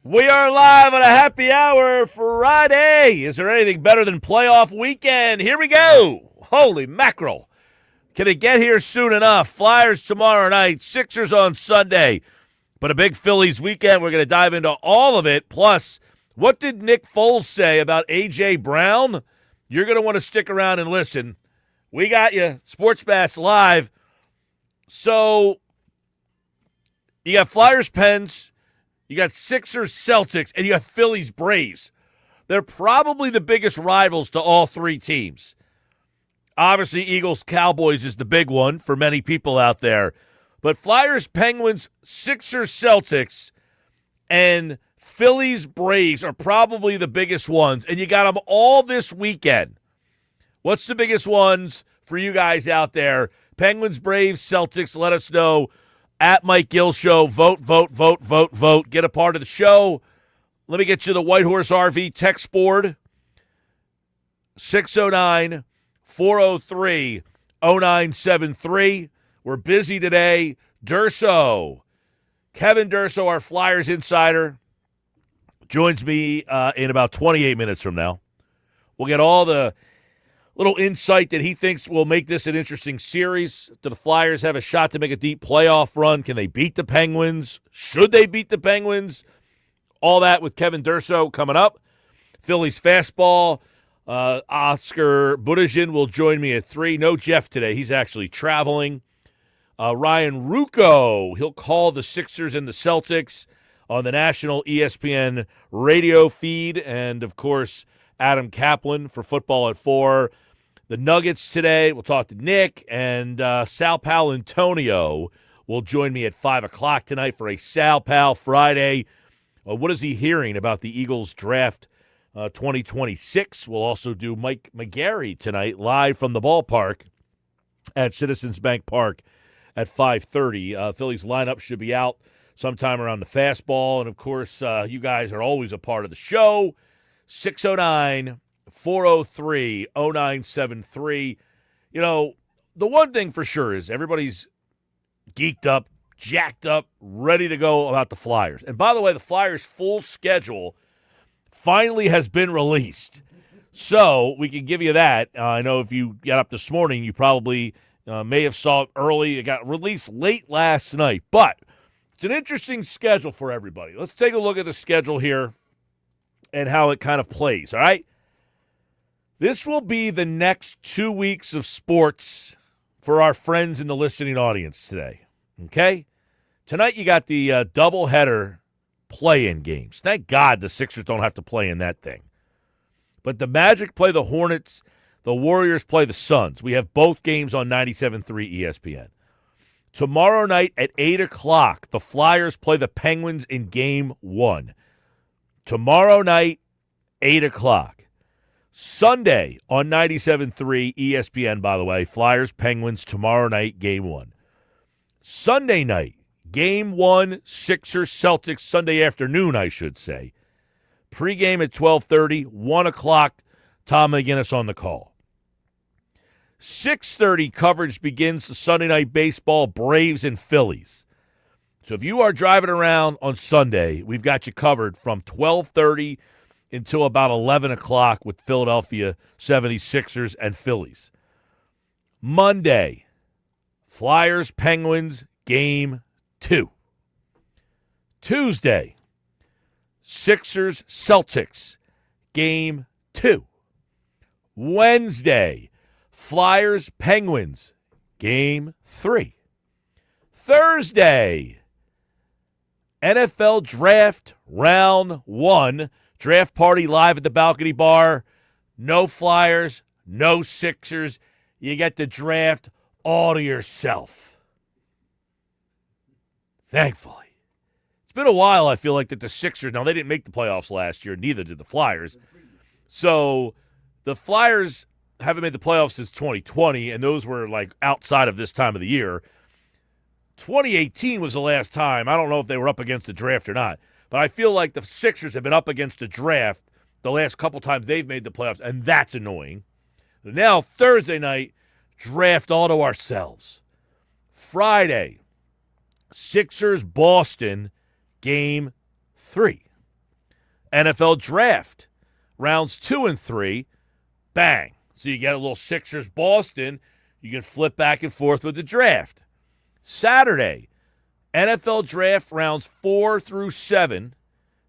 We are live on a happy hour Friday. Is there anything better than playoff weekend? Here we go. Holy mackerel. Can it get here soon enough? Flyers tomorrow night, Sixers on Sunday. But a big Phillies weekend. We're going to dive into all of it. Plus, what did Nick Foles say about A.J. Brown? You're going to want to stick around and listen. We got you. Sports Bash Live. So, you got Flyers Pens. You got Sixers, Celtics, and you got Phillies, Braves. They're probably the biggest rivals to all three teams. Obviously, Eagles, Cowboys is the big one for many people out there. But Flyers, Penguins, Sixers, Celtics, and Phillies, Braves are probably the biggest ones. And you got them all this weekend. What's the biggest ones for you guys out there? Penguins, Braves, Celtics, let us know. At Mike Gill Show, vote, vote, vote, vote, vote. Get a part of the show. Let me get you the White Horse RV text board. 609-403-0973. We're busy today. Durso, Kevin Durso, our Flyers insider, joins me in about 28 minutes from now. We'll get all the little insight that he thinks will make this an interesting series. Do the Flyers have a shot to make a deep playoff run? Can they beat the Penguins? Should they beat the Penguins? All that with Kevin Durso coming up. Phillies Fastball. Oscar Budajin will join me at 3. No Jeff today. He's actually traveling. Ryan Rucco, he'll call the Sixers and the Celtics on the national ESPN radio feed. And, of course, Adam Caplan for football at 4. The Nuggets today, we'll talk to Nick, and Sal Paolantonio will join me at 5 o'clock tonight for a Sal Pal Friday. What is he hearing about the Eagles draft 2026? We'll also do Mike McGarry tonight live from the ballpark at Citizens Bank Park at 5:30. Phillies lineup should be out sometime around the fastball. And, of course, you guys are always a part of the show. 609-403-0973. You know, the one thing for sure is everybody's geeked up, jacked up, ready to go about the Flyers. And by the way, the Flyers' full schedule finally has been released. So we can give you that. I know if you got up this morning, you probably may have saw it early. It got released late last night. But it's an interesting schedule for everybody. Let's take a look at the schedule here and how it kind of plays, all right? This will be the next 2 weeks of sports for our friends in the listening audience today, okay? Tonight you got the doubleheader play-in games. Thank God the Sixers don't have to play in that thing. But the Magic play the Hornets, the Warriors play the Suns. We have both games on 97.3 ESPN. Tomorrow night at 8 o'clock, the Flyers play the Penguins in Game 1. Tomorrow night, 8 o'clock. Sunday on 97.3 ESPN, by the way. Flyers, Penguins, tomorrow night, Game 1. Sunday night, Game 1, Sixers, Celtics, Sunday afternoon, I should say. Pre-game at 12:30, 1 o'clock, Tom McGinnis on the call. 6:30 coverage begins the Sunday night baseball, Braves and Phillies. So if you are driving around on Sunday, we've got you covered from 12:30 until about 11 o'clock with Philadelphia 76ers and Phillies. Monday, Flyers, Penguins, Game 2. Tuesday, Sixers, Celtics, Game 2. Wednesday, Flyers, Penguins, Game 3. Thursday, NFL Draft Round 1. Draft party live at the Balcony Bar. No Flyers, no Sixers. You get the draft all to yourself. Thankfully. It's been a while, I feel like, that the Sixers, now they didn't make the playoffs last year, neither did the Flyers. So the Flyers haven't made the playoffs since 2020, and those were like outside of this time of the year. 2018 was the last time. I don't know if they were up against the draft or not, but I feel like the Sixers have been up against the draft the last couple times they've made the playoffs, and that's annoying. Now, Thursday night, draft all to ourselves. Friday, Sixers, Boston, Game 3. NFL Draft, rounds 2 and 3, bang. So you get a little Sixers-Boston. You can flip back and forth with the draft. Saturday, NFL Draft rounds 4 through 7.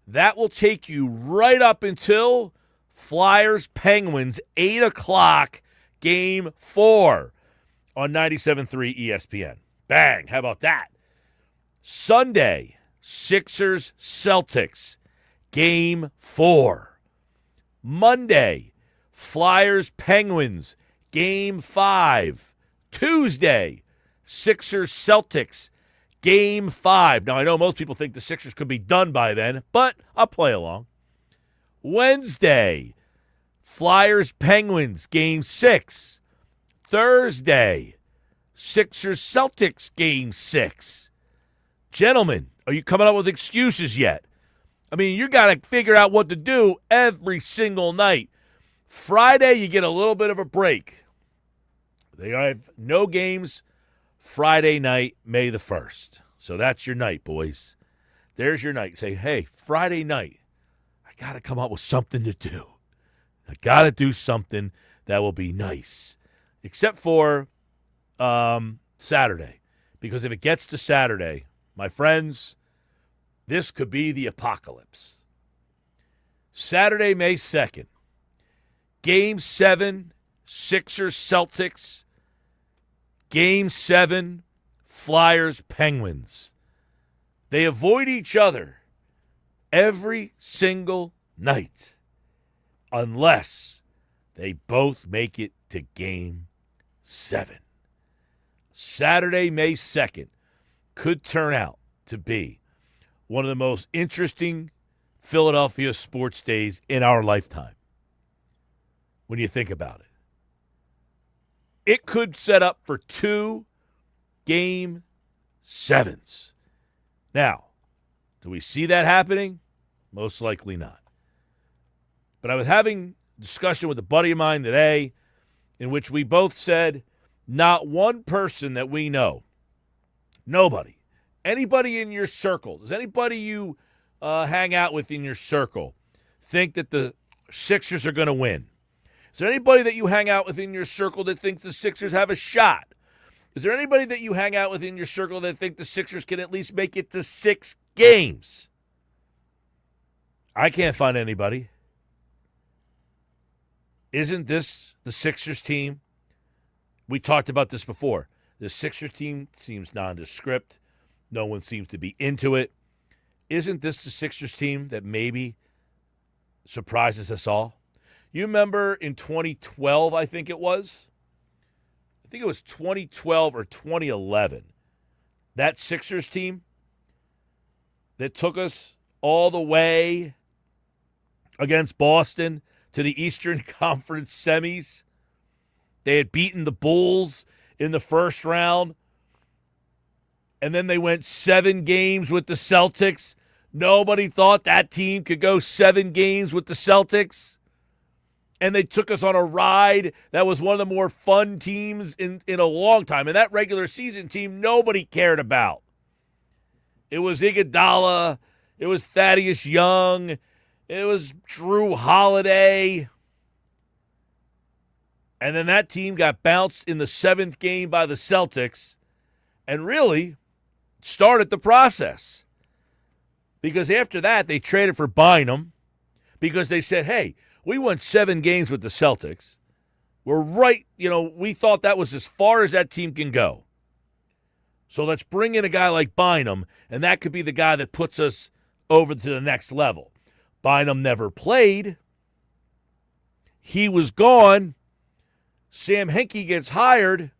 That will take you right up until Flyers-Penguins, 8 o'clock, Game 4 on 97.3 ESPN. Bang, how about that? Sunday, Sixers-Celtics, Game 4. Monday, Flyers-Penguins, Game 5. Tuesday, Sixers-Celtics, Game 5. Now, I know most people think the Sixers could be done by then, but I'll play along. Wednesday, Flyers-Penguins, Game 6. Thursday, Sixers-Celtics, Game 6. Gentlemen, are you coming up with excuses yet? I mean, you got to figure out what to do every single night. Friday, you get a little bit of a break. They have no games Friday night, May the 1st. So that's your night, boys. There's your night. Say, hey, Friday night, I got to come up with something to do. I got to do something that will be nice. Except for Saturday. Because if it gets to Saturday, my friends, this could be the apocalypse. Saturday, May 2nd. Game 7, Sixers-Celtics. Game 7, Flyers-Penguins. They avoid each other every single night unless they both make it to Game 7. Saturday, May 2nd could turn out to be one of the most interesting Philadelphia sports days in our lifetime when you think about it. It could set up for 2 Game 7s. Now, do we see that happening? Most likely not. But I was having a discussion with a buddy of mine today in which we both said not one person that we know, nobody, anybody in your circle, does anybody you hang out with in your circle think that the Sixers are going to win? Is there anybody that you hang out with in your circle that thinks the Sixers have a shot? Is there anybody that you hang out with in your circle that think the Sixers can at least make it to 6 games? I can't find anybody. Isn't this the Sixers team? We talked about this before. The Sixers team seems nondescript. No one seems to be into it. Isn't this the Sixers team that maybe surprises us all? You remember in 2012, I think it was? I think it was 2012 or 2011. That Sixers team that took us all the way against Boston to the Eastern Conference semis. They had beaten the Bulls in the first round. And then they went 7 games with the Celtics. Nobody thought that team could go 7 games with the Celtics. And they took us on a ride that was one of the more fun teams in a long time. And that regular season team, nobody cared about. It was Iguodala. It was Thaddeus Young. It was Drew Holiday. And then that team got bounced in the 7th game by the Celtics and really started the process. Because after that, they traded for Bynum because they said, hey, we won 7 games with the Celtics. We're right, we thought that was as far as that team can go. So let's bring in a guy like Bynum, and that could be the guy that puts us over to the next level. Bynum never played. He was gone. Sam Hinkie gets hired.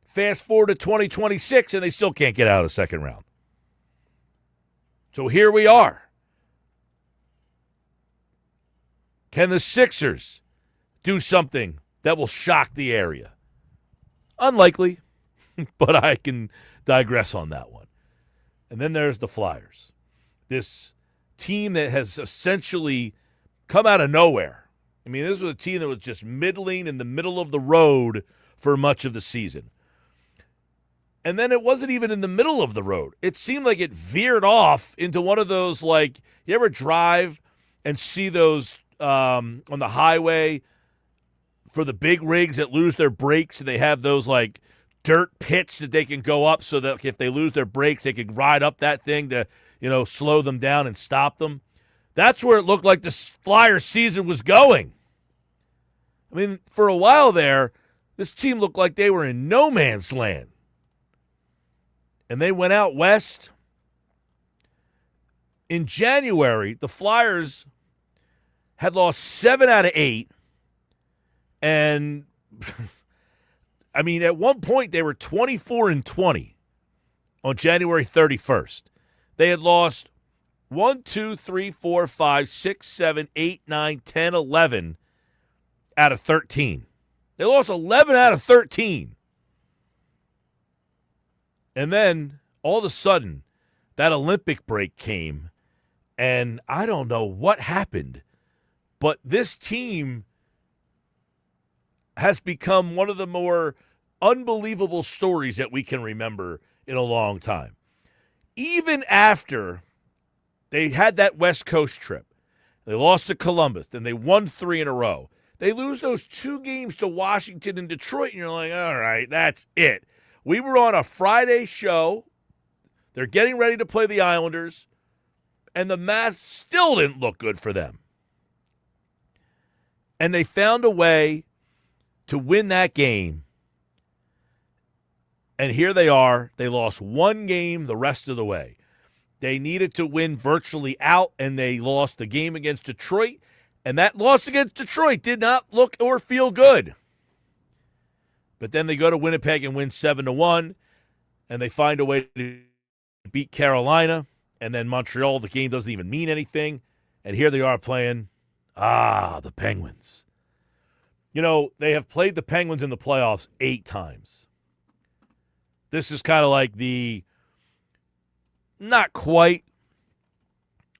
Fast forward to 2026, and they still can't get out of the second round. So here we are. Can the Sixers do something that will shock the area? Unlikely, but I can digress on that one. And then there's the Flyers. This team that has essentially come out of nowhere. I mean, this was a team that was just middling in the middle of the road for much of the season. And then it wasn't even in the middle of the road. It seemed like it veered off into one of those, like, you ever drive and see those on the highway for the big rigs that lose their brakes, and they have those like dirt pits that they can go up so that if they lose their brakes, they can ride up that thing to, slow them down and stop them. That's where it looked like the Flyers season was going. I mean, for a while there, this team looked like they were in no man's land. And they went out west. In January, the Flyers had lost 7 out of 8. And, I mean, at one point, they were 24-20 on January 31st. They had lost 1, 2, 3, 4, 5, 6, 7, 8, 9, 10, 11 out of 13. They lost 11 out of 13. And then, all of a sudden, that Olympic break came, and I don't know what happened, but this team has become one of the more unbelievable stories that we can remember in a long time. Even after they had that West Coast trip, they lost to Columbus, then they won 3 in a row. They lose those 2 games to Washington and Detroit, and you're like, all right, that's it. We were on a Friday show. They're getting ready to play the Islanders, and the math still didn't look good for them. And they found a way to win that game. And here they are. They lost 1 game the rest of the way. They needed to win virtually out, and they lost the game against Detroit. And that loss against Detroit did not look or feel good. But then they go to Winnipeg and win 7-1, and they find a way to beat Carolina. And then Montreal, the game doesn't even mean anything. And here they are playing, the Penguins. They have played the Penguins in the playoffs 8 times. This is kind of like not quite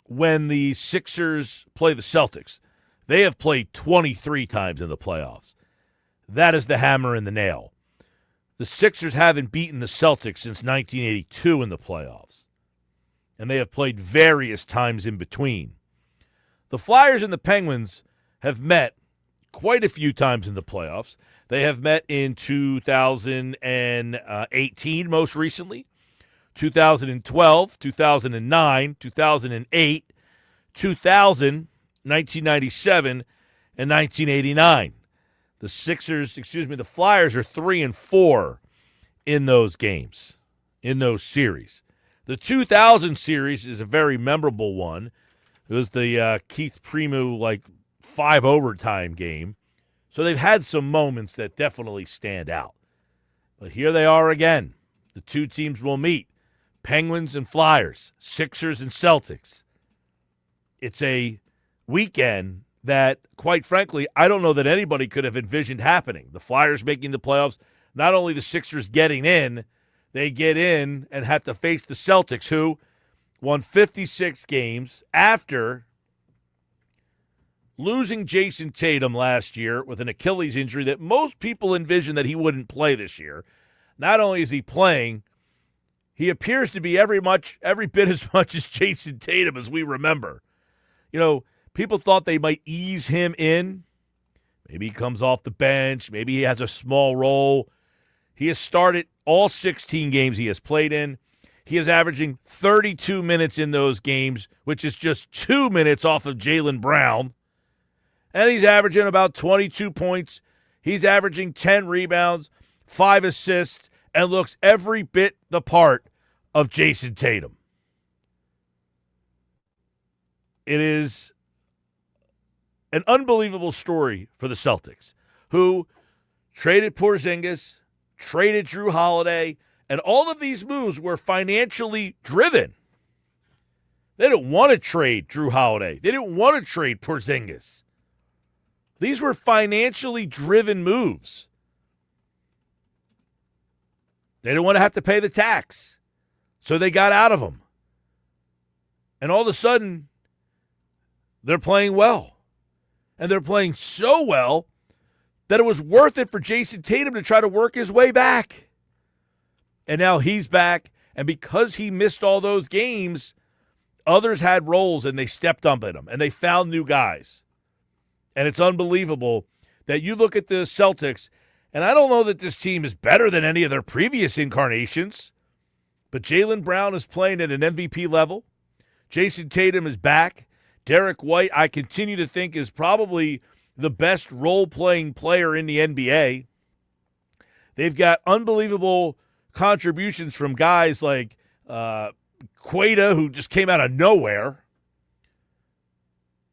when the Sixers play the Celtics. They have played 23 times in the playoffs. That is the hammer and the nail. The Sixers haven't beaten the Celtics since 1982 in the playoffs, and they have played various times in between. The Flyers and the Penguins have met quite a few times in the playoffs. They have met in 2018 most recently, 2012, 2009, 2008, 2000, 1997, and 1989. The Flyers are 3-4 in those games, in those series. The 2000 series is a very memorable one. It was the Keith Primeau 5 overtime game. So they've had some moments that definitely stand out. But here they are again. The 2 teams will meet. Penguins and Flyers, Sixers and Celtics. It's a weekend that, quite frankly, I don't know that anybody could have envisioned happening. The Flyers making the playoffs, not only the Sixers getting in, they get in and have to face the Celtics, who won 56 games after losing Jason Tatum last year with an Achilles injury that most people envisioned that he wouldn't play this year. Not only is he playing, he appears to be every bit as much as Jason Tatum as we remember. People thought they might ease him in. Maybe he comes off the bench. Maybe he has a small role. He has started all 16 games he has played in. He is averaging 32 minutes in those games, which is just 2 minutes off of Jaylen Brown. And he's averaging about 22 points. He's averaging 10 rebounds, 5 assists, and looks every bit the part of Jason Tatum. It is an unbelievable story for the Celtics, who traded Porzingis, traded Drew Holiday, and all of these moves were financially driven. They didn't want to trade Drew Holiday. They didn't want to trade Porzingis. These were financially driven moves. They didn't want to have to pay the tax, so they got out of them. And all of a sudden, they're playing well. And they're playing so well that it was worth it for Jason Tatum to try to work his way back. And now he's back, and because he missed all those games, Others had roles and they stepped up in them and they found new guys. And it's unbelievable that you look at the Celtics, and I don't know that this team is better than any of their previous incarnations, but Jaylen Brown is playing at an MVP level. Jason Tatum is back. Derek White, I continue to think, is probably the best role-playing player in the NBA. They've got unbelievable contributions from guys like Queta, who just came out of nowhere.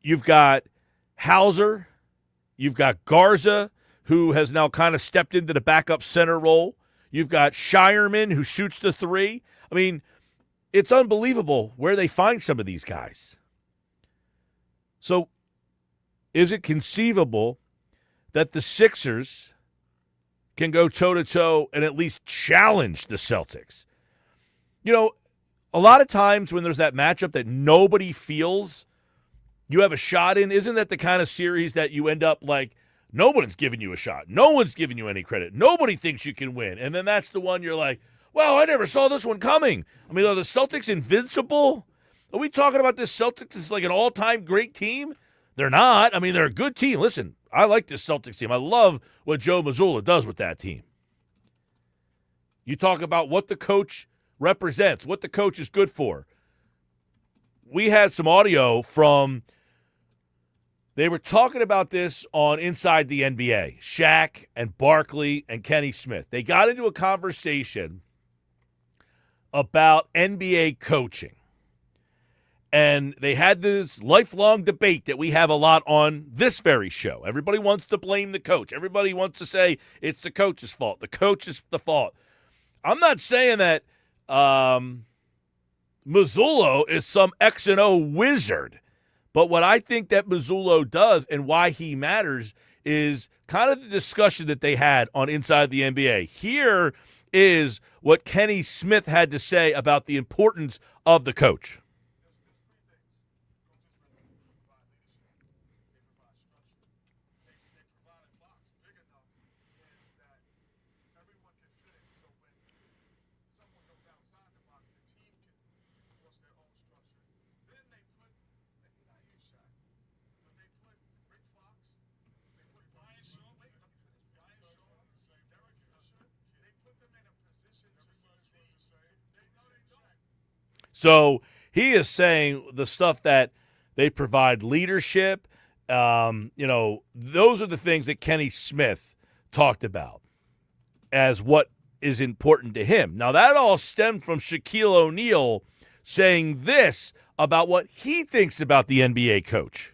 You've got Hauser. You've got Garza, who has now kind of stepped into the backup center role. You've got Shireman, who shoots the three. I mean, it's unbelievable where they find some of these guys. So is it conceivable that the Sixers can go toe-to-toe and at least challenge the Celtics? You know, a lot of times when there's that matchup that nobody feels you have a shot in, isn't that the kind of series that you end up like, nobody's giving you a shot. No one's giving you any credit. Nobody thinks you can win. And then that's the one you're like, wow, I never saw this one coming. I mean, are the Celtics invincible? Are we talking about this Celtics as like an all-time great team? They're not. I mean, they're a good team. Listen, I like this Celtics team. I love what Joe Mazzulla does with that team. You talk about what the coach represents, what the coach is good for. We had some audio from, they were talking about this on Inside the NBA, Shaq and Barkley and Kenny Smith. They got into a conversation about NBA coaching. And they had this lifelong debate that we have a lot on this very show. Everybody wants to blame the coach. Everybody wants to say it's the coach's fault. The coach is the fault. I'm not saying that Mazzulla is some X and O wizard. But what I think that Mazzulla does and why he matters is kind of the discussion that they had on Inside the NBA. Here is what Kenny Smith had to say about the importance of the coach. So he is saying the stuff that they provide leadership, those are the things that Kenny Smith talked about as what is important to him. Now, that all stemmed from Shaquille O'Neal saying this about what he thinks about the NBA coach.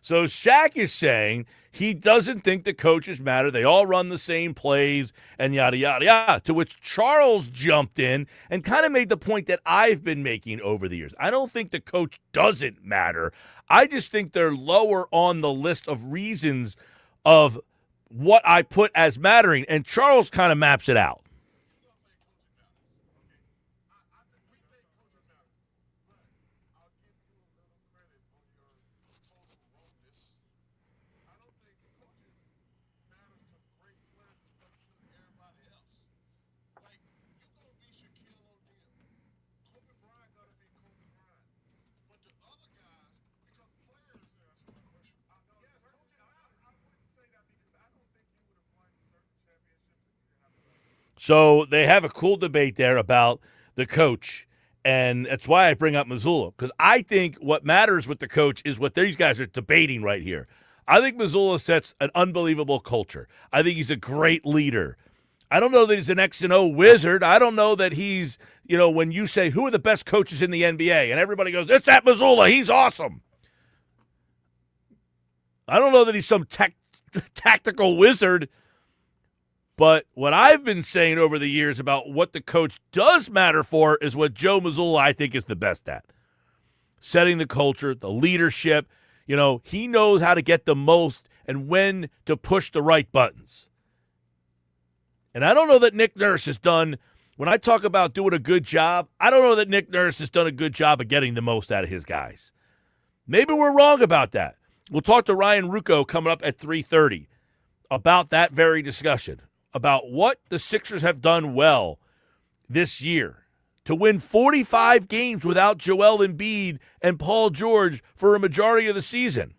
So Shaq is saying he doesn't think the coaches matter. They all run the same plays and yada, yada, yada. To which Charles jumped in and kind of made the point that I've been making over the years. I don't think the coach doesn't matter. I just think they're lower on the list of reasons of what I put as mattering. And Charles kind of maps it out. So they have a cool debate there about the coach, and that's why I bring up Mazzulla, because I think what matters with the coach is what these guys are debating right here. I think Mazzulla sets an unbelievable culture. I think he's a great leader. I don't know that he's an X and O wizard. I don't know that he's, when you say, who are the best coaches in the NBA? And everybody goes, it's that Mazzulla. He's awesome. I don't know that he's some tactical wizard. But what I've been saying over the years about what the coach does matter for is what Joe Mazzulla, I think, is the best at. setting the culture, the leadership. He knows how to get the most and when to push the right buttons. And I don't know that Nick Nurse has done, when I talk about doing a good job, I don't know that Nick Nurse has done a good job of getting the most out of his guys. Maybe we're wrong about that. We'll talk to Ryan Rucco coming up at 3:30 about that very discussion, about what the Sixers have done well this year to win 45 games without Joel Embiid and Paul George for a majority of the season.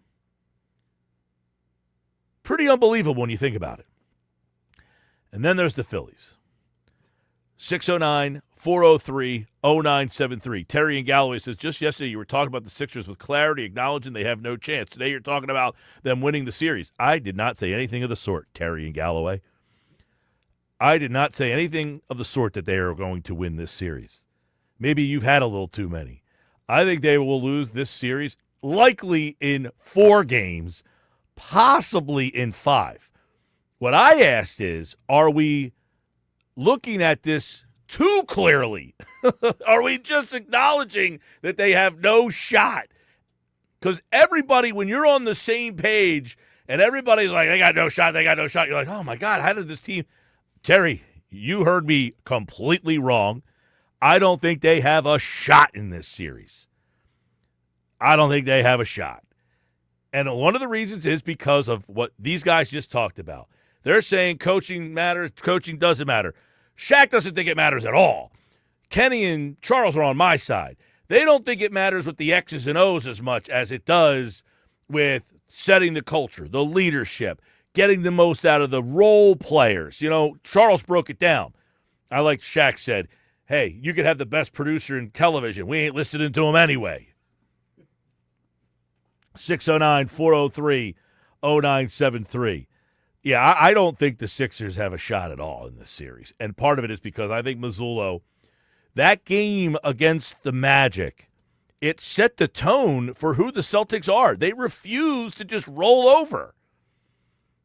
Pretty unbelievable when you think about it. And then there's the Phillies. 609-403-0973. Terry in Galloway says, just yesterday you were talking about the Sixers with clarity, acknowledging they have no chance. Today you're talking about them winning the series. I did not say anything of the sort, Terry in Galloway. I did not say anything of the sort that they are going to win this series. Maybe you've had a little too many. I think they will lose this series likely in 4 games, possibly in 5. What I asked is, are we looking at this too clearly? Are we just acknowledging that they have no shot? Because everybody, when you're on the same page and everybody's like, they got no shot, you're like, oh, my God, how did this team? Terry, you heard me completely wrong. I don't think they have a shot in this series. I don't think they have a shot. And one of the reasons is because of what these guys just talked about. They're saying coaching matters, coaching doesn't matter. Shaq doesn't think it matters at all. Kenny and Charles are on my side. They don't think it matters with the X's and O's as much as it does with setting the culture, the leadership, getting the most out of the role players. Charles broke it down. I like Shaq said, hey, you could have the best producer in television. We ain't listening to him anyway. 609-403-0973. Yeah, I don't think the Sixers have a shot at all in this series. And part of it is because I think Mazzullo, that game against the Magic, it set the tone for who the Celtics are. They refused to just roll over.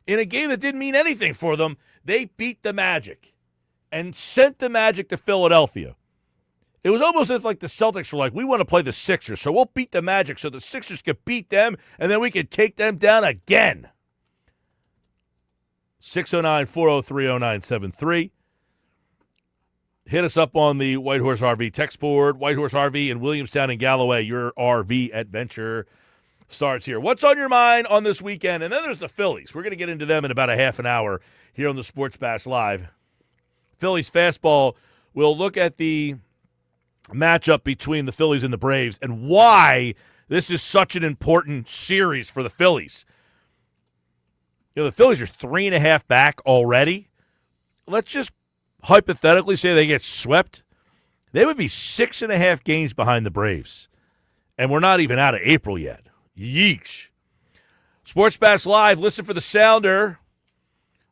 In a game that didn't mean anything for them, they beat the Magic and sent the Magic to Philadelphia. It was almost as like the Celtics were like, we want to play the Sixers, so we'll beat the Magic so the Sixers can beat them, and then we can take them down again. 609-403-0973. Hit us up on the White Horse RV text board. White Horse RV in Williamstown and Galloway. Your RV adventure starts here. What's on your mind on this weekend? And then there's the Phillies. We're going to get into them in about a half an hour here on the Sports Bash Live. Phillies Fastball. We'll look at the matchup between the Phillies and the Braves and why this is such an important series for the Phillies. The Phillies are 3.5 back already. Let's just hypothetically say they get swept. They would be 6.5 games behind the Braves. And we're not even out of April yet. Yeesh. Sports Bash Live, listen for the sounder.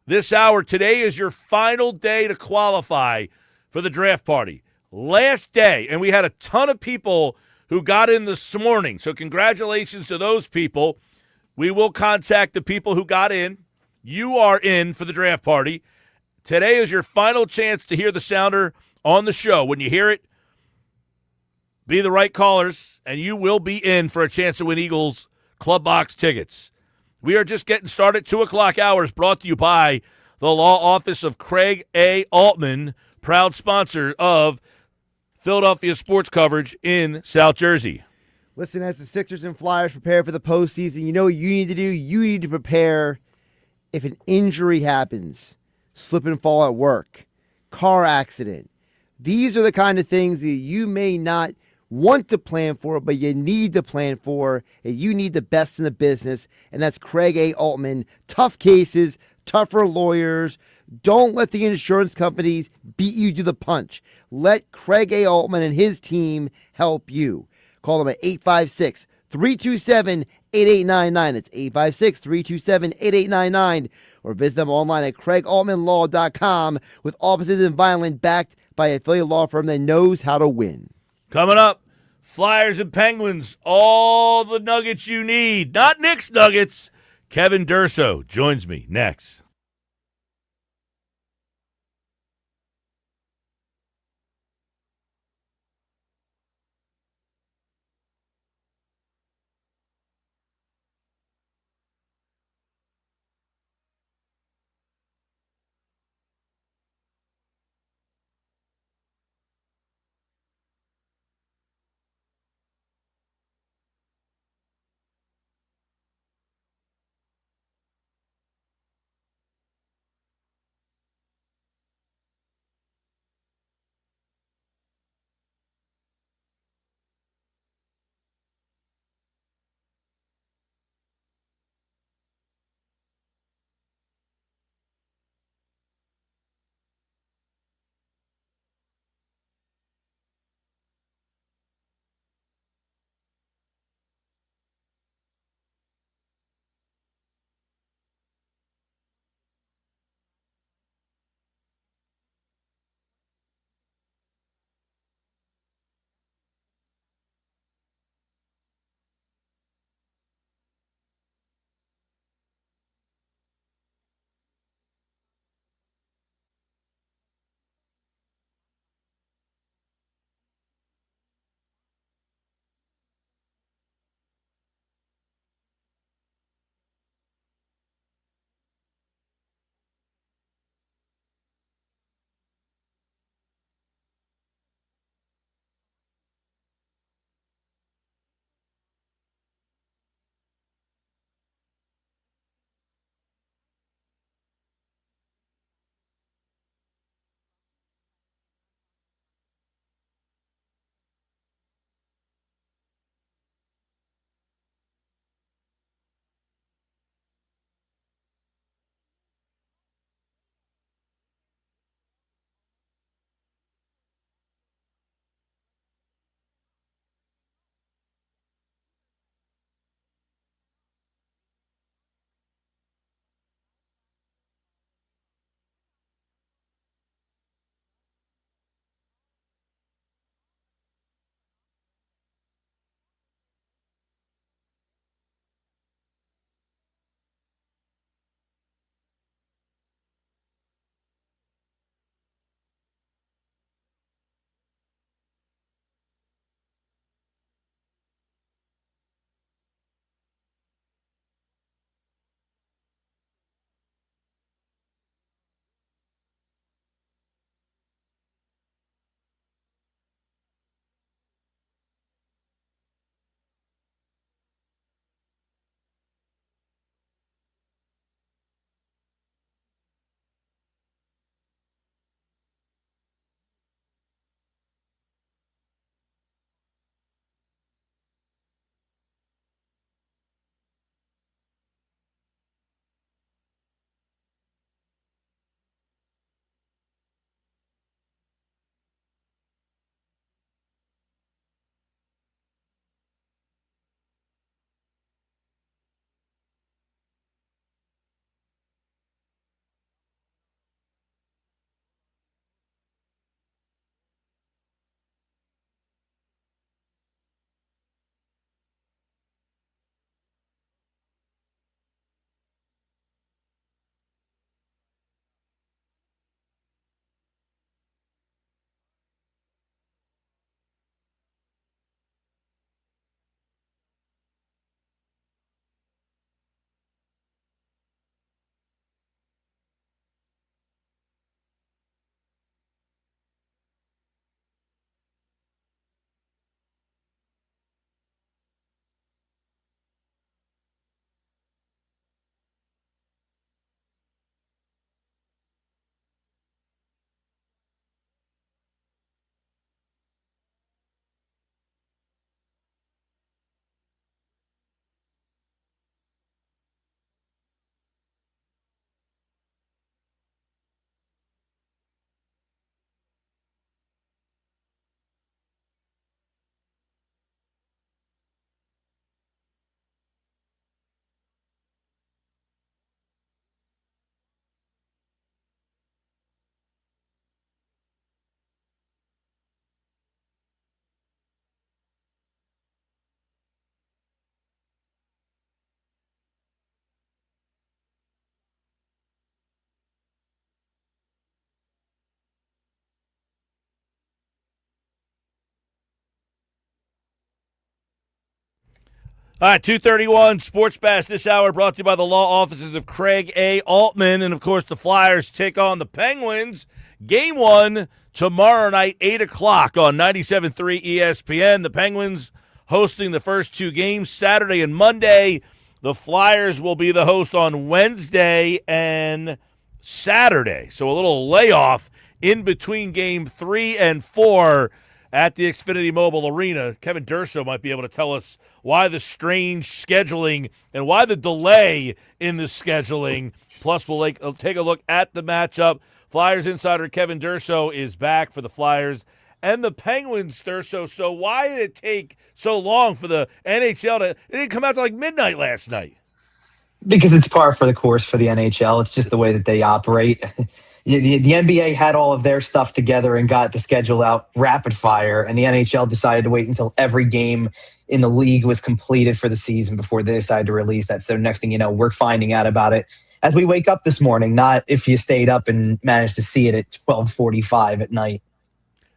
This hour, today is your final day to qualify for the draft party. Last day, and we had a ton of people who got in this morning. So congratulations to those people. We will contact the people who got in. You are in for the draft party. Today is your final chance to hear the sounder on the show. When you hear it, be the right callers, and you will be in for a chance to win Eagles Club Box tickets. We are just getting started. 2 o'clock hours brought to you by the law office of Craig A. Altman, proud sponsor of Philadelphia sports coverage in South Jersey. Listen, as the Sixers and Flyers prepare for the postseason, you know what you need to do? You need to prepare if an injury happens, slip and fall at work, car accident. These are the kind of things that you may not want to plan for, but you need to plan for, and you need the best in the business, and that's Craig A. Altman. Tough cases, tougher lawyers. Don't let the insurance companies beat you to the punch. Let Craig A. Altman and his team help you. Call them at 856-327-8899. It's 856-327-8899. Or visit them online at CraigAltmanLaw.com with offices in Vineland, backed by a affiliate law firm that knows how to win. Coming up, Flyers and Penguins, all the nuggets you need. Not Nick's nuggets. Kevin Durso joins me next. All right, 231 Sports Bash this hour brought to you by the law offices of Craig A. Altman. And, of course, the Flyers take on the Penguins. Game 1 tomorrow night, 8 o'clock on 97.3 ESPN. The Penguins hosting the first two games Saturday and Monday. The Flyers will be the host on Wednesday and Saturday. So a little layoff in between Game 3 and 4 at the Xfinity Mobile Arena. Kevin Durso might be able to tell us why the strange scheduling and why the delay in the scheduling. Plus, we'll take a look at the matchup. Flyers insider Kevin Durso is back for the Flyers and the Penguins, Durso. So why did it take so long for the NHL to – it didn't come out to like midnight last night? Because it's par for the course for the NHL. It's just the way that they operate. The NBA had all of their stuff together and got the schedule out rapid fire, and the NHL decided to wait until every game in the league was completed for the season before they decided to release that. So next thing you know, we're finding out about it as we wake up this morning, not if you stayed up and managed to see it at 12:45 at night.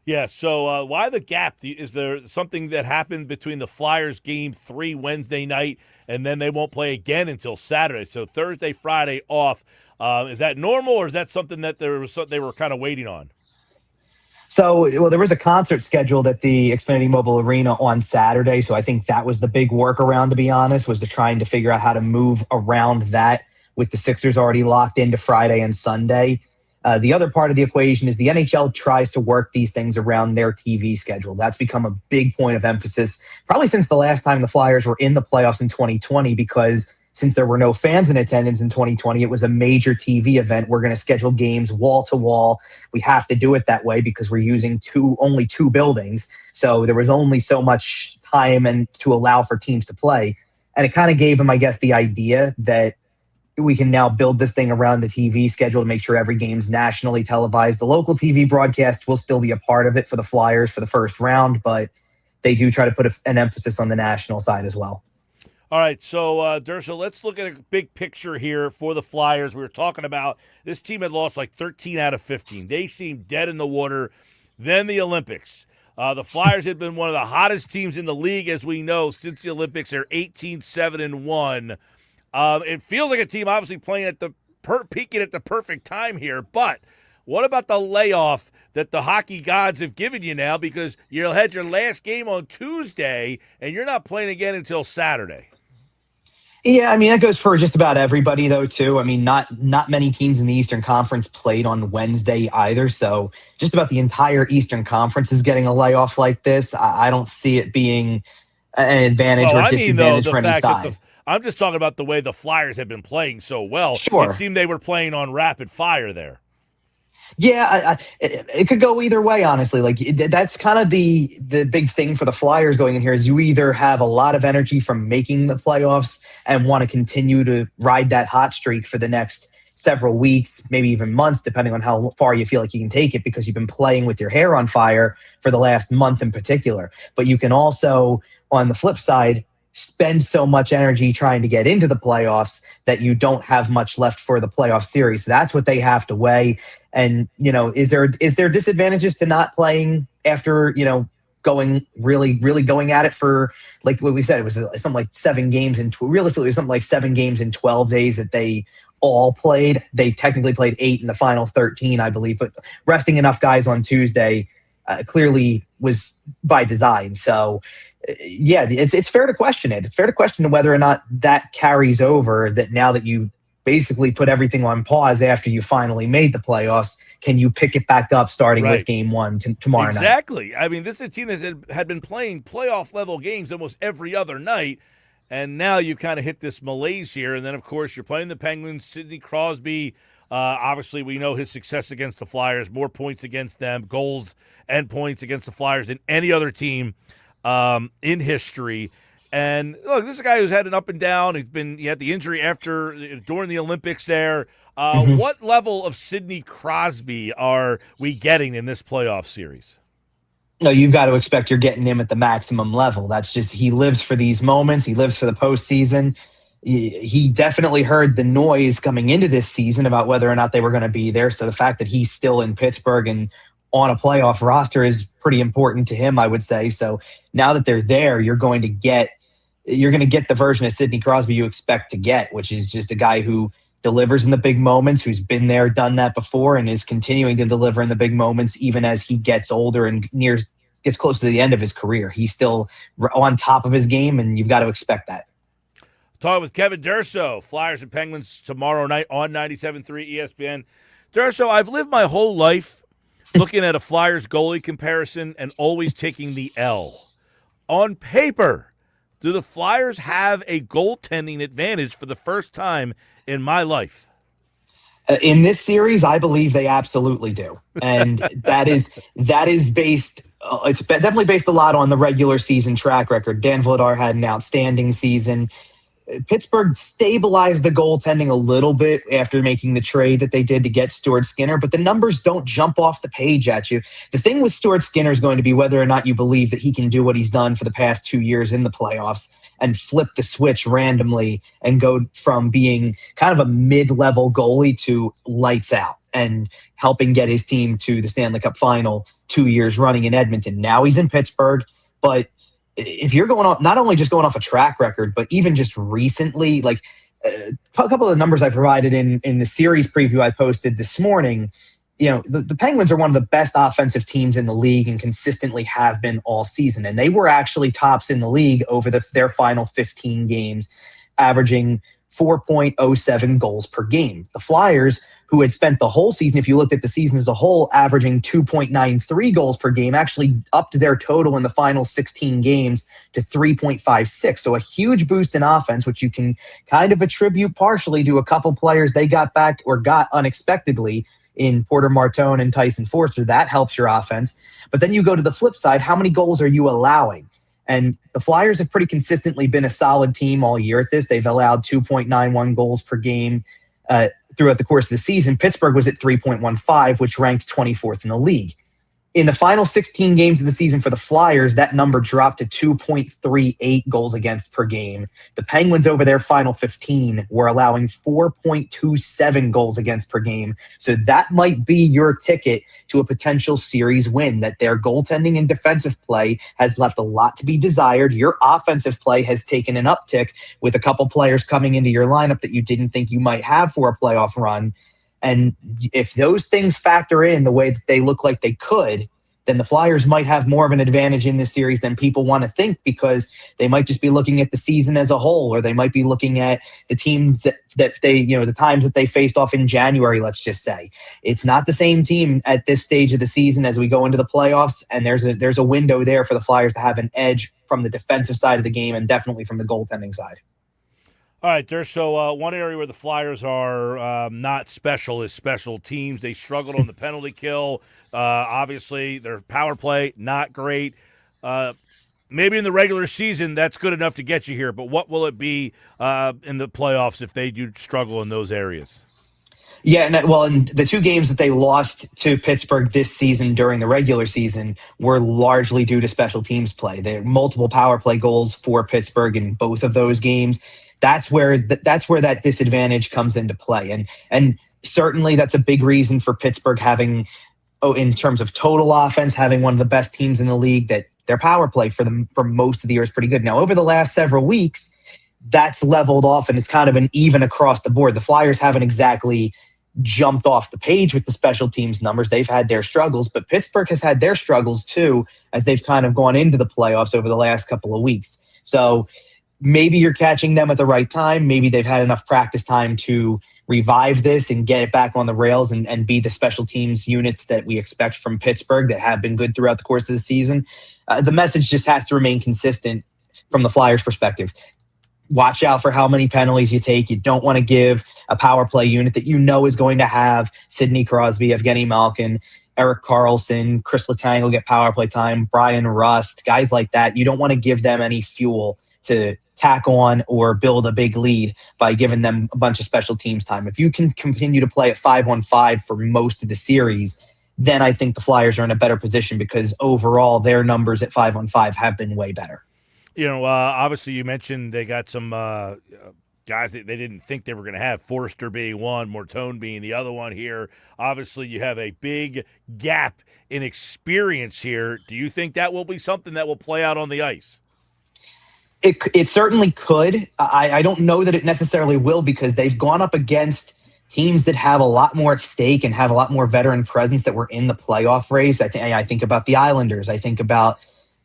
Yeah, so why the gap? Is there something that happened between the Flyers Game 3 Wednesday night and then they won't play again until Saturday? So Thursday, Friday off. Is that normal, or is that something that they were kind of waiting on? So, well, there was a concert scheduled at the Xfinity Mobile Arena on Saturday, so I think that was the big workaround, to be honest, was trying to figure out how to move around that with the Sixers already locked into Friday and Sunday. The other part of the equation is the NHL tries to work these things around their TV schedule. That's become a big point of emphasis, probably since the last time the Flyers were in the playoffs in 2020, because since there were no fans in attendance in 2020, it was a major TV event. We're going to schedule games wall to wall. We have to do it that way because we're using only two buildings. So there was only so much time and to allow for teams to play. And it kind of gave them, I guess, the idea that we can now build this thing around the TV schedule to make sure every game's nationally televised. The local TV broadcast will still be a part of it for the Flyers for the first round, but they do try to put an emphasis on the national side as well. All right, so, Durso, let's look at a big picture here for the Flyers. We were talking about this team had lost like 13 out of 15. They seemed dead in the water. Then the Olympics. The Flyers had been one of the hottest teams in the league, as we know, since the Olympics. They're 18-7-1. It feels like a team obviously playing at peaking at the perfect time here. But what about the layoff that the hockey gods have given you now? Because you had your last game on Tuesday, and you're not playing again until Saturday. Yeah, I mean, that goes for just about everybody, though, too. I mean, not many teams in the Eastern Conference played on Wednesday either. So just about the entire Eastern Conference is getting a layoff like this. I don't see it being an advantage or disadvantage for any side. I'm just talking about the way the Flyers have been playing so well. Sure. It seemed they were playing on rapid fire there. Yeah, it could go either way, honestly. Like that's kind of the big thing for the Flyers going in here is you either have a lot of energy from making the playoffs and want to continue to ride that hot streak for the next several weeks, maybe even months, depending on how far you feel like you can take it because you've been playing with your hair on fire for the last month in particular. But you can also, on the flip side, spend so much energy trying to get into the playoffs that you don't have much left for the playoff series. So that's what they have to weigh. And, is there disadvantages to not playing after, going really going at it for, like what we said, it was something like 7 games and realistically it was something like 7 games in 12 days that they all played. They technically played 8 in the final 13, I believe, but resting enough guys on Tuesday clearly was by design. So yeah, it's fair to question it. It's fair to question whether or not that carries over, that now that you basically put everything on pause after you finally made the playoffs, can you pick it back up starting with game 1 tomorrow night? Exactly. I mean, this is a team that had been playing playoff-level games almost every other night, and now you kind of hit this malaise here. And then, of course, you're playing the Penguins. Sidney Crosby, obviously we know his success against the Flyers, more points against them, goals and points against the Flyers than any other team in history. And look, this is a guy who's had an up and down. He had the injury during the Olympics there. What level of Sidney Crosby are we getting in this playoff series? No, you've got to expect you're getting him at the maximum level. That's just, he lives for these moments. He lives for the postseason. He definitely heard the noise coming into this season about whether or not they were going to be there. So the fact that he's still in Pittsburgh and on a playoff roster is pretty important to him, I would say. So now that they're there, you're going to get you're going to get the version of Sidney Crosby you expect to get, which is just a guy who delivers in the big moments, who's been there, done that before, and is continuing to deliver in the big moments even as he gets older and gets close to the end of his career. He's still on top of his game, and you've got to expect that. Talking with Kevin Durso, Flyers and Penguins tomorrow night on 97.3 ESPN. Durso, I've lived my whole life looking at a Flyers goalie comparison and always taking the L. On paper, do the Flyers have a goaltending advantage for the first time in my life? In this series, I believe they absolutely do, and that is based. It's definitely based a lot on the regular season track record. Dan Vladar had an outstanding season. Pittsburgh stabilized the goaltending a little bit after making the trade that they did to get Stuart Skinner, but the numbers don't jump off the page at you. The thing with Stuart Skinner is going to be whether or not you believe that he can do what he's done for the past 2 years in the playoffs and flip the switch randomly and go from being kind of a mid-level goalie to lights out and helping get his team to the Stanley Cup final 2 years running in Edmonton. Now he's in Pittsburgh, but if you're going off, not only just going off a track record, but even just recently, like a couple of the numbers I provided in the series preview I posted this morning, the Penguins are one of the best offensive teams in the league and consistently have been all season. And they were actually tops in the league over their final 15 games, averaging 4.07 goals per game. The Flyers, who had spent the whole season, if you looked at the season as a whole, averaging 2.93 goals per game, actually upped their total in the final 16 games to 3.56. So a huge boost in offense, which you can kind of attribute partially to a couple players they got back or got unexpectedly in Porter Martone and Tyson Forster. That helps your offense. But then you go to the flip side, how many goals are you allowing? And the Flyers have pretty consistently been a solid team all year at this. They've allowed 2.91 goals per game throughout the course of the season. Pittsburgh was at 3.15, which ranked 24th in the league. In the final 16 games of the season for the Flyers, that number dropped to 2.38 goals against per game. The Penguins over their final 15 were allowing 4.27 goals against per game. So that might be your ticket to a potential series win, that their goaltending and defensive play has left a lot to be desired. Your offensive play has taken an uptick with a couple players coming into your lineup that you didn't think you might have for a playoff run. And if those things factor in the way that they look like they could, then the Flyers might have more of an advantage in this series than people want to think, because they might just be looking at the season as a whole, or they might be looking at the teams that they, the times that they faced off in January, let's just say. It's not the same team at this stage of the season as we go into the playoffs, and there's a window there for the Flyers to have an edge from the defensive side of the game and definitely from the goaltending side. All right, Durso, one area where the Flyers are not special is special teams. They struggled on the penalty kill. Obviously, their power play, not great. Maybe in the regular season, that's good enough to get you here. But what will it be in the playoffs if they do struggle in those areas? Yeah, and the two games that they lost to Pittsburgh this season during the regular season were largely due to special teams play. There were multiple power play goals for Pittsburgh in both of those games. That's where that disadvantage comes into play. And certainly that's a big reason for Pittsburgh having, in terms of total offense, having one of the best teams in the league, that their power play for most of the year is pretty good. Now, over the last several weeks, that's leveled off and it's kind of an even across the board. The Flyers haven't exactly jumped off the page with the special teams numbers. They've had their struggles, but Pittsburgh has had their struggles too, as they've kind of gone into the playoffs over the last couple of weeks. So maybe you're catching them at the right time. Maybe they've had enough practice time to revive this and get it back on the rails and be the special teams units that we expect from Pittsburgh that have been good throughout the course of the season. The message just has to remain consistent from the Flyers' perspective. Watch out for how many penalties you take. You don't want to give a power play unit that you know is going to have Sidney Crosby, Evgeny Malkin, Erik Karlsson, Chris Letang will get power play time, Brian Rust, guys like that. You don't want to give them any fuel to tack on or build a big lead by giving them a bunch of special teams time. If you can continue to play at 5-on-5 for most of the series, then I think the Flyers are in a better position, because overall their numbers at 5-on-5 have been way better. Obviously you mentioned they got some guys that they didn't think they were going to have, Forster being one, Martone being the other one here. Obviously you have a big gap in experience here. Do you think that will be something that will play out on the ice? It certainly could. I don't know that it necessarily will, because they've gone up against teams that have a lot more at stake and have a lot more veteran presence that were in the playoff race. I think about the Islanders. I think about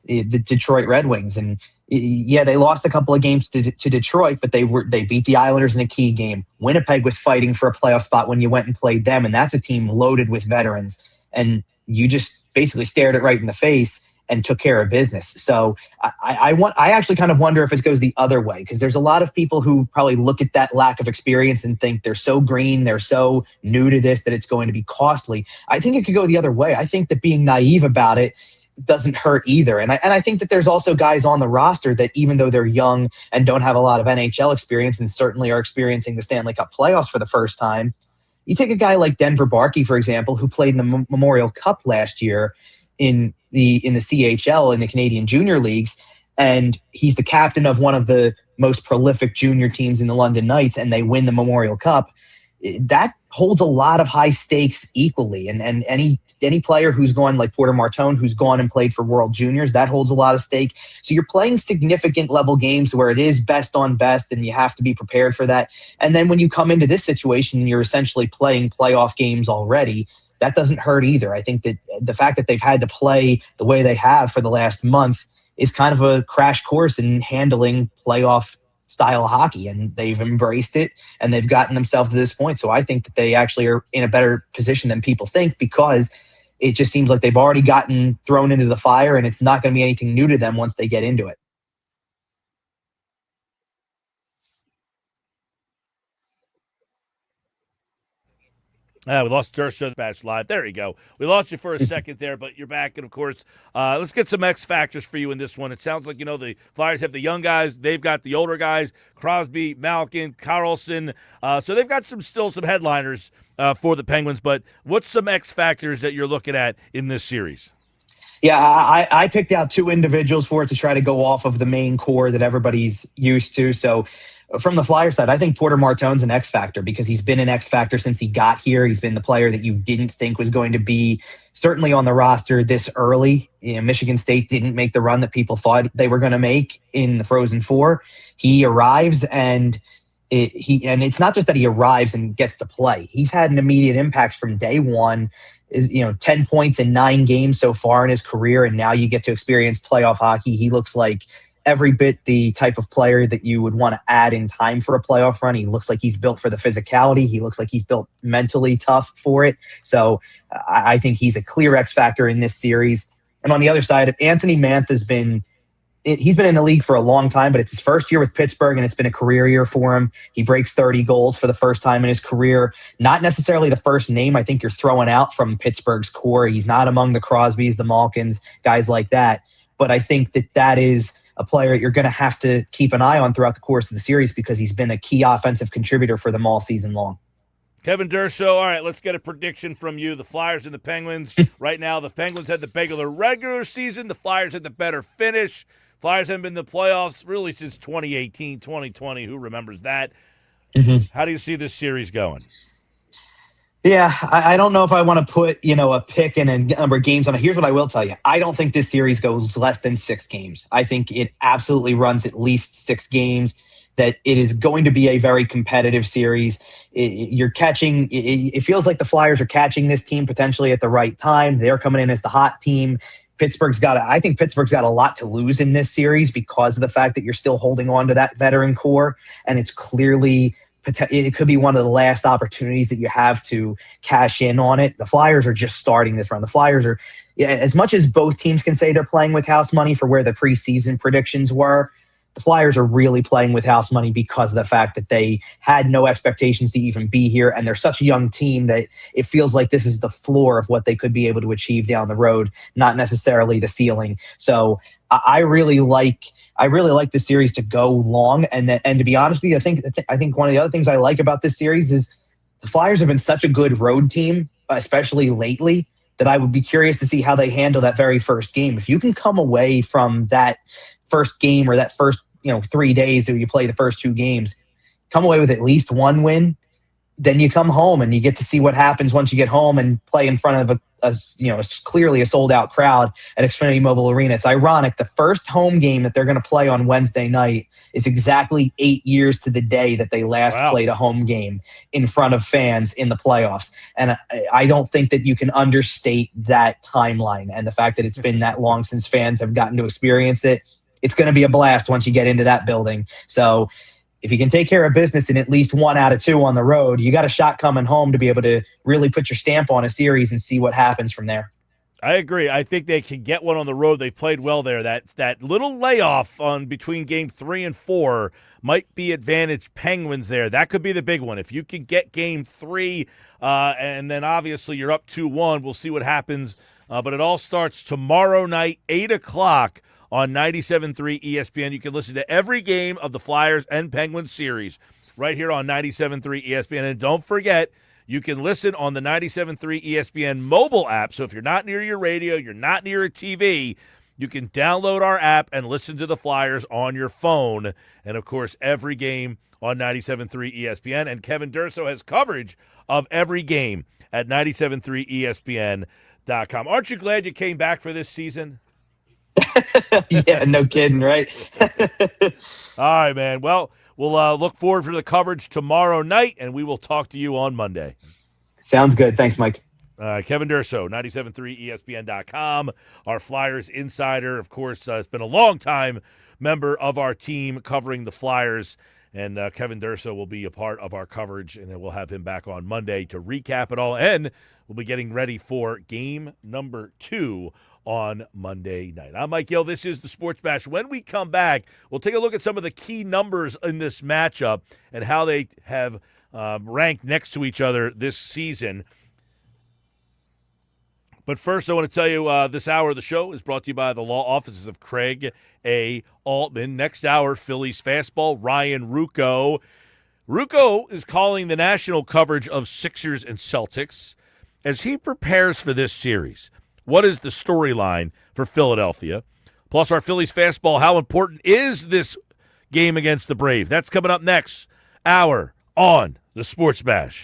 the Detroit Red Wings, and yeah, they lost a couple of games to Detroit, but they beat the Islanders in a key game. Winnipeg was fighting for a playoff spot when you went and played them, and that's a team loaded with veterans, and you just basically stared it right in the face and took care of business. So I actually kind of wonder if it goes the other way, because there's a lot of people who probably look at that lack of experience and think they're so green, they're so new to this that it's going to be costly. I think it could go the other way. I think that being naive about it doesn't hurt either. And I think that there's also guys on the roster that, even though they're young and don't have a lot of NHL experience and certainly are experiencing the Stanley Cup playoffs for the first time, you take a guy like Denver Barkey, for example, who played in the Memorial Cup last year in the CHL, in the Canadian Junior Leagues, and he's the captain of one of the most prolific junior teams in the London Knights, and they win the Memorial Cup. That holds a lot of high stakes equally. And any player who's gone, like Porter Martone, who's gone and played for World Juniors, that holds a lot of stake. So you're playing significant level games where it is best on best, and you have to be prepared for that. And then when you come into this situation, you're essentially playing playoff games already. That doesn't hurt either. I think that the fact that they've had to play the way they have for the last month is kind of a crash course in handling playoff style hockey, and they've embraced it and they've gotten themselves to this point. So I think that they actually are in a better position than people think, because it just seems like they've already gotten thrown into the fire, and it's not going to be anything new to them once they get into it. We lost Durso Batch Live. There you go. We lost you for a second there, but you're back. And, of course, let's get some X factors for you in this one. It sounds like, the Flyers have the young guys. They've got the older guys, Crosby, Malkin, Carlson. So they've got still some headliners for the Penguins. But what's some X factors that you're looking at in this series? Yeah, I picked out two individuals for it to try to go off of the main core that everybody's used to. So from the Flyers side, I think Porter Martone's an X factor, because he's been an X factor since he got here. He's been the player that you didn't think was going to be certainly on the roster this early. Michigan State didn't make the run that people thought they were going to make in the Frozen Four. He arrives, and it's not just that he arrives and gets to play. He's had an immediate impact from day one. 10 points in 9 games so far in his career, and now you get to experience playoff hockey. He looks like every bit the type of player that you would want to add in time for a playoff run. He looks like he's built for the physicality. He looks like he's built mentally tough for it. So I think he's a clear X factor in this series. And on the other side, Anthony Mantha's he's been in the league for a long time, but it's his first year with Pittsburgh, and it's been a career year for him. He breaks 30 goals for the first time in his career. Not necessarily the first name I think you're throwing out from Pittsburgh's core. He's not among the Crosbys, the Malkins, guys like that. But I think that is a player you're going to have to keep an eye on throughout the course of the series, because he's been a key offensive contributor for them all season long. Kevin Durso, all right, let's get a prediction from you. The Flyers and the Penguins. Right now, the Penguins had the regular season. The Flyers had the better finish. Flyers haven't been in the playoffs really since 2018, 2020. Who remembers that? Mm-hmm. How do you see this series going? Yeah, I don't know if I want to put, a pick and a number of games on it. Here's what I will tell you. I don't think this series goes less than 6 games. I think it absolutely runs at least 6 games, that it is going to be a very competitive series. It feels like the Flyers are catching this team potentially at the right time. They're coming in as the hot team. I think Pittsburgh's got a lot to lose in this series, because of the fact that you're still holding on to that veteran core, and it's clearly it could be one of the last opportunities that you have to cash in on it. The Flyers are just starting this run. The Flyers are, as much as both teams can say they're playing with house money for where the preseason predictions were, the Flyers are really playing with house money because of the fact that they had no expectations to even be here, and they're such a young team that it feels like this is the floor of what they could be able to achieve down the road, not necessarily the ceiling. So I really like the series to go long, and to be honest with you, I think one of the other things I like about this series is the Flyers have been such a good road team, especially lately, that I would be curious to see how they handle that very first game. If you can come away from that first game, or that first 3 days that you play the first 2 games, come away with at least 1 win, then you come home and you get to see what happens once you get home and play in front of clearly a sold out crowd at Xfinity Mobile Arena. It's ironic. The first home game that they're going to play on Wednesday night is exactly 8 years to the day that they last played a home game in front of fans in the playoffs. And I don't think that you can understate that timeline and the fact that it's been that long since fans have gotten to experience it. It's going to be a blast once you get into that building. So if you can take care of business in at least 1 out of 2 on the road, you got a shot coming home to be able to really put your stamp on a series and see what happens from there. I agree. I think they can get one on the road. They've played well there. That little layoff on between game 3 and 4 might be advantage Penguins there. That could be the big one. If you can get game 3, and then obviously you're up 2-1, we'll see what happens. But it all starts tomorrow night, 8 o'clock on 97.3 ESPN. You can listen to every game of the Flyers and Penguins series right here on 97.3 ESPN. And don't forget, you can listen on the 97.3 ESPN mobile app. So if you're not near your radio, you're not near a TV, you can download our app and listen to the Flyers on your phone. And, of course, every game on 97.3 ESPN. And Kevin Durso has coverage of every game at 97.3ESPN.com. Aren't you glad you came back for this season? Yeah, no kidding, right? All right, man. Well, we'll look forward to the coverage tomorrow night, and we will talk to you on Monday. Sounds good. Thanks, Mike. Kevin Durso, 97.3ESPN.com, our Flyers insider. Of course, has been a long-time member of our team covering the Flyers, and Kevin Durso will be a part of our coverage, and then we'll have him back on Monday to recap it all, and we'll be getting ready for game number 2 on Monday night. I'm Mike Gill. This is the Sports Bash. When we come back, we'll take a look at some of the key numbers in this matchup and how they have ranked next to each other this season. But first, I want to tell you this hour of the show is brought to you by the law offices of Craig A. Altman. Next hour, Phillies Fastball, Ryan Rucco. Rucco is calling the national coverage of Sixers and Celtics as he prepares for this series. What is the storyline for Philadelphia? Plus, our Phillies Fastball, how important is this game against the Braves? That's coming up next hour on the Sports Bash.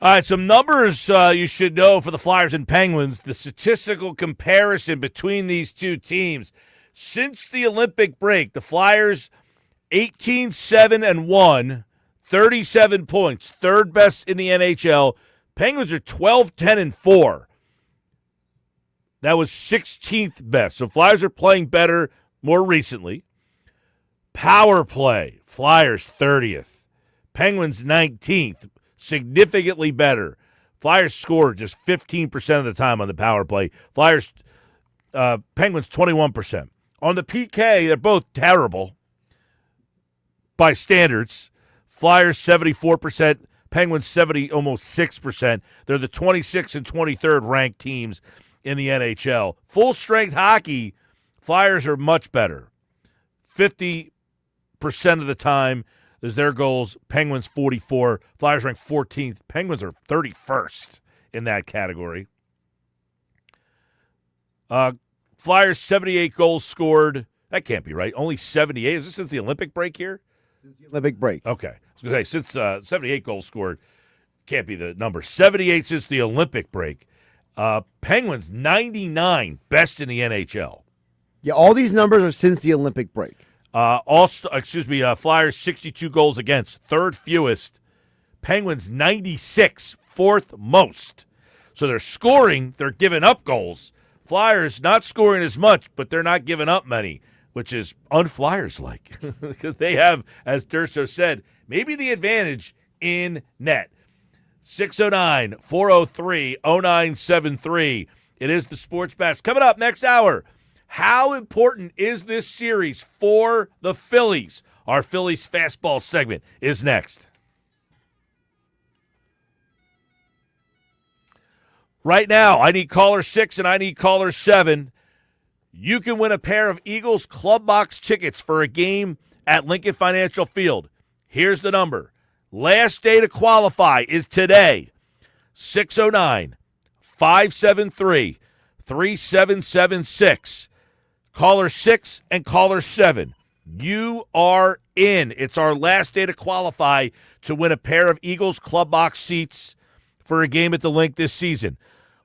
All right, some numbers you should know for the Flyers and Penguins. The statistical comparison between these two teams. Since the Olympic break, the Flyers 18-7-1, 37 points, third best in the NHL. Penguins are 12-10-4. That was 16th best. So Flyers are playing better more recently. Power play, Flyers 30th. Penguins 19th, significantly better. Flyers score just 15% of the time on the power play. Penguins 21%. On the PK, they're both terrible by standards. Flyers 74%, Penguins 70, almost 6%. They're the 26th and 23rd ranked teams in the NHL. Full strength hockey, Flyers are much better. 50% of the time is their goals. Penguins 44. Flyers rank 14th. Penguins are 31st in that category. Flyers 78 goals scored. That can't be right. Only 78. Is this since the Olympic break here? Since the Olympic break. Okay. I was going to say, since 78 goals scored, can't be the number. 78 since the Olympic break. Penguins 99, best in the NHL. Yeah, all these numbers are since the Olympic break. Flyers 62 goals against, third fewest. Penguins 96, fourth most. So they're scoring, they're giving up goals. Flyers not scoring as much, but they're not giving up many, which is un-Flyers-like. Because they have, as Durso said, maybe the advantage in net. 609-403-0973. It is the Sports Bash. Coming up next hour, how important is this series for the Phillies? Our Phillies Fastball segment is next. Right now, I need caller 6 and I need caller 7. You can win a pair of Eagles Club Box tickets for a game at Lincoln Financial Field. Here's the number. Last day to qualify is today. 609-573-3776. Caller 6 and caller 7. You are in. It's our last day to qualify to win a pair of Eagles Club Box seats for a game at the Link this season.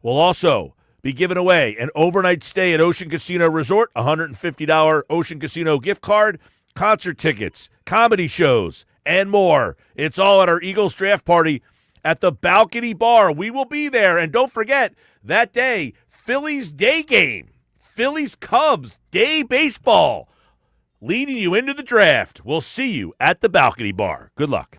We'll also be giving away an overnight stay at Ocean Casino Resort, $150 Ocean Casino gift card, concert tickets, comedy shows, and more. It's all at our Eagles draft party at the Balcony Bar. We will be there. And don't forget, that day, Phillies day game, Phillies Cubs day baseball, leading you into the draft. We'll see you at the Balcony Bar. Good luck.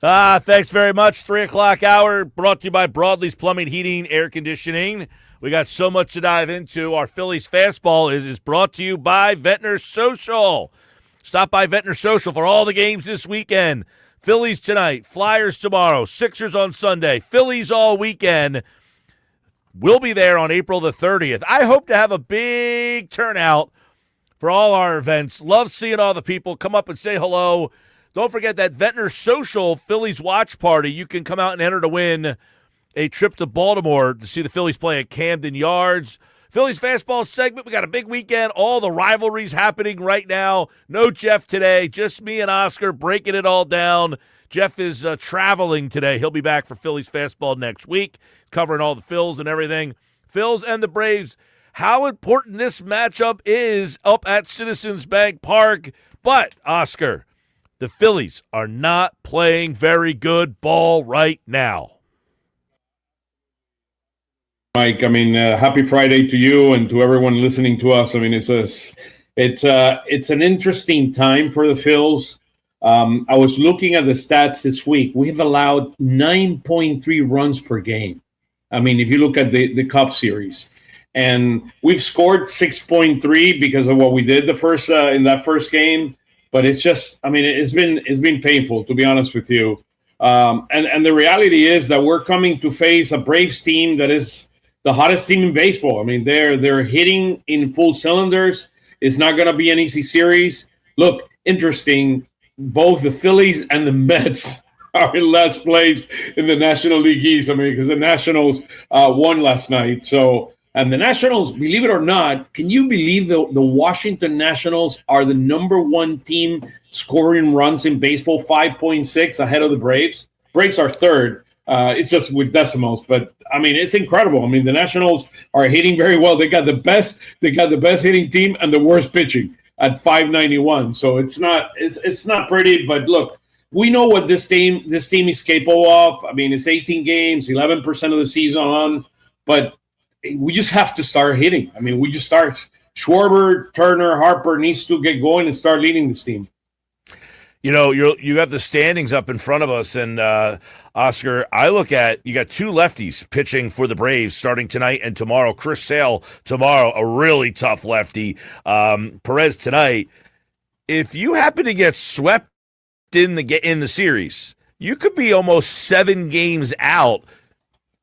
Thanks very much. 3 o'clock hour brought to you by Broadley's Plumbing, Heating, Air Conditioning. We got so much to dive into. Our Phillies Fastball is brought to you by Ventnor Social. Stop by Ventnor Social for all the games this weekend. Phillies tonight, Flyers tomorrow, Sixers on Sunday, Phillies all weekend. We'll be there on April the 30th. I hope to have a big turnout for all our events. Love seeing all the people. Come up and say hello. Don't forget that Ventnor Social Phillies watch party. You can come out and enter to win a trip to Baltimore to see the Phillies play at Camden Yards. Phillies Fastball segment. We got a big weekend. All the rivalries happening right now. No Jeff today. Just me and Oscar breaking it all down. Jeff is traveling today. He'll be back for Phillies Fastball next week, covering all the Phils and everything. Phils and the Braves. How important this matchup is up at Citizens Bank Park. But, Oscar, the Phillies are not playing very good ball right now. Mike, I mean, happy Friday to you and to everyone listening to us. I mean, it's an interesting time for the Phils. I was looking at the stats this week. We've allowed 9.3 runs per game. I mean, if you look at the Cup Series, and we've scored 6.3 because of what we did in that first game. But it's just, I mean, it's been painful, to be honest with you. And the reality is that we're coming to face a Braves team that is the hottest team in baseball. I mean, they're hitting in full cylinders. It's not going to be an easy series. Look, interesting. Both the Phillies and the Mets are in last place in the National League East. I mean, because the Nationals won last night. So, and the Nationals, believe it or not, can you believe the Washington Nationals are the number one team scoring runs in baseball, 5.6 ahead of the Braves? Braves are third. It's just with decimals, but I mean, it's incredible. I mean, the Nationals are hitting very well. They got the best hitting team and the worst pitching at 591. So it's not pretty, but look, we know what this team is capable of. I mean, it's 18 games, 11% of the season on, but we just have to start hitting. I mean, we just start. Schwarber, Turner, Harper needs to get going and start leading this team. You know, you have the standings up in front of us, and Oscar, I look at, you got two lefties pitching for the Braves starting tonight and tomorrow. Chris Sale tomorrow, a really tough lefty. Perez tonight. If you happen to get swept in the series, you could be almost 7 games out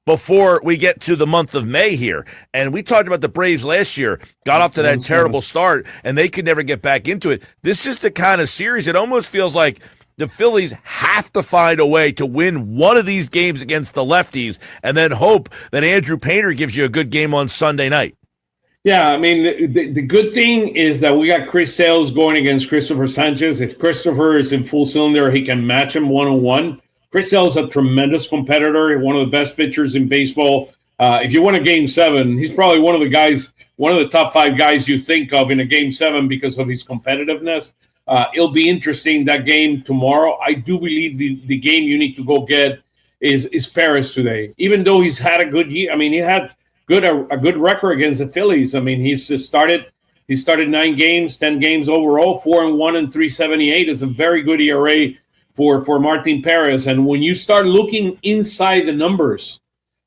before we get to the month of May here. And we talked about the Braves last year, got off to that terrible start, and they could never get back into it. This is the kind of series, it almost feels like the Phillies have to find a way to win one of these games against the lefties and then hope that Andrew Painter gives you a good game on Sunday night. Yeah, I mean, the good thing is that we got Chris Sales going against Christopher Sanchez. If Christopher is in full cylinder, he can match him one-on-one. Chris Sale is a tremendous competitor, one of the best pitchers in baseball. If you win a Game 7, he's probably one of the top 5 guys you think of in a Game 7 because of his competitiveness. It'll be interesting, that game tomorrow. I do believe the game you need to go get is Paris today. Even though he's had a good year, I mean, he had a good record against the Phillies. I mean, he started 9 games, 10 games overall, 4-1 and 3.78 is a very good ERA for Martin Perez. And when you start looking inside the numbers,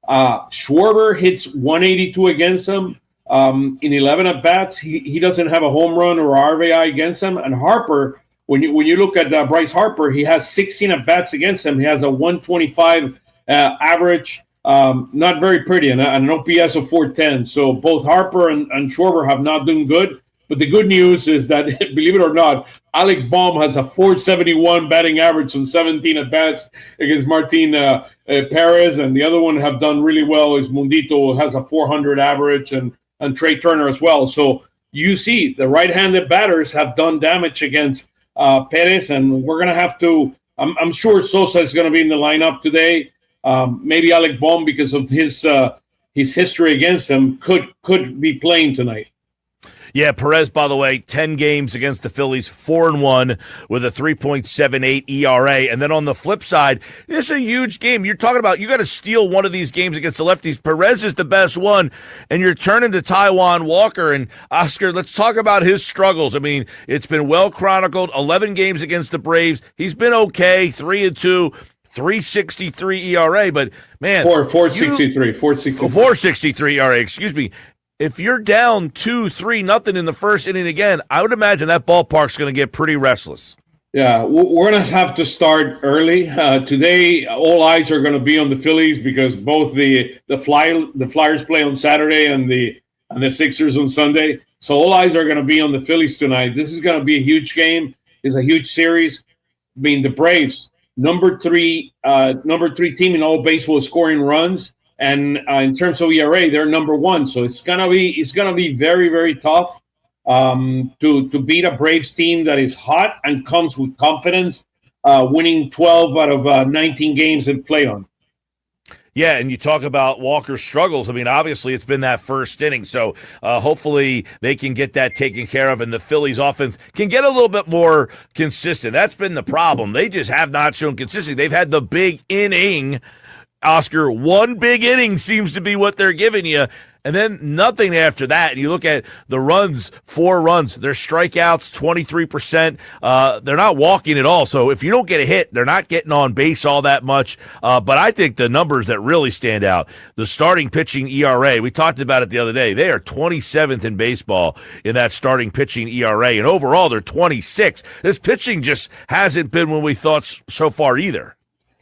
Schwarber hits 182 against him in 11 at-bats. He doesn't have a home run or RBI against him. And Harper, when you look at Bryce Harper, he has 16 at-bats against him. He has a 125 average, not very pretty, and an OPS of 410. So both Harper and Schwarber have not done good. But the good news is that, believe it or not, Alec Baum has a 471 batting average on 17 at-bats against Martin Perez, and the other one have done really well is Mundito, has a 400 average, and Trey Turner as well. So you see the right-handed batters have done damage against Perez, and we're going to have to – I'm sure Sosa is going to be in the lineup today. Maybe Alec Baum, because of his history against him, could be playing tonight. Yeah, Perez, by the way, 10 games against the Phillies, 4-1 with a 3.78 ERA. And then on the flip side, this is a huge game. You're talking about you got to steal one of these games against the lefties. Perez is the best one, and you're turning to Taijuan Walker. And, Oscar, let's talk about his struggles. I mean, it's been well chronicled, 11 games against the Braves. He's been okay, 3-2. 3.63 ERA, but man, 4.63, 4.63 ERA. Excuse me. If you're down 2-3-0 in the first inning again, I would imagine that ballpark's going to get pretty restless. Yeah, we're going to have to start early. Today, all eyes are going to be on the Phillies because both the Flyers play on Saturday and the Sixers on Sunday. So all eyes are going to be on the Phillies tonight. This is going to be a huge game. It's a huge series. I mean, the Braves, number three team in all baseball scoring runs, and in terms of ERA, they're number one. So it's gonna be very, very tough to beat a Braves team that is hot and comes with confidence, winning 12 out of 19 games they play on. Yeah, and you talk about Walker's struggles. I mean, obviously it's been that first inning, so hopefully they can get that taken care of, and the Phillies offense can get a little bit more consistent. That's been the problem. They just have not shown consistency. They've had the big inning, Oscar. One big inning seems to be what they're giving you, and then nothing after that. And you look at the runs, 4 runs. Their strikeouts, 23%. They're not walking at all. So if you don't get a hit, they're not getting on base all that much. But I think the numbers that really stand out, the starting pitching ERA, we talked about it the other day. They are 27th in baseball in that starting pitching ERA. And overall, they're 26th. This pitching just hasn't been what we thought so far either.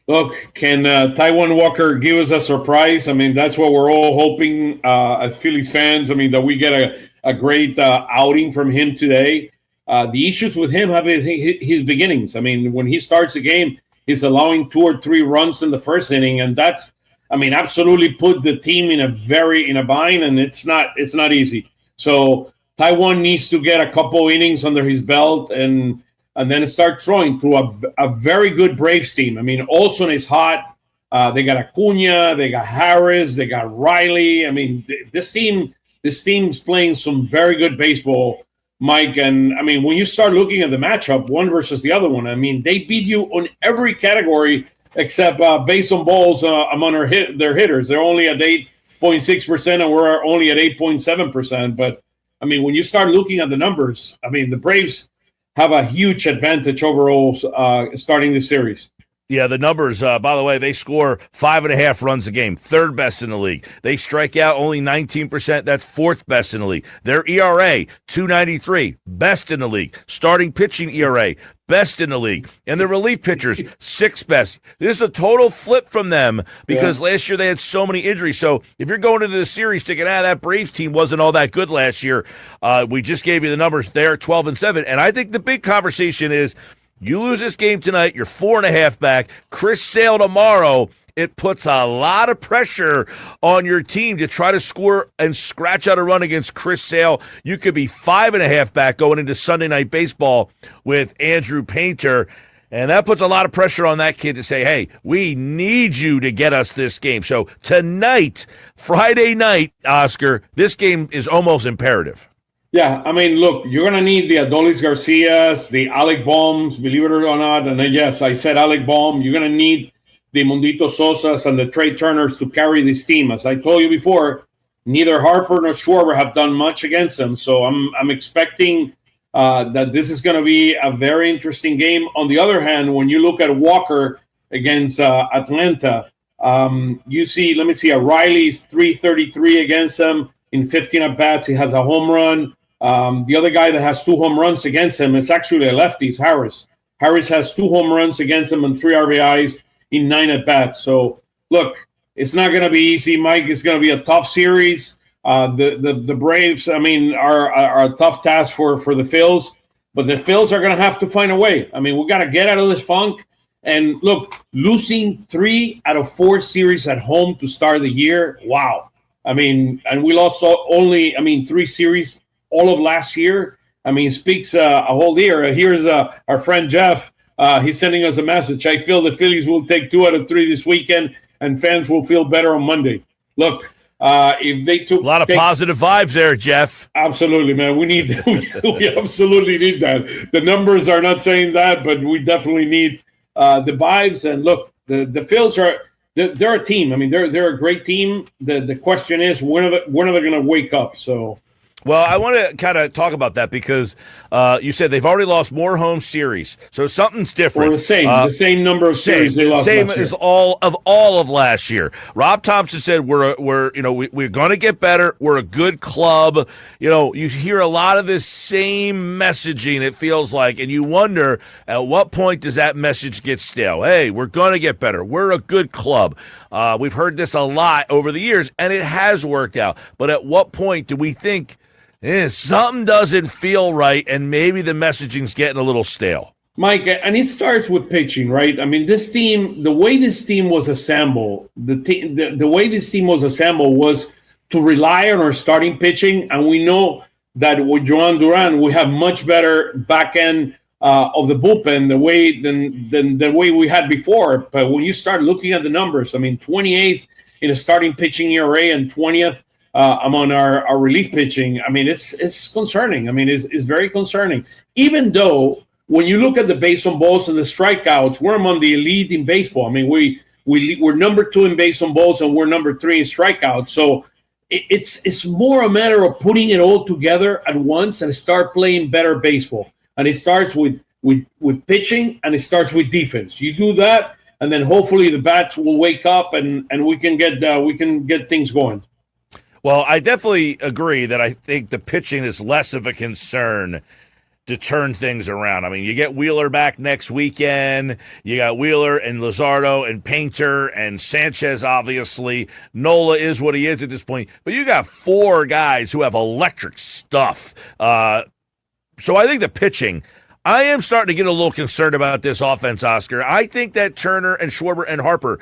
Look, can Taijuan Walker give us a surprise? I mean, that's what we're all hoping as Phillies fans. I mean, that we get a great outing from him today. The issues with him have been his beginnings. I mean, when he starts a game, he's allowing 2 or 3 runs in the first inning, and that's, I mean, absolutely put the team in a bind, and it's not easy. So Taijuan needs to get a couple innings under his belt and then start throwing to a very good Braves team. I mean, Olson is hot. They got Acuna, they got Harris, they got Riley. I mean, this team's playing some very good baseball, Mike. And I mean, when you start looking at the matchup, one versus the other one, I mean, they beat you on every category except base on balls among their hitters. They're only at 8.6%, and we're only at 8.7%. But I mean, when you start looking at the numbers, I mean, the Braves have a huge advantage overall starting the series. Yeah, the numbers, by the way, they score 5.5 runs a game, 3rd best in the league. They strike out only 19%. That's 4th best in the league. Their ERA, 2.93, best in the league. Starting pitching ERA, best in the league. And the relief pitchers, 6th best. This is a total flip from them because last year they had so many injuries. So if you're going into the series thinking, that Braves team wasn't all that good last year, we just gave you the numbers. They're 12-7. And I think the big conversation is, you lose this game tonight, you're 4.5 back. Chris Sale tomorrow, it puts a lot of pressure on your team to try to score and scratch out a run against Chris Sale. You could be 5.5 back going into Sunday Night Baseball with Andrew Painter. And that puts a lot of pressure on that kid to say, hey, we need you to get us this game. So tonight, Friday night, Oscar, this game is almost imperative. Yeah, I mean, look, you're going to need the Adolis Garcias, the Alec Bohms, believe it or not. And yes, I said Alec Bohm. You're going to need the Mundito Sosas and the Trey Turners to carry this team. As I told you before, neither Harper nor Schwarber have done much against them. So I'm expecting that this is going to be a very interesting game. On the other hand, when you look at Walker against Atlanta, you see, let me see, Riley's 3.33 against them in 15 at-bats. He has a home run. The other guy that has 2 home runs against him is actually a lefty, is Harris. Harris has 2 home runs against him and 3 RBIs in 9 at-bats. So, look, it's not going to be easy, Mike. It's going to be a tough series. The Braves, I mean, are a tough task for the Phils, but the Phils are going to have to find a way. I mean, we got to get out of this funk. And, look, losing 3 out of 4 series at home to start the year, wow. I mean, and we lost only, 3 series all of last year. I mean, speaks a whole year. Here's our friend Jeff. He's sending us a message. I feel the Phillies will take 2 out of 3 this weekend, and fans will feel better on Monday. Look, if they took a lot of positive vibes there, Jeff. Absolutely, man. We need we absolutely need that. The numbers are not saying that, but we definitely need the vibes. And look, the Phils they're a team. I mean, they're a great team. The question is, when are they going to wake up? So. Well, I want to kind of talk about that because you said they've already lost more home series, so something's different. Or the same number of series they lost same last year. as all of last year. Rob Thompson said we're going to get better. We're a good club. You hear a lot of this same messaging. It feels like, and you wonder at what point does that message get stale? Hey, we're going to get better. We're a good club. We've heard this a lot over the years, and it has worked out. But at what point do we think? Something doesn't feel right, and maybe the messaging's getting a little stale. Mike, and it starts with pitching, right? I mean, this team, the way this team was assembled, the way this team was assembled was to rely on our starting pitching, and we know that with Joan Duran, we have much better back end of the bullpen than the way we had before. But when you start looking at the numbers, I mean, 28th in a starting pitching ERA and 20th. Among our relief pitching, I mean, it's concerning. I mean, it's very concerning. Even though when you look at the base on balls and the strikeouts, we're among the elite in baseball. I mean, we're number 2 in base on balls and we're number 3 in strikeouts. So it's more a matter of putting it all together at once and start playing better baseball. And it starts with pitching and it starts with defense. You do that, and then hopefully the bats will wake up and we can get things going. Well, I definitely agree that I think the pitching is less of a concern to turn things around. I mean, you get Wheeler back next weekend. You got Wheeler and Luzardo and Painter and Sanchez, obviously. Nola is what he is at this point. But you got 4 guys who have electric stuff. So I think the pitching, I am starting to get a little concerned about this offense, Oscar. I think that Turner and Schwarber and Harper,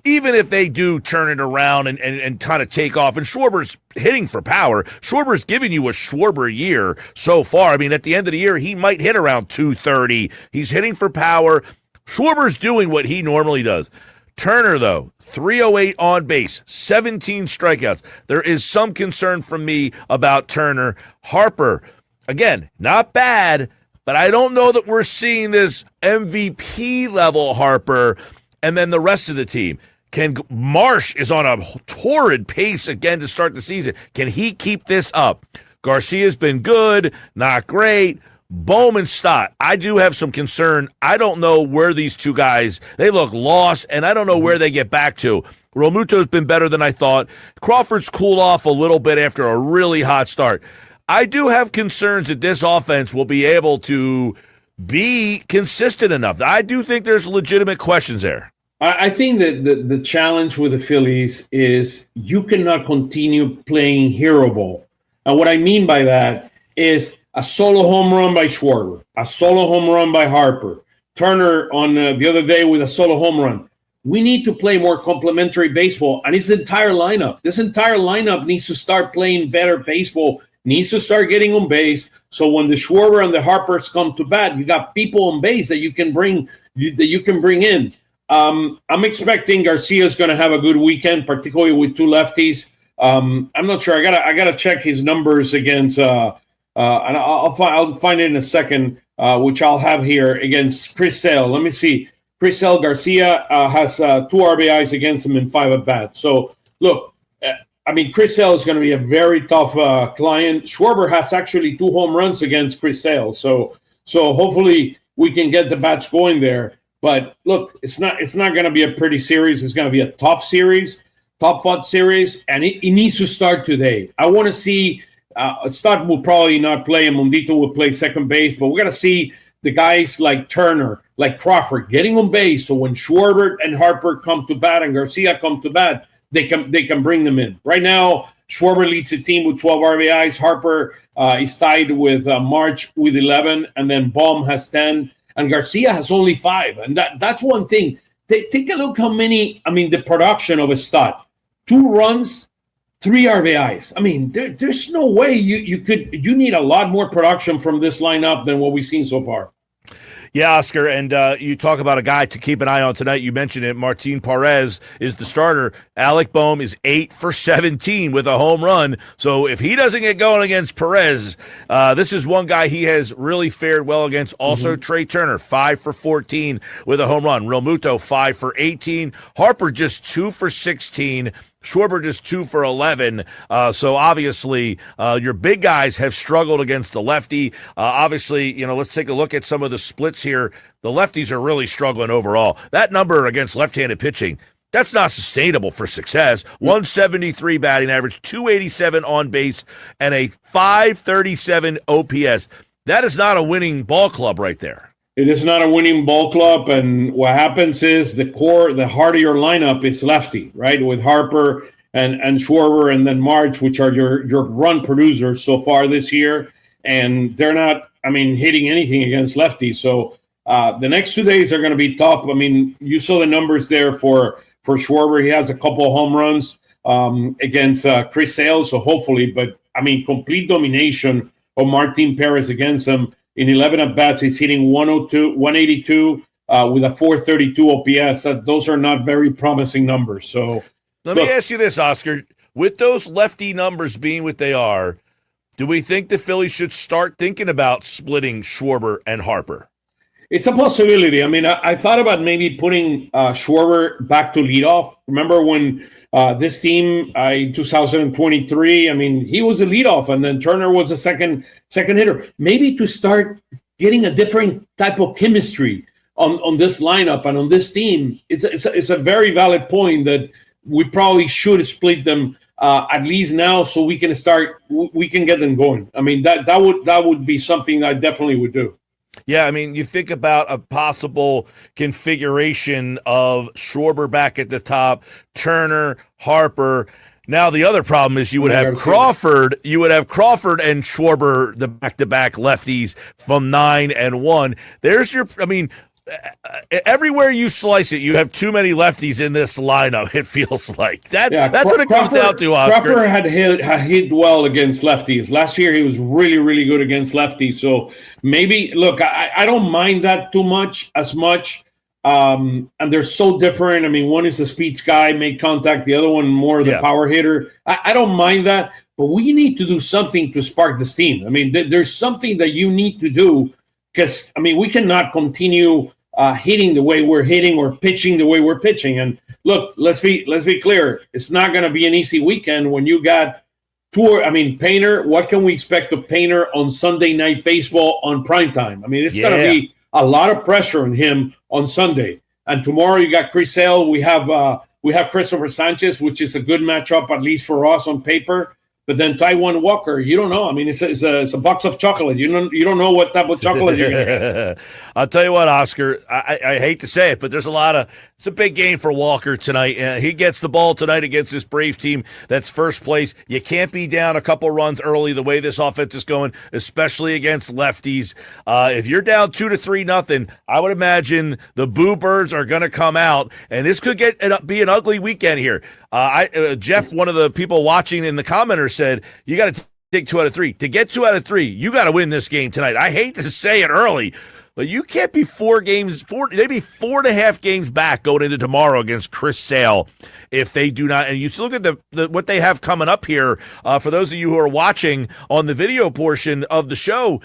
even if they do turn it around and kind of take off, and Schwarber's hitting for power, Schwarber's giving you a Schwarber year so far. I mean, at the end of the year, he might hit around 230. He's hitting for power. Schwarber's doing what he normally does. Turner, though, 308 on base, 17 strikeouts. There is some concern from me about Turner. Harper, again, not bad, but I don't know that we're seeing this MVP level Harper and then the rest of the team. Marsh is on a torrid pace again to start the season. Can he keep this up? Garcia's been good, not great. Bowman, Stott, I do have some concern. I don't know where these 2 guys, they look lost, and I don't know where they get back to. Realmuto's been better than I thought. Crawford's cooled off a little bit after a really hot start. I do have concerns that this offense will be able to be consistent enough. I do think there's legitimate questions there. I think that the challenge with the Phillies is you cannot continue playing hero ball. And what I mean by that is a solo home run by Schwarber, a solo home run by Harper, Turner on the other day with a solo home run. We need to play more complementary baseball, and it's the entire lineup. This entire lineup needs to start playing better baseball, needs to start getting on base. So when the Schwarber and the Harpers come to bat, you got people on base that you can bring in. I'm expecting Garcia's going to have a good weekend, particularly with 2 lefties. I'm not sure. I gotta check his numbers against, and I'll find it in a second, which I'll have here against Chris Sale. Let me see. Chris Sale Garcia has 2 RBIs against him in 5 at bats. So look, I mean, Chris Sale is going to be a very tough client. Schwarber has actually 2 home runs against Chris Sale. So hopefully we can get the bats going there. But look, it's not going to be a pretty series. It's going to be a tough series, tough-fought series, and it needs to start today. I want to see Stott will probably not play, and Mondito will play second base, but we're going to see the guys like Turner, like Crawford, getting on base. So when Schwarber and Harper come to bat and Garcia come to bat, they can bring them in. Right now, Schwarber leads the team with 12 RBIs. Harper is tied with March with 11, and then Baum has 10. And Garcia has only 5. And that's one thing. Take a look how many, the production of a Stott. 2 runs, 3 RBIs. I mean, there's no way you need a lot more production from this lineup than what we've seen so far. Yeah, Oscar, and you talk about a guy to keep an eye on tonight. You mentioned it. Martin Perez is the starter. Alec Boehm is 8 for 17 with a home run. So if he doesn't get going against Perez, this is one guy he has really fared well against. Also, Trey Turner, 5 for 14 with a home run. Realmuto, 5 for 18. Harper just 2 for 16 Schwarber just 2 for 11. So obviously, your big guys have struggled against the lefty. Obviously, let's take a look at some of the splits here. The lefties are really struggling overall. That number against left-handed pitching, that's not sustainable for success. 173 batting average, 287 on base, and a 537 OPS. That is not a winning ball club right there. It is not a winning ball club, and what happens is the heart of your lineup is lefty, right? With Harper and Schwarber and then March, which are your run producers so far this year, and they're not, hitting anything against lefties. So the next 2 days are going to be tough. You saw the numbers there for Schwarber. He has a couple of home runs against Chris Sale, so hopefully, but complete domination of Martin Perez against him. In 11 at-bats, he's hitting 182 with a 432 OPS. Those are not very promising numbers. So, let me ask you this, Oscar. With those lefty numbers being what they are, do we think the Phillies should start thinking about splitting Schwarber and Harper? It's a possibility. I thought about maybe putting Schwarber back to leadoff. Remember when this team in 2023, he was a leadoff, and then Turner was a second hitter. Maybe to start getting a different type of chemistry on this lineup and on this team. It's a very valid point that we probably should split them at least now, so we can get them going. That would be something I definitely would do. Yeah, you think about a possible configuration of Schwarber back at the top, Turner, Harper. Now the other problem is you would have Crawford. You would have Crawford and Schwarber, the back-to-back lefties from 9 and 1. There's your. Everywhere you slice it, you have too many lefties in this lineup. It feels like that's what it comes down to. Oscar. Crawford had hit well against lefties last year. He was really, really good against lefties. So maybe look, I don't mind that as much. And they're so different. One is a speed guy, make contact. The other one more the power hitter. I don't mind that, but we need to do something to spark this team. There's something that you need to do. Because, we cannot continue hitting the way we're hitting or pitching the way we're pitching. And look, let's be clear. It's not going to be an easy weekend when you got Painter. What can we expect of Painter on Sunday Night Baseball on primetime? It's going to be a lot of pressure on him on Sunday. And tomorrow you got Chris Sale. We have Christopher Sanchez, which is a good matchup, at least for us on paper. But then Taijuan Walker, you don't know. It's a box of chocolate. You don't know what type of chocolate you're going to get. I'll tell you what, Oscar. I hate to say it, but it's a big game for Walker tonight. He gets the ball tonight against this Braves team that's first place. You can't be down a couple runs early the way this offense is going, especially against lefties. If you're down 2-3-0, I would imagine the Boo Birds are going to come out, and this could be an ugly weekend here. Jeff, one of the people watching in the commenters, said you got to take 2 out of 3. To get 2 out of 3, you got to win this game tonight. I hate to say it early, but you can't be maybe 4.5 games back going into tomorrow against Chris Sale if they do not. And you look at what they have coming up here. For those of you who are watching on the video portion of the show,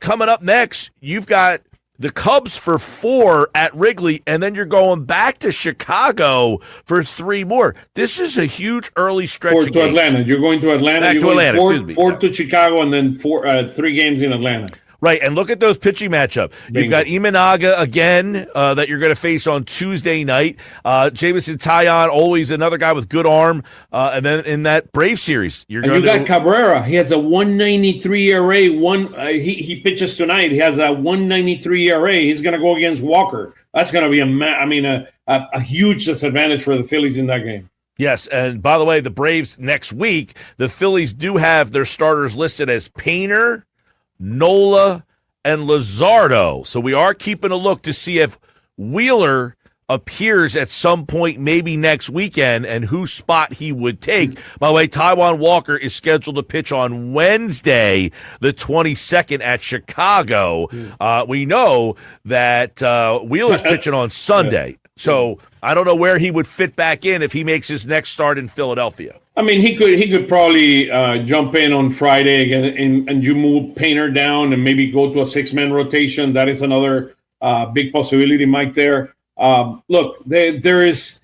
coming up next, you've got the Cubs for 4 at Wrigley, and then you're going back to Chicago for 3 more. This is a huge early stretch. 4 to Atlanta. You're going to Atlanta. Back you're to going Atlanta. 4 to Chicago, and then 3 games in Atlanta. Right, and look at those pitching matchup. You've got Imanaga again that you're going to face on Tuesday night. Jameson Taillon, always another guy with good arm. And then in that Brave series, you got Cabrera. He has a 1.93 ERA. He pitches tonight. He has a 1.93 ERA. He's going to go against Walker. That's going to be a huge disadvantage for the Phillies in that game. Yes, and by the way, the Braves next week, the Phillies do have their starters listed as Painter, Nola, and Luzardo. So we are keeping a look to see if Wheeler appears at some point maybe next weekend and whose spot he would take. By the way, Taijuan Walker is scheduled to pitch on Wednesday, the 22nd at Chicago. We know that Wheeler's pitching on Sunday. So I don't know where he would fit back in if he makes his next start in Philadelphia. He could probably jump in on Friday again, and you move Painter down and maybe go to a 6-man rotation. That is another big possibility, Mike. There, look, there is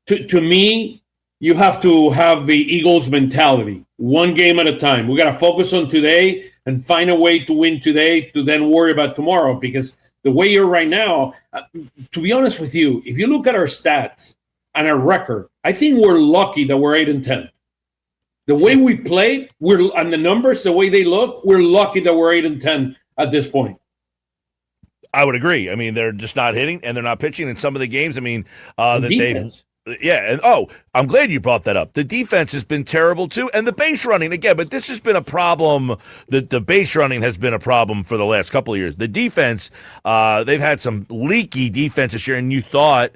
to me, you have to have the Eagles mentality, one game at a time. We got to focus on today and find a way to win today to then worry about tomorrow. Because the way you're right now, to be honest with you, if you look at our stats and our record, I think we're lucky that we're 8-10. The way we play, and the numbers, the way they look, we're lucky that we're 8-10 at this point. I would agree. I mean, they're just not hitting and they're not pitching in some of the games. I mean, that defense. Yeah, and I'm glad you brought that up. The defense has been terrible too, and the base running again. But this has been a problem. The base running has been a problem for the last couple of years. The defense, they've had some leaky defense this year, and you thought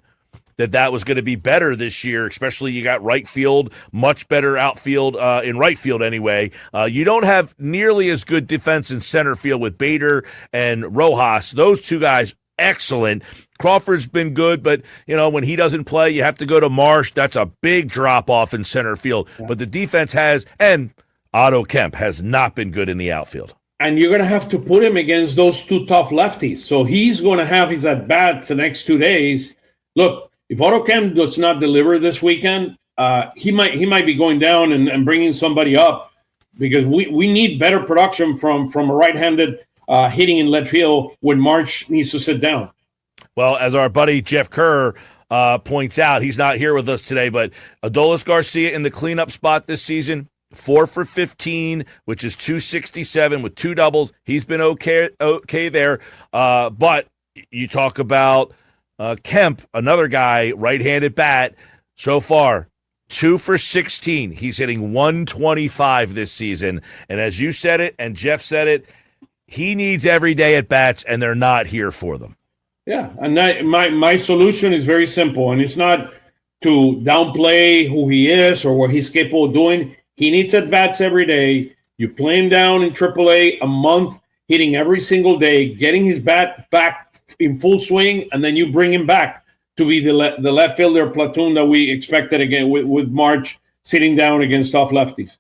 that was going to be better this year. Especially you got right field, much better outfield in right field anyway. You don't have nearly as good defense in center field with Bader and Rojas. Those two guys, excellent. Crawford's been good, but, when he doesn't play, you have to go to Marsh. That's a big drop-off in center field. Yeah. But the defense and Otto Kemp has not been good in the outfield. And you're going to have to put him against those two tough lefties. So he's going to have his at-bats the next 2 days. Look, if Otto Kemp does not deliver this weekend, he might be going down and bringing somebody up, because we need better production from a right-handed hitting in left field when March needs to sit down. Well, as our buddy Jeff Kerr points out, he's not here with us today, but Adolis Garcia in the cleanup spot this season, 4 for 15, which is 267 with 2 doubles. He's been okay there. But you talk about Kemp, another guy, right-handed bat, so far 2 for 16. He's hitting 125 this season. And as you said it and Jeff said it, he needs everyday at-bats, and they're not here for them. Yeah, and my solution is very simple, and it's not to downplay who he is or what he's capable of doing. He needs at-bats every day. You play him down in AAA a month, hitting every single day, getting his bat back in full swing, and then you bring him back to be the left fielder platoon that we expected again with March sitting down against tough lefties.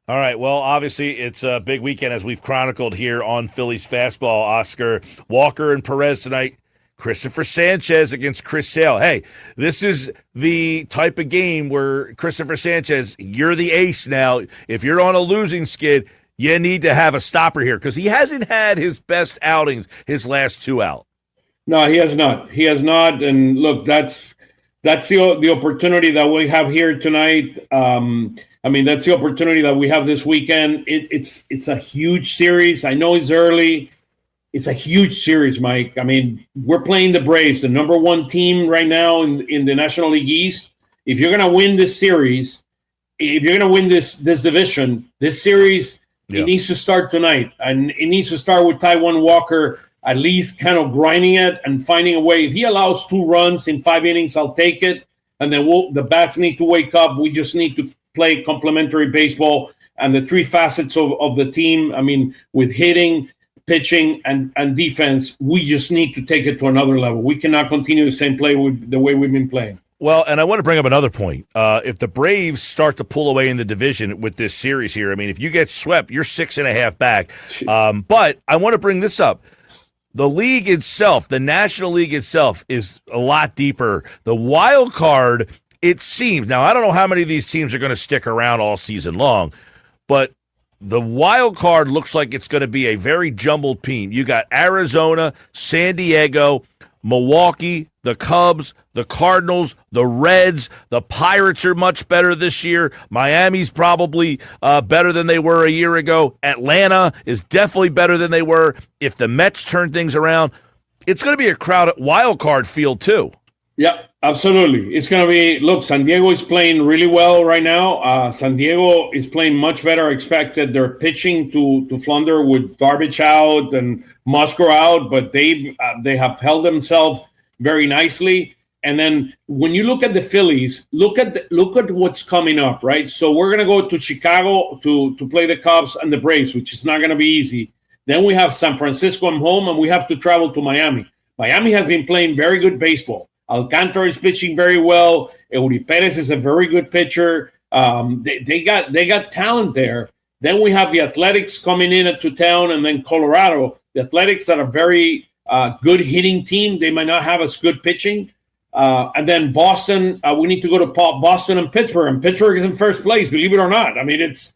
All right, well, obviously it's a big weekend as we've chronicled here on Phillies Fastball. Oscar, Walker, and Perez tonight. Christopher Sanchez against Chris Sale. Hey, this is the type of game where Christopher Sanchez, you're the ace now. If you're on a losing skid, you need to have a stopper here because he hasn't had his best outings his last 2 out. No, he has not. He has not. And look, that's the opportunity that we have here tonight. That's the opportunity that we have this weekend. It's a huge series. I know it's early. It's a huge series, Mike. I mean, we're playing the Braves, the number 1 team right now in the National League East. If you're going to win this series, if you're going to win this division, this series, It needs to start tonight. And it needs to start with Taijuan Walker at least kind of grinding it and finding a way. If he allows 2 runs in 5 innings, I'll take it. And then the bats need to wake up. We just need to play complementary baseball and the 3 facets of the team. I mean, with hitting, pitching, and defense, we just need to take it to another level. We cannot continue the same play with the way we've been playing. Well, and I want to bring up another point. If the Braves start to pull away in the division with this series here, I mean, if you get swept, you're 6.5 back. But I want to bring this up. The league itself, the National League itself, is a lot deeper. The wild card, it seems, now I don't know how many of these teams are going to stick around all season long, but the wild card looks like it's going to be a very jumbled team. You got Arizona, San Diego, Milwaukee, the Cubs, the Cardinals, the Reds, the Pirates are much better this year. Miami's probably better than they were a year ago. Atlanta is definitely better than they were. If the Mets turn things around, it's going to be a crowded wild card field too. Yeah, absolutely. It's going to be, look, San Diego is playing really well right now. San Diego is playing much better. I expected their pitching to flounder with Garbage out and Musgrove out, but they have held themselves very nicely. And then when you look at the Phillies, look at what's coming up, right? So we're going to go to Chicago to play the Cubs and the Braves, which is not going to be easy. Then we have San Francisco at home, and we have to travel to Miami. Miami has been playing very good baseball. Alcantara is pitching very well. Eury Perez is a very good pitcher. They got talent there. Then we have the Athletics coming into town, and then Colorado. The Athletics are a very good hitting team. They might not have as good pitching. And then Boston, we need to go to Boston and Pittsburgh is in first place, believe it or not. I mean, it's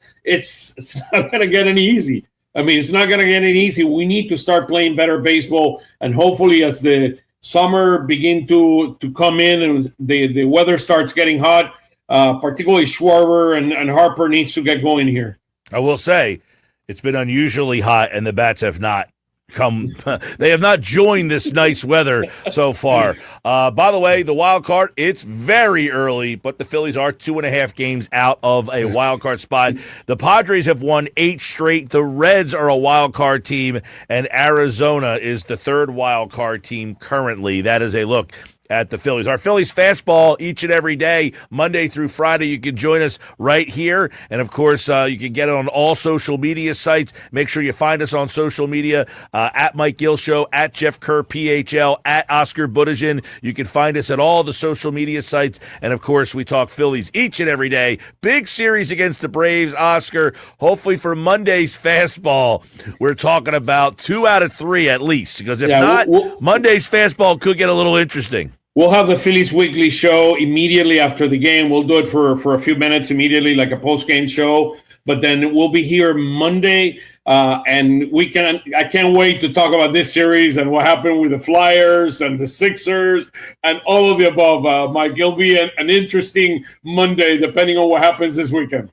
not going to get any easy. I mean, it's not going to get any easy. We need to start playing better baseball, and hopefully as the summer begin to come in and the weather starts getting hot, particularly Schwarber and Harper needs to get going here. I will say it's been unusually hot, and the bats have not come. They have not joined this nice weather so far. By the way, the wild card, it's very early, but the Phillies are 2.5 games out of a wild card spot. The Padres have won 8 straight. The Reds are a wild card team, and Arizona is the third wild card team currently. That is a look at the Phillies. Our Phillies Fastball each and every day, Monday through Friday. You can join us right here. And, of course, you can get it on all social media sites. Make sure you find us on social media, at Mike Gill Show, at Jeff Kerr PHL, at Oscar Budajan. You can find us at all the social media sites. And, of course, we talk Phillies each and every day. Big series against the Braves, Oscar. Hopefully for Monday's Fastball, we're talking about 2 out of 3 at least. Because if not, Monday's Fastball could get a little interesting. We'll have the Phillies Weekly show immediately after the game. We'll do it for a few minutes immediately, like a post-game show. But then we'll be here Monday, and I can't wait to talk about this series and what happened with the Flyers and the Sixers and all of the above. Mike, it'll be an interesting Monday, depending on what happens this weekend.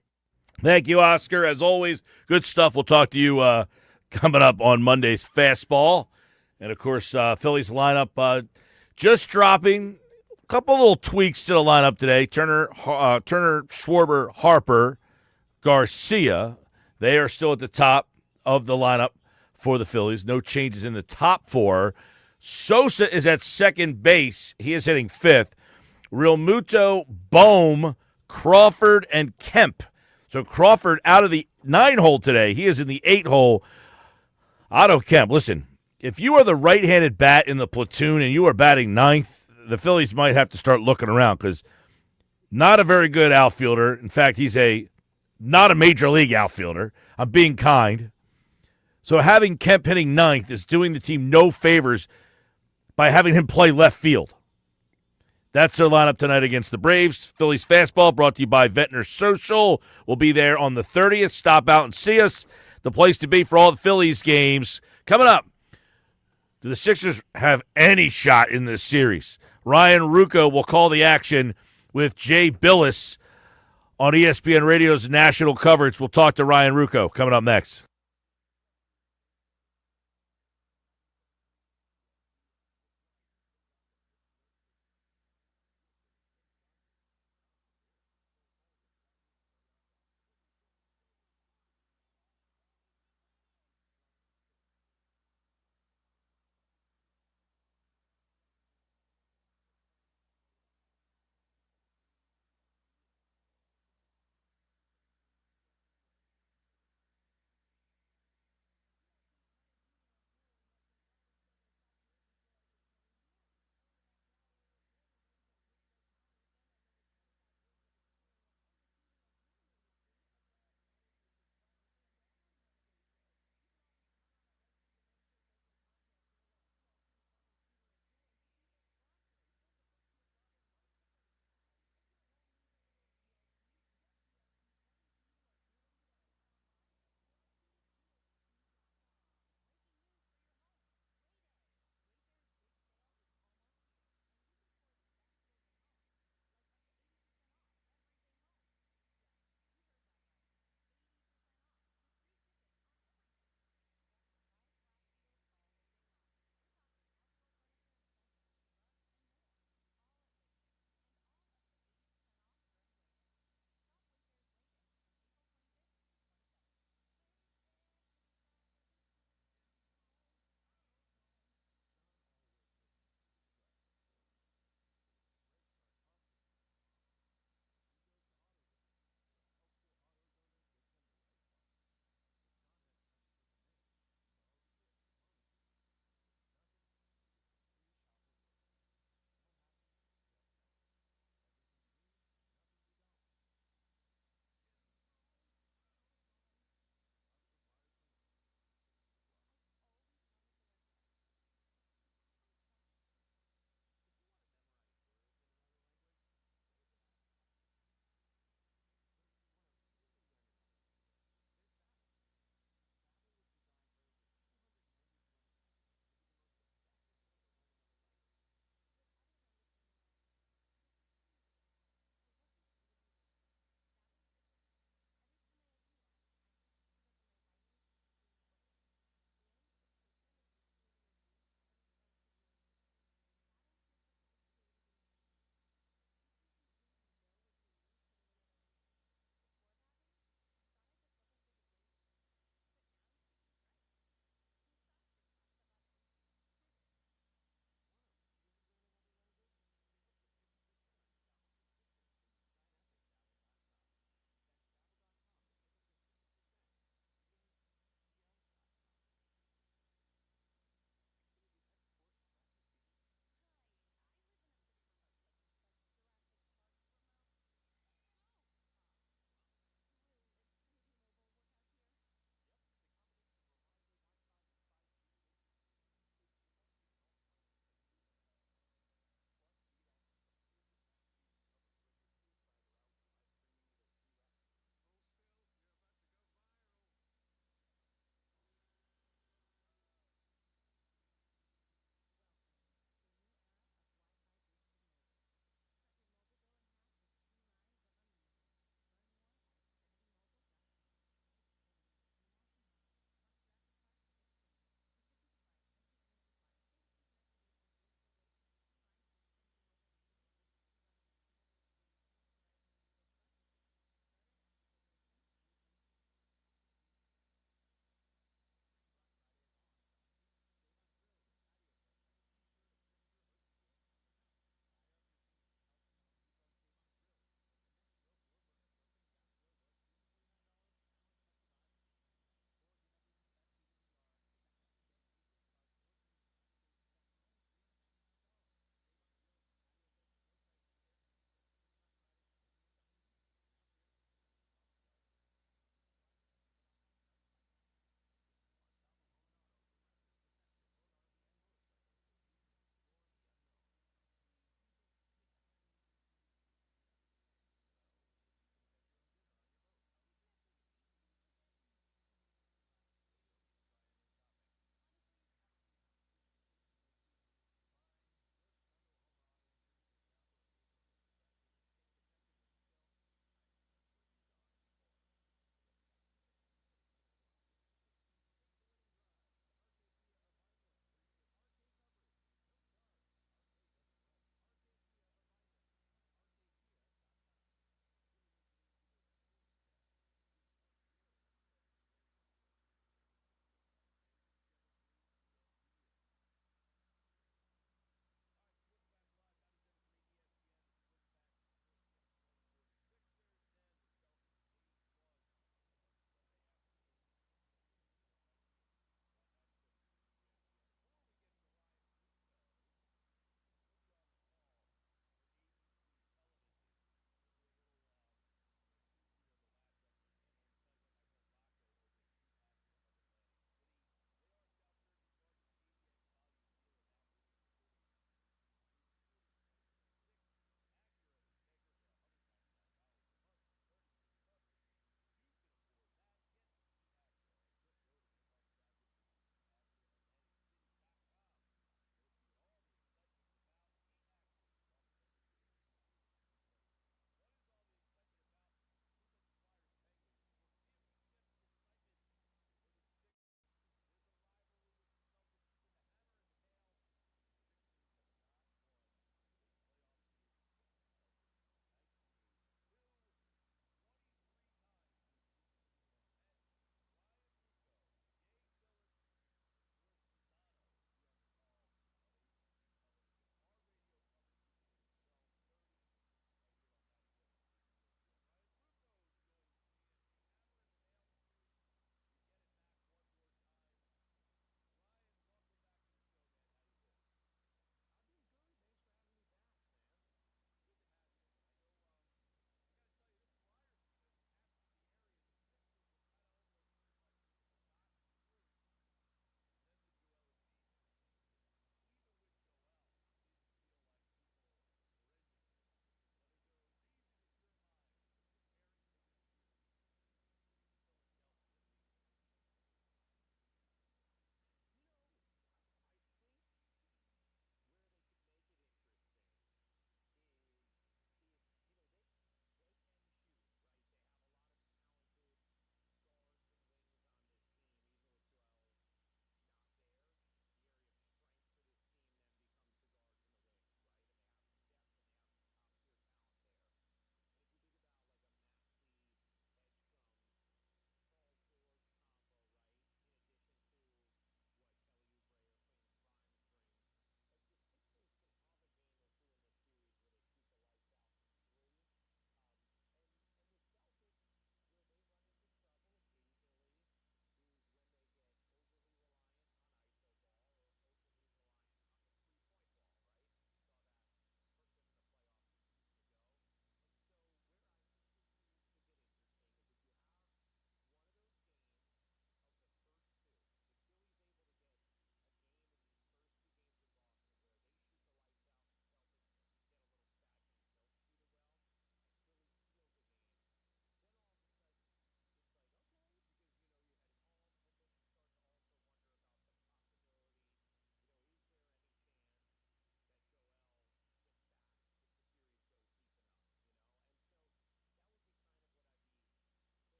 Thank you, Oscar. As always, good stuff. We'll talk to you coming up on Monday's Fastball. And, of course, Phillies lineup just dropping a couple little tweaks to the lineup today. Turner, Schwarber, Harper, Garcia. They are still at the top of the lineup for the Phillies. No changes in the top 4. Sosa is at second base. He is hitting 5th. Realmuto, Bohm, Crawford, and Kemp. So Crawford out of the 9-hole today. He is in the 8-hole. Otto Kemp, listen. If you are the right-handed bat in the platoon and you are batting 9th, the Phillies might have to start looking around because not a very good outfielder. In fact, he's not a major league outfielder. I'm being kind. So having Kemp hitting 9th is doing the team no favors by having him play left field. That's their lineup tonight against the Braves. Phillies Fastball brought to you by Ventnor Social. We'll be there on the 30th. Stop out and see us. The place to be for all the Phillies games. Coming up, do the Sixers have any shot in this series? Ryan Rucco will call the action with Jay Billis on ESPN Radio's national coverage. We'll talk to Ryan Rucco coming up next.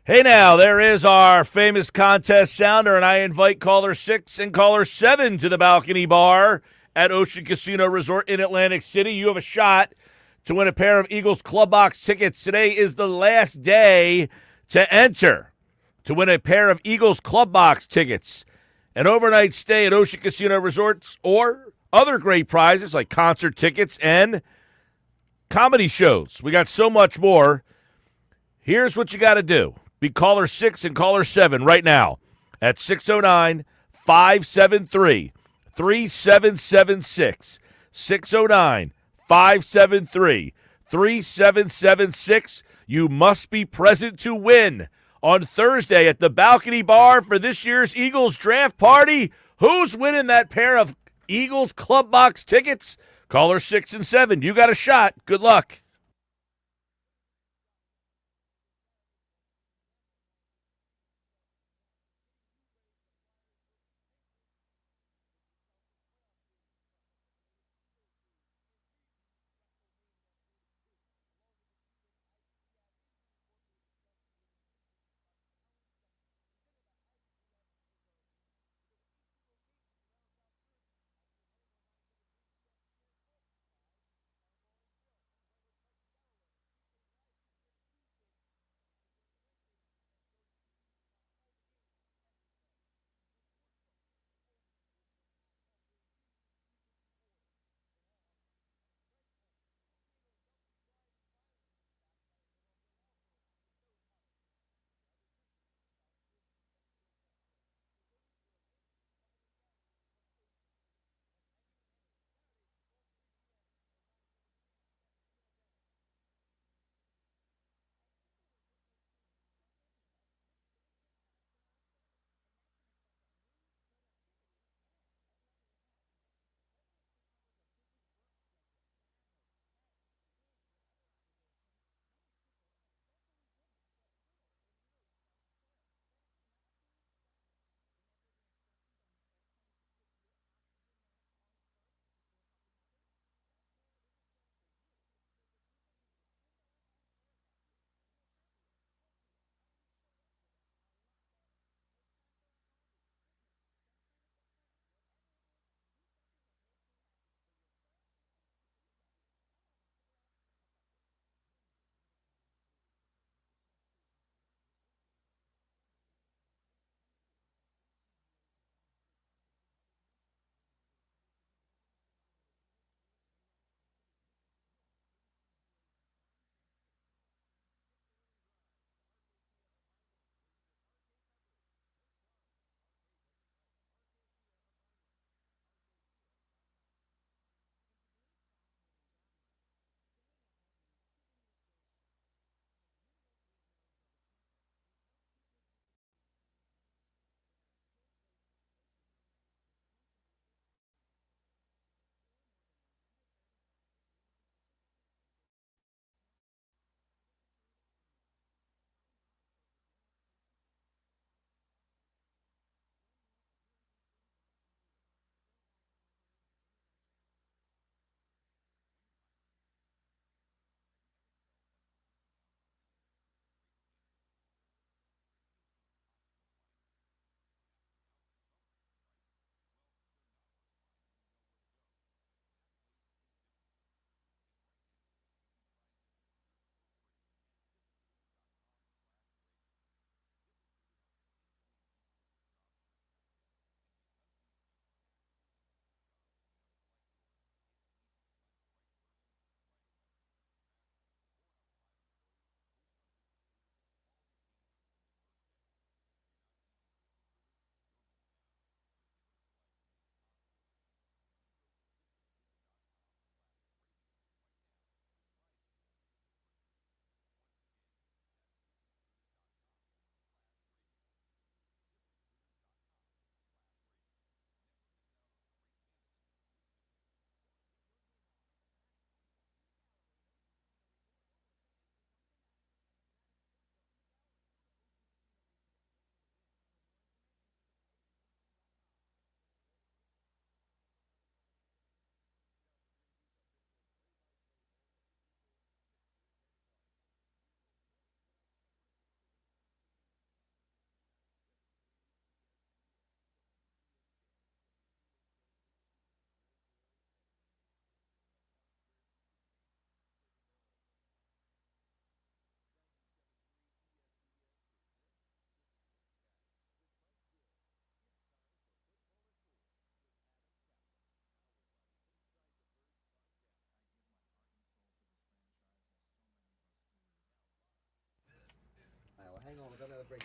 Hey now, there is our famous contest sounder, and I invite caller 6 and caller 7 to the balcony bar at Ocean Casino Resort in Atlantic City. You have a shot to win a pair of Eagles Club Box tickets. Today is the last day to enter to win a pair of Eagles Club Box tickets, an overnight stay at Ocean Casino Resorts, or other great prizes like concert tickets and comedy shows. We got so much more. Here's what you got to do. Be caller 6 and caller 7 right now at 609-573-3776. 609-573-3776. You must be present to win on Thursday at the balcony bar for this year's Eagles draft party. Who's winning that pair of Eagles Club Box tickets? Caller 6 and 7. You got a shot. Good luck.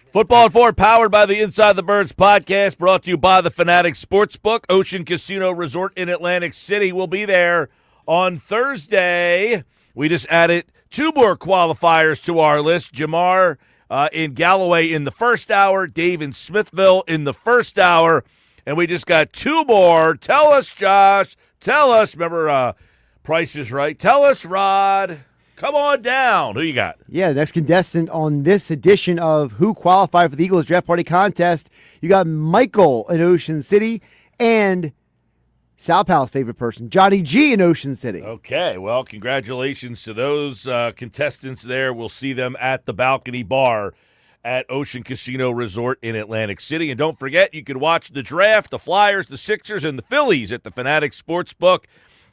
Football at 4, powered by the Inside the Birds podcast, brought to you by the Fanatic Sportsbook. Ocean Casino Resort in Atlantic City will be there on Thursday. We just added 2 more qualifiers to our list. Jamar in Galloway in the first hour, Dave in Smithville in the first hour, and we just got 2 more. Tell us, Josh. Tell us. Remember, Price is Right. Tell us, Rod. Come on down. Who you got? Yeah, the next contestant on this edition of Who Qualified for the Eagles Draft Party Contest, you got Michael in Ocean City and Sal Pal's favorite person, Johnny G in Ocean City. Okay, well, congratulations to those contestants there. We'll see them at the Balcony Bar at Ocean Casino Resort in Atlantic City. And don't forget, you can watch the draft, the Flyers, the Sixers, and the Phillies at the Fanatic Sportsbook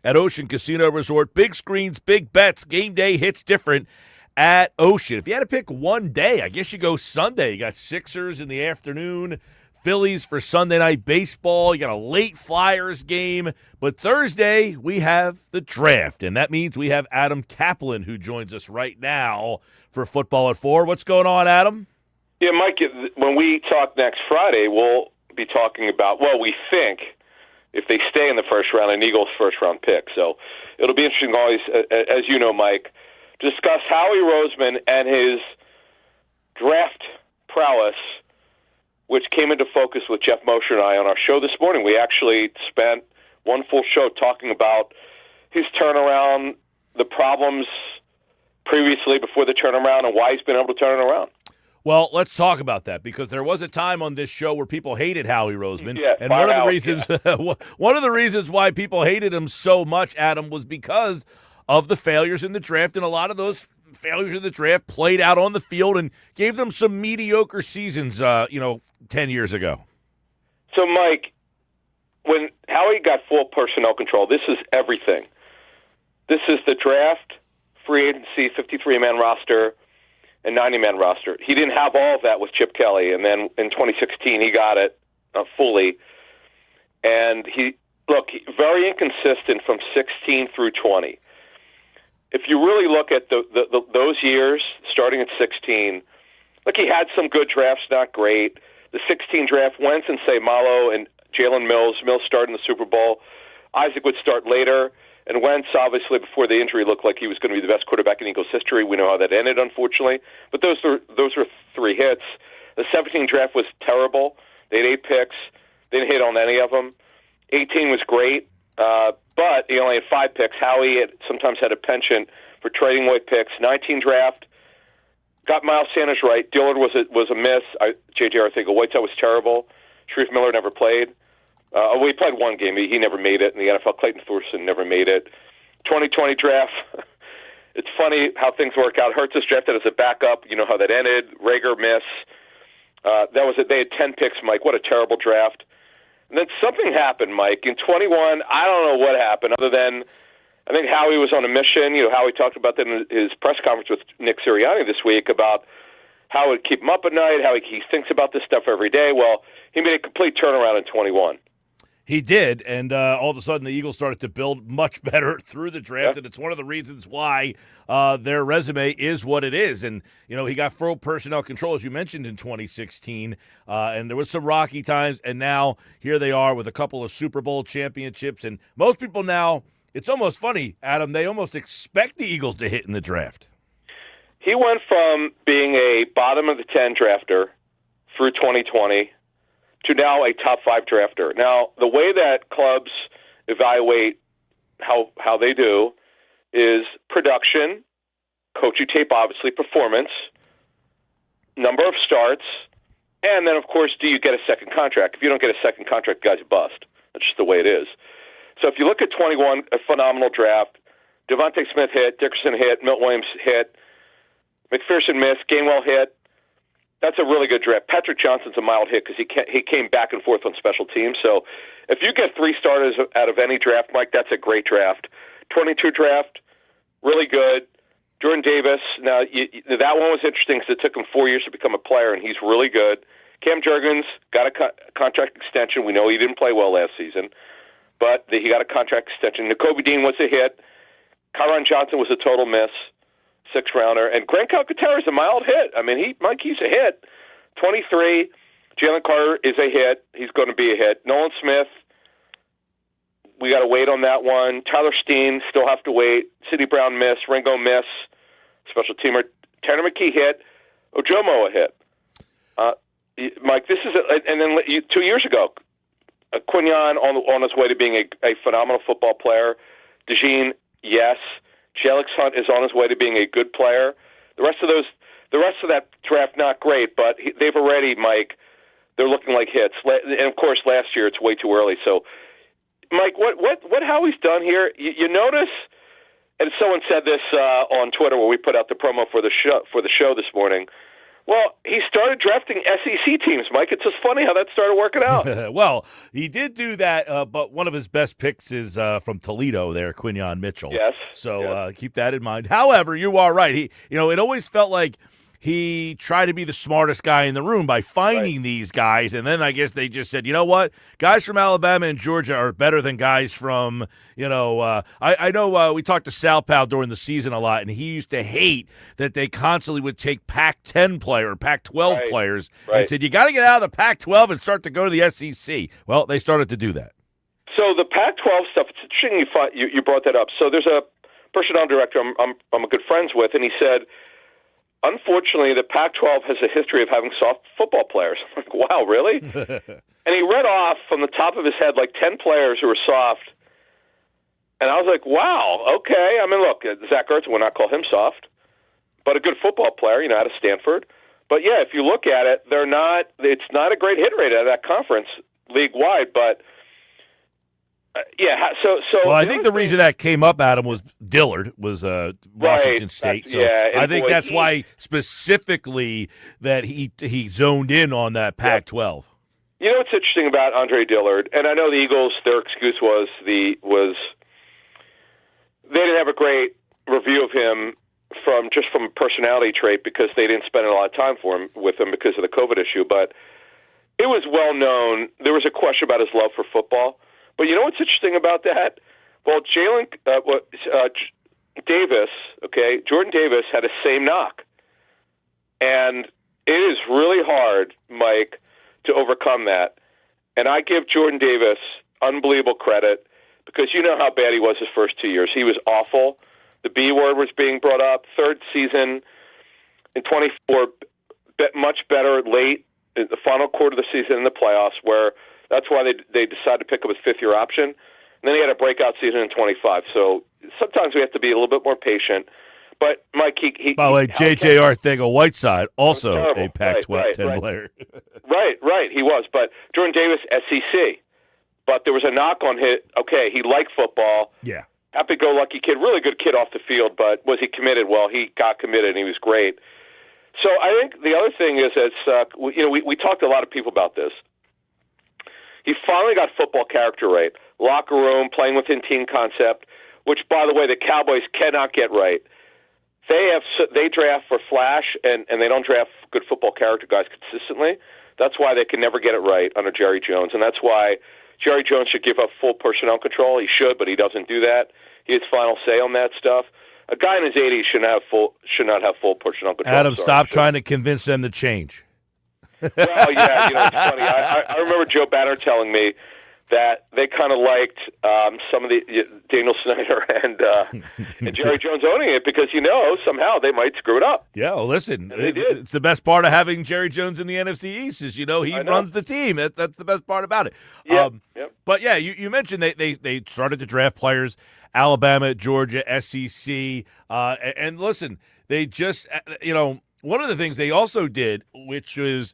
at Ocean Casino Resort. Big screens, big bets, game day hits different at Ocean. If you had to pick one day, I guess you go Sunday. You got Sixers in the afternoon, Phillies for Sunday night baseball. You got a late Flyers game. But Thursday, we have the draft, and that means we have Adam Caplan, who joins us right now for Football at 4. What's going on, Adam? Yeah, Mike, when we talk next Friday, we'll be talking about, well, we think, if they stay in the first round, an Eagles first-round pick. So it'll be interesting always, as you know, Mike, to discuss Howie Roseman and his draft prowess, which came into focus with Jeff Mosher and I on our show this morning. We actually spent one full show talking about his turnaround, the problems previously before the turnaround, and why he's been able to turn it around. Well, let's talk about that, because there was a time on this show where people hated Howie Roseman, and one of the reasons why people hated him so much, Adam, was because of the failures in the draft, and a lot of those failures in the draft played out on the field and gave them some mediocre seasons, 10 years ago. So, Mike, when Howie got full personnel control, this is everything. This is the draft, free agency, 53-man roster, and 90-man roster. He didn't have all of that with Chip Kelly, and then in 2016 he got it fully. And very inconsistent from 16 through 20. If you really look at those years, starting at 16, he had some good drafts, not great. The 16 draft, Wentz and Malo and Jalen Mills. Mills started in the Super Bowl. Isaac would start later. And Wentz, obviously, before the injury, looked like he was going to be the best quarterback in Eagles history. We know how that ended, unfortunately. But those were 3 hits. The 17 draft was terrible. They had 8 picks. They didn't hit on any of them. 18 was great, but he only had 5 picks. Howie sometimes had a penchant for trading away picks. 19 draft, got Miles Sanders right. Dillard was a miss. J.J. Arcega-Whiteside was terrible. Sharif Miller never played. He played one game. He never made it in the NFL. Clayton Thorson never made it. 2020 draft. It's funny how things work out. Hurts is drafted as a backup. You know how that ended. Rager miss. That was it. They had 10 picks, Mike. What a terrible draft. And then something happened, Mike. In 21, I don't know what happened other than I think Howie was on a mission. Howie talked about that in his press conference with Nick Sirianni this week about how it would keep him up at night, how he thinks about this stuff every day. Well, he made a complete turnaround in 21. He did, and all of a sudden the Eagles started to build much better through the draft, and it's one of the reasons why their resume is what it is. And, he got full personnel control, as you mentioned, in 2016, and there was some rocky times, and now here they are with a couple of Super Bowl championships. And most people now, it's almost funny, Adam, they almost expect the Eagles to hit in the draft. He went from being a bottom of the 10 drafter through 2020 to now a top 5 drafter. Now, the way that clubs evaluate how they do is production, coaching tape, obviously, performance, number of starts, and then, of course, do you get a second contract? If you don't get a second contract, guys, bust. That's just the way it is. So if you look at 21, a phenomenal draft, Devontae Smith hit, Dickerson hit, Milt Williams hit, McPherson missed, Gainwell hit. That's a really good draft. Patrick Johnson's a mild hit because he came back and forth on special teams. So if you get 3 starters out of any draft, Mike, that's a great draft. 22 draft, really good. Jordan Davis, now that one was interesting because it took him 4 years to become a player, and he's really good. Cam Jurgens got a contract extension. We know he didn't play well last season, but he got a contract extension. Nakobe Dean was a hit. Kyron Johnson was a total miss. 6th-rounder. And Grant Calcaterra is a mild hit. I mean, he's a hit. 23. Jalen Carter is a hit. He's going to be a hit. Nolan Smith, we got to wait on that one. Tyler Steen, still have to wait. Sidney Brown miss. Ringo miss. Special teamer. Tanner McKee hit. Ojomo a hit. Mike, this is and then 2 years ago, Quignon on his way to being a phenomenal football player. DeJean, yes. Jelix Hunt is on his way to being a good player. The rest of that draft, not great, but they've already, Mike, they're looking like hits. And of course, last year it's way too early. So, Mike, what Howie's done here? You notice, and someone said this on Twitter where we put out the promo for the show this morning. Well, he started drafting SEC teams, Mike. It's just funny how that started working out. Well, he did do that, but one of his best picks is from Toledo there, Quinyon Mitchell. Yes. So keep that in mind. However, you are right. It always felt like he tried to be the smartest guy in the room by finding these guys, and then I guess they just said, you know what, guys from Alabama and Georgia are better than guys from, I know we talked to Sal Pal during the season a lot, and he used to hate that they constantly would take Pac-10 Pac-12 players and said, you got to get out of the Pac-12 and start to go to the SEC. Well, they started to do that. So the Pac-12 stuff, it's interesting you brought that up. So there's a personnel director I'm a good friends with, and he said, unfortunately, the Pac-12 has a history of having soft football players. I'm like, wow, really? And he read off from the top of his head like 10 players who were soft. And I was like, wow, okay. I mean, look, Zach Ertz, would not call him soft, but a good football player, out of Stanford. But, yeah, if you look at it, it's not a great hit rate out of that conference league-wide, but well, I think the reason that came up, Adam, was Dillard was Washington State. So I think that's why specifically that he zoned in on that Pac-12. You know what's interesting about Andre Dillard, and I know the Eagles, their excuse was they didn't have a great review of him from a personality trait because they didn't spend a lot of time with him because of the COVID issue. But it was well known. There was a question about his love for football. But you know what's interesting about that? Well, Jordan Davis had the same knock. And it is really hard, Mike, to overcome that. And I give Jordan Davis unbelievable credit because you know how bad he was his first 2 years. He was awful. The B word was being brought up. Third season in 24, much better late in the final quarter of the season in the playoffs where that's why they decided to pick up his fifth-year option. And then he had a breakout season in 25. So sometimes we have to be a little bit more patient. But, Mike, by the way, J.J. Arcega-Whiteside, also a Pac-12 10 player. Right, he was. But Jordan Davis, SEC. But there was a knock on him. Okay, he liked football. Yeah. Happy-go-lucky kid, really good kid off the field. But was he committed? Well, he got committed, and he was great. So I think the other thing is we talked to a lot of people about this. He finally got football character right. Locker room, playing within team concept, which, by the way, the Cowboys cannot get right. They draft for flash, and they don't draft good football character guys consistently. That's why they can never get it right under Jerry Jones, and that's why Jerry Jones should give up full personnel control. He should, but he doesn't do that. He has final say on that stuff. A guy in his 80s should not have full personnel control. Adam, stop trying to convince them to change. Well, yeah, it's funny. I remember Joe Banner telling me that they kind of liked some of the Daniel Snyder and Jerry Jones owning it because somehow they might screw it up. Yeah, well, listen, it's the best part of having Jerry Jones in the NFC East is he runs the team. That's the best part about it. Yep. But yeah, you mentioned they started to draft players, Alabama, Georgia, SEC, and listen, they just one of the things they also did, which was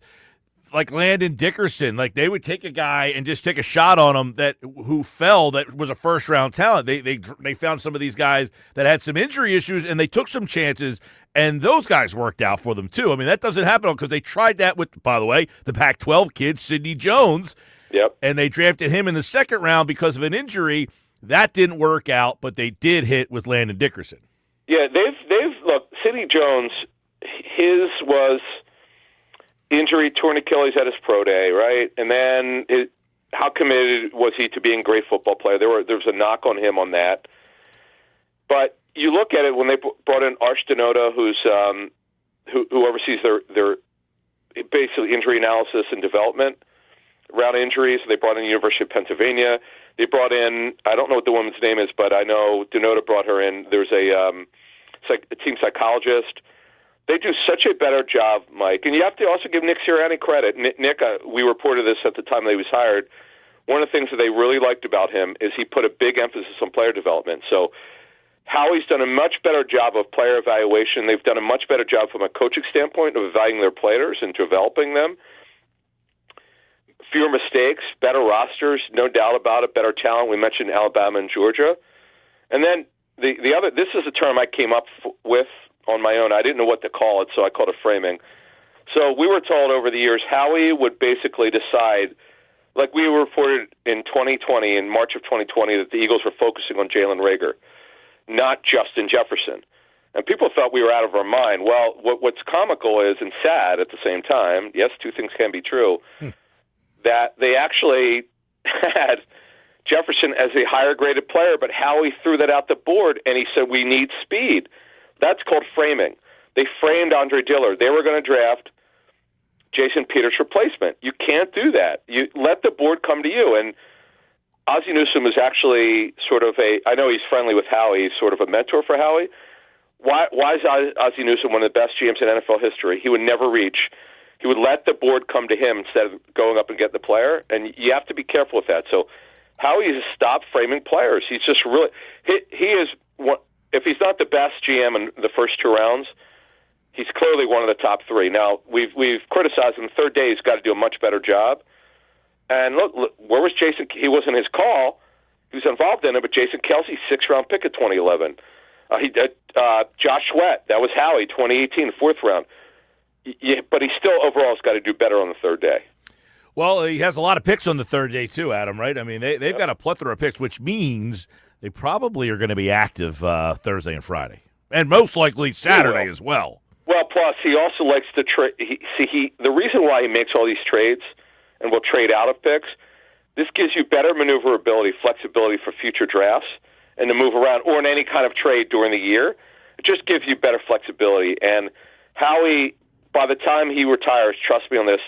like Landon Dickerson, like they would take a guy and just take a shot on him that was a first-round talent. They found some of these guys that had some injury issues, and they took some chances, and those guys worked out for them too. I mean, that doesn't happen because they tried that with, by the way, the Pac-12 kid, Sidney Jones. Yep. And they drafted him in the second round because of an injury. That didn't work out, but they did hit with Landon Dickerson. Yeah, they've look, Sidney Jones, his was injury, torn Achilles at his pro day, right? And then how committed was he to being a great football player? There was a knock on him on that. But, you look at it when they brought in Arch Denoda, who oversees their basically injury analysis and development around injuries. They brought in the University of Pennsylvania. They brought in, I don't know what the woman's name is, but I know Denoda brought her in. There's a team psychologist. They do such a better job, Mike. And you have to also give Nick Sirianni credit. Nick, we reported this at the time that he was hired. One of the things that they really liked about him is he put a big emphasis on player development. So Howie's done a much better job of player evaluation. They've done a much better job from a coaching standpoint of evaluating their players and developing them. Fewer mistakes, better rosters, no doubt about it, better talent. We mentioned Alabama and Georgia. And then the other, this is a term I came up with on my own. I didn't know what to call it, so I called it framing. So we were told over the years Howie would basically decide, like we reported in 2020, in March of 2020, that the Eagles were focusing on Jalen Reagor, not Justin Jefferson. And people thought we were out of our mind. Well, what's comical is, and sad at the same time, yes, two things can be true, that they actually had Jefferson as a higher-graded player, but Howie threw that out the board, and he said, we need speed. That's called framing. They framed Andre Dillard. They were going to draft Jason Peters' replacement. You can't do that. You let the board come to you. And Ozzie Newsome is actually sort of I know he's friendly with Howie, he's sort of a mentor for Howie. Why is Ozzie Newsome one of the best GMs in NFL history? He would never reach. He would let the board come to him instead of going up and getting the player, and you have to be careful with that. So Howie has stopped framing players. He's just really he is one, if he's not the best GM in the first two rounds, he's clearly one of the top three. Now we've criticized him. The third day he's got to do a much better job. And look, where was Jason? He wasn't his call. He was involved in it, but Jason Kelsey, 6th-round pick of 2011. He did Josh Sweat. That was Howie, 2018, 4th round. Yeah, but he still overall has got to do better on the third day. Well, he has a lot of picks on the third day too, Adam, right? I mean, they've got a plethora of picks, which means they probably are going to be active Thursday and Friday. And most likely Saturday as well. Well, plus he also likes to trade. The reason why he makes all these trades and will trade out of picks, this gives you better maneuverability, flexibility for future drafts and to move around, or in any kind of trade during the year. It just gives you better flexibility. And Howie, by the time he retires, trust me on this,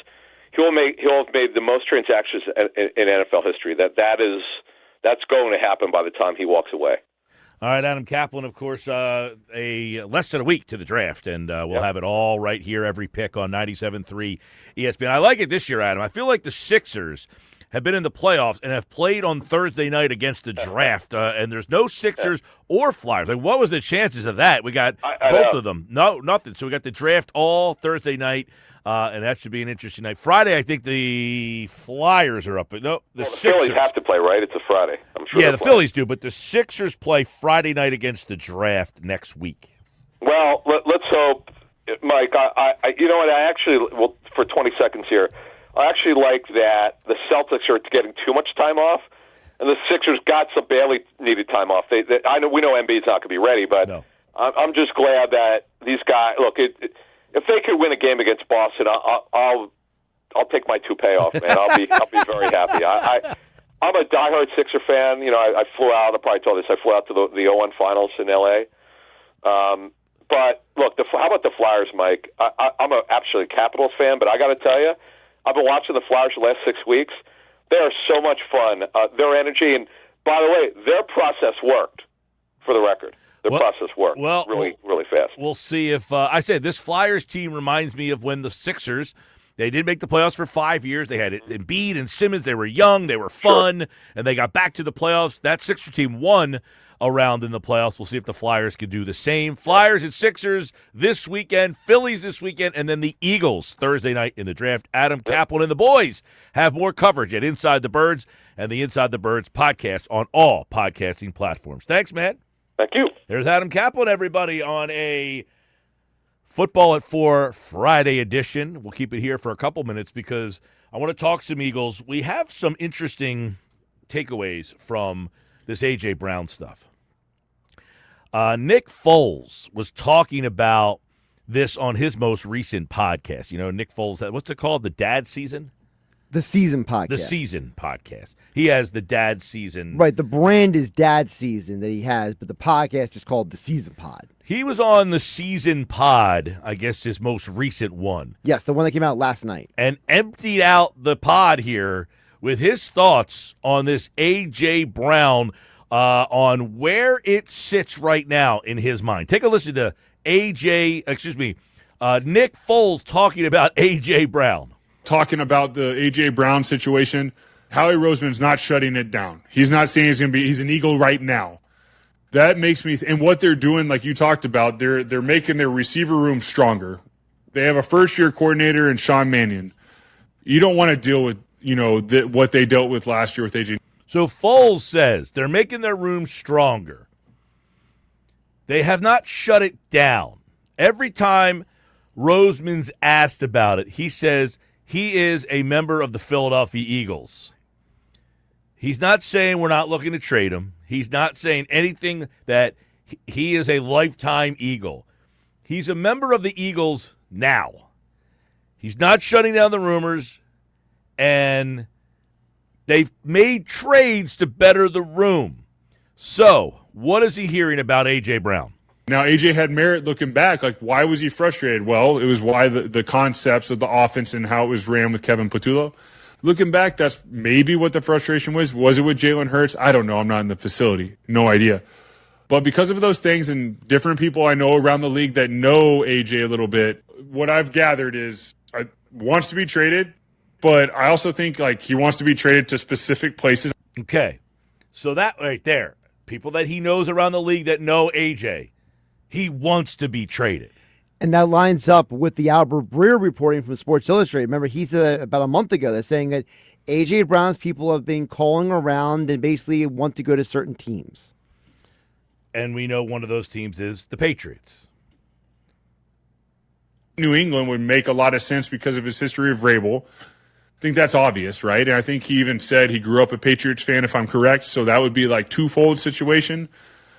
he'll have made the most transactions in NFL history. That's going to happen by the time he walks away. All right, Adam Caplan, of course, a less than a week to the draft, and we'll have it all right here, every pick on 97.3 ESPN. I like it this year, Adam. I feel like the Sixers have been in the playoffs and have played on Thursday night against the draft, and there's no Sixers or Flyers. Like, what was the chances of that? We got both of them. No, nothing. So we got the draft all Thursday night, and that should be an interesting night. Friday, I think the Flyers are up. No, the Sixers. Phillies have to play, right? It's a Friday. I'm sure. Yeah, the Phillies do, but the Sixers play Friday night against the draft next week. Well, let's hope, Mike. You know what? I actually, for 20 seconds here, I actually like that the Celtics are getting too much time off, and the Sixers got some badly needed time off. We know Embiid's not going to be ready, but no. I'm just glad that these guys look. If they could win a game against Boston, I'll take my toupee off, man. I'll be very happy. I'm a diehard Sixer fan. You know, I flew out. I probably told this. I flew out to the 0-1 finals in L.A. But look, how about the Flyers, Mike? I'm an absolute Capitals fan, but I got to tell you, I've been watching the Flyers the last 6 weeks. They are so much fun. Their energy, and by the way, their process worked. For the record, their process worked really fast. We'll see if I said this Flyers team reminds me of when the Sixers. They did make the playoffs for 5 years. They had Embiid and Simmons. They were young. They were fun, and they got back to the playoffs. That Sixer team won a round in the playoffs. We'll see if the Flyers can do the same. Flyers and Sixers this weekend, Phillies this weekend, and then the Eagles Thursday night in the draft. Adam Caplan and the boys have more coverage at Inside the Birds and the Inside the Birds podcast on all podcasting platforms. Thanks, man. Thank you. There's Adam Caplan, everybody, on a Football at 4 Friday edition. We'll keep it here for a couple minutes because I want to talk some Eagles. We have some interesting takeaways from this A.J. Brown stuff. Nick Foles was talking about this on his most recent podcast. You know, Nick Foles, what's it called? The Dad Season? The Season podcast. The Season podcast. He has the Dad Season. Right. The brand is Dad Season that he has, but the podcast is called The Season Pod. He was on the Season Pod, I guess his most recent one. Yes, the one that came out last night. And emptied out the pod here with his thoughts on this A.J. Brown, on where it sits right now in his mind. Take a listen to Nick Foles talking about A.J. Brown. Talking about the A.J. Brown situation, Howie Roseman's not shutting it down. He's not saying he's an Eagle right now. That makes me, and what they're doing, like you talked about, they're making their receiver room stronger. They have a first-year coordinator in Sean Mannion. You don't want to deal with, what they dealt with last year with A.J. So Foles says they're making their room stronger. They have not shut it down. Every time Roseman's asked about it, he says he is a member of the Philadelphia Eagles. He's not saying we're not looking to trade him. He's not saying anything that he is a lifetime Eagle. He's a member of the Eagles now. He's not shutting down the rumors, and they've made trades to better the room. So, what is he hearing about A.J. Brown? Now, A.J. had merit looking back. Like, why was he frustrated? Well, it was why the concepts of the offense and how it was ran with Kevin Patullo. Looking back, that's maybe what the frustration was. Was it with Jalen Hurts? I don't know. I'm not in the facility. No idea. But because of those things and different people I know around the league that know A.J. a little bit, what I've gathered is wants to be traded, but I also think he wants to be traded to specific places. Okay. So that right there, people that he knows around the league that know A.J., he wants to be traded. And that lines up with the Albert Breer reporting from Sports Illustrated. Remember, he said about a month ago, they're saying that A.J. Brown's people have been calling around and basically want to go to certain teams. And we know one of those teams is the Patriots. New England would make a lot of sense because of his history of Vrabel. I think that's obvious, right? And I think he even said he grew up a Patriots fan, if I'm correct. So that would be twofold situation.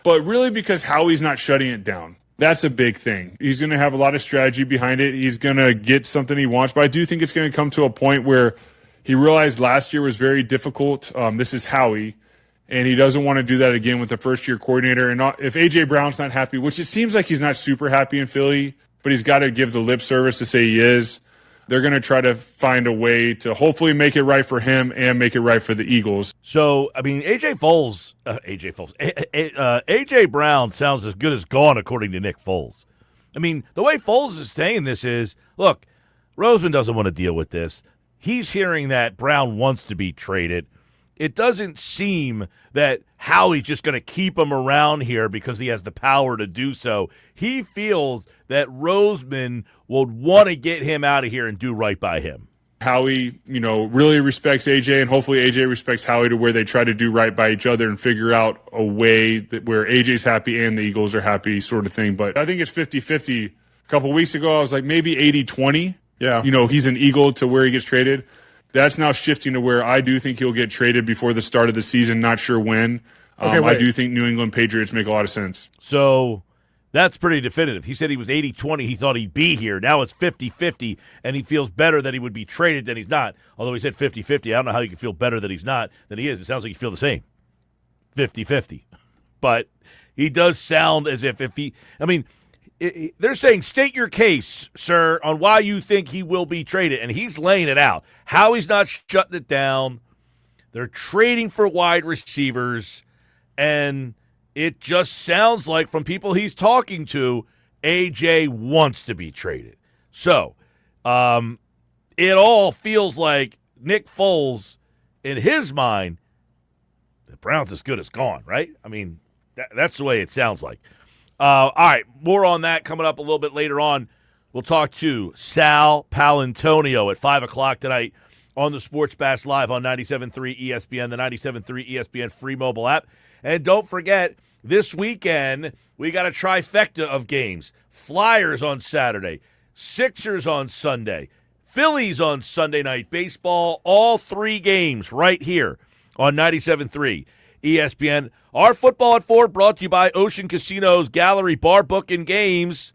But really because Howie's not shutting it down. That's a big thing. He's going to have a lot of strategy behind it. He's going to get something he wants. But I do think it's going to come to a point where he realized last year was very difficult. This is Howie, and he doesn't want to do that again with the first-year coordinator. And if A.J. Brown's not happy, which it seems like he's not super happy in Philly, but he's got to give the lip service to say he is, they're going to try to find a way to hopefully make it right for him and make it right for the Eagles. So, I mean, A.J. Brown sounds as good as gone, according to Nick Foles. I mean, the way Foles is saying this is, look, Roseman doesn't want to deal with this. He's hearing that Brown wants to be traded. It doesn't seem that Howie's just going to keep him around here because he has the power to do so. He feels that Roseman would want to get him out of here and do right by him. Howie, really respects AJ, and hopefully AJ respects Howie to where they try to do right by each other and figure out a way that where AJ's happy and the Eagles are happy, sort of thing. But I think it's 50-50. A couple weeks ago, I was like maybe 80-20. Yeah. He's an Eagle to where he gets traded. That's now shifting to where I do think he'll get traded before the start of the season. Not sure when. I do think New England Patriots make a lot of sense. So that's pretty definitive. He said he was 80-20. He thought he'd be here. Now it's 50-50, and he feels better that he would be traded than he's not. Although he said 50-50, I don't know how you can feel better that he's not than he is. It sounds like you feel the same, 50-50. But he does sound as if he – I mean, they're saying state your case, sir, on why you think he will be traded, and he's laying it out. How he's not shutting it down. They're trading for wide receivers, and – it just sounds like from people he's talking to, AJ wants to be traded. So it all feels like Nick Foles, in his mind, the Browns as good as gone, right? I mean, that's the way it sounds like. All right, more on that coming up a little bit later on. We'll talk to Sal Paolantonio at 5 o'clock tonight on the Sports Bash Live on 97.3 ESPN, the 97.3 ESPN free mobile app. And don't forget, this weekend, we got a trifecta of games. Flyers on Saturday, Sixers on Sunday, Phillies on Sunday night, baseball, all three games right here on 97.3 ESPN. Our Football at 4 brought to you by Ocean Casino's Gallery Bar Book and Games.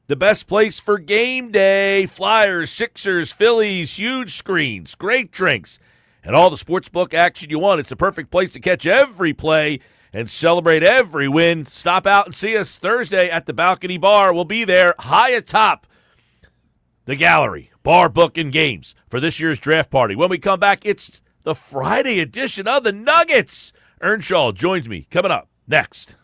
the best place for game day. Flyers, Sixers, Phillies, huge screens, great drinks, and all the sportsbook action you want. It's the perfect place to catch every play and celebrate every win. Stop out and see us Thursday at the Balcony Bar. We'll be there high atop the gallery, bar, book, and games for this year's draft party. When we come back, it's the Friday edition of the Nuggets. Earnshaw joins me coming up next.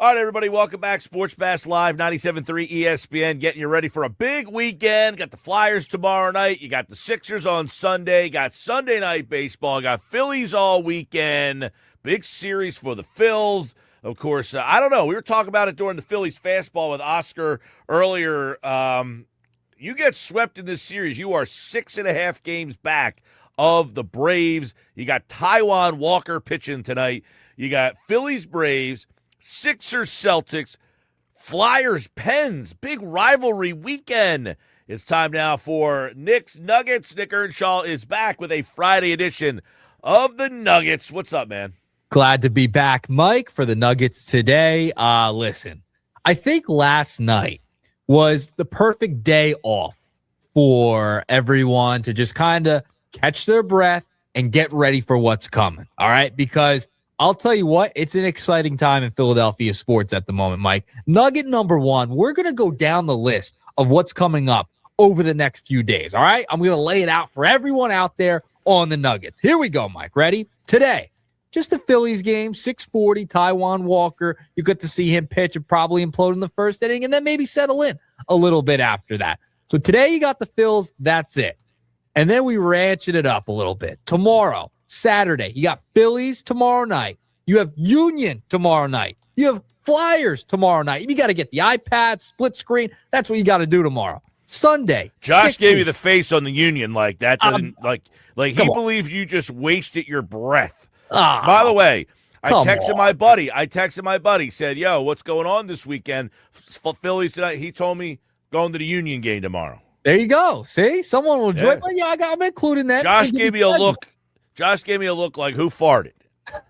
All right, everybody, welcome back. Sports Bash Live, 97.3 ESPN, getting you ready for a big weekend. Got the Flyers tomorrow night. You got the Sixers on Sunday. Got Sunday night baseball. Got Phillies all weekend. Big series for the Phils. Of course, I don't know. We were talking about it during the Phillies Fastball with Oscar earlier. You get swept in this series, you are 6.5 games back of the Braves. You got Taijuan Walker pitching tonight. You got Phillies Braves, Sixers Celtics, Flyers Pens. Big rivalry weekend. It's time now for Nick's Nuggets. Nick Earnshaw is back with a Friday edition of the Nuggets. What's up, man? Glad to be back, Mike, for the Nuggets today. Listen, I think last night was the perfect day off for everyone to just kind of catch their breath and get ready for what's coming. All right, because I'll tell you what, it's an exciting time in Philadelphia sports at the moment, Mike. Nugget number one, we're going to go down the list of what's coming up over the next few days, all right? I'm going to lay it out for everyone out there on the Nuggets. Here we go, Mike. Ready? Today, just a Phillies game, 6:40, Taijuan Walker. You get to see him pitch and probably implode in the first inning and then maybe settle in a little bit after that. So today you got the Phils, that's it. And then we ratchet it up a little bit. Tomorrow, Saturday, you got Phillies tomorrow night. You have Union tomorrow night. You have Flyers tomorrow night. You got to get the iPad, split screen. That's what you got to do tomorrow. Sunday. Josh gave you the face on the Union like that. Doesn't like he believes you just wasted your breath. By the way, I texted my buddy. Said, "Yo, what's going on this weekend? Phillies tonight." He told me going to the Union game tomorrow. There you go. See, someone will join. Yeah, I'm including that. Josh gave me a look. Josh gave me a look like who farted.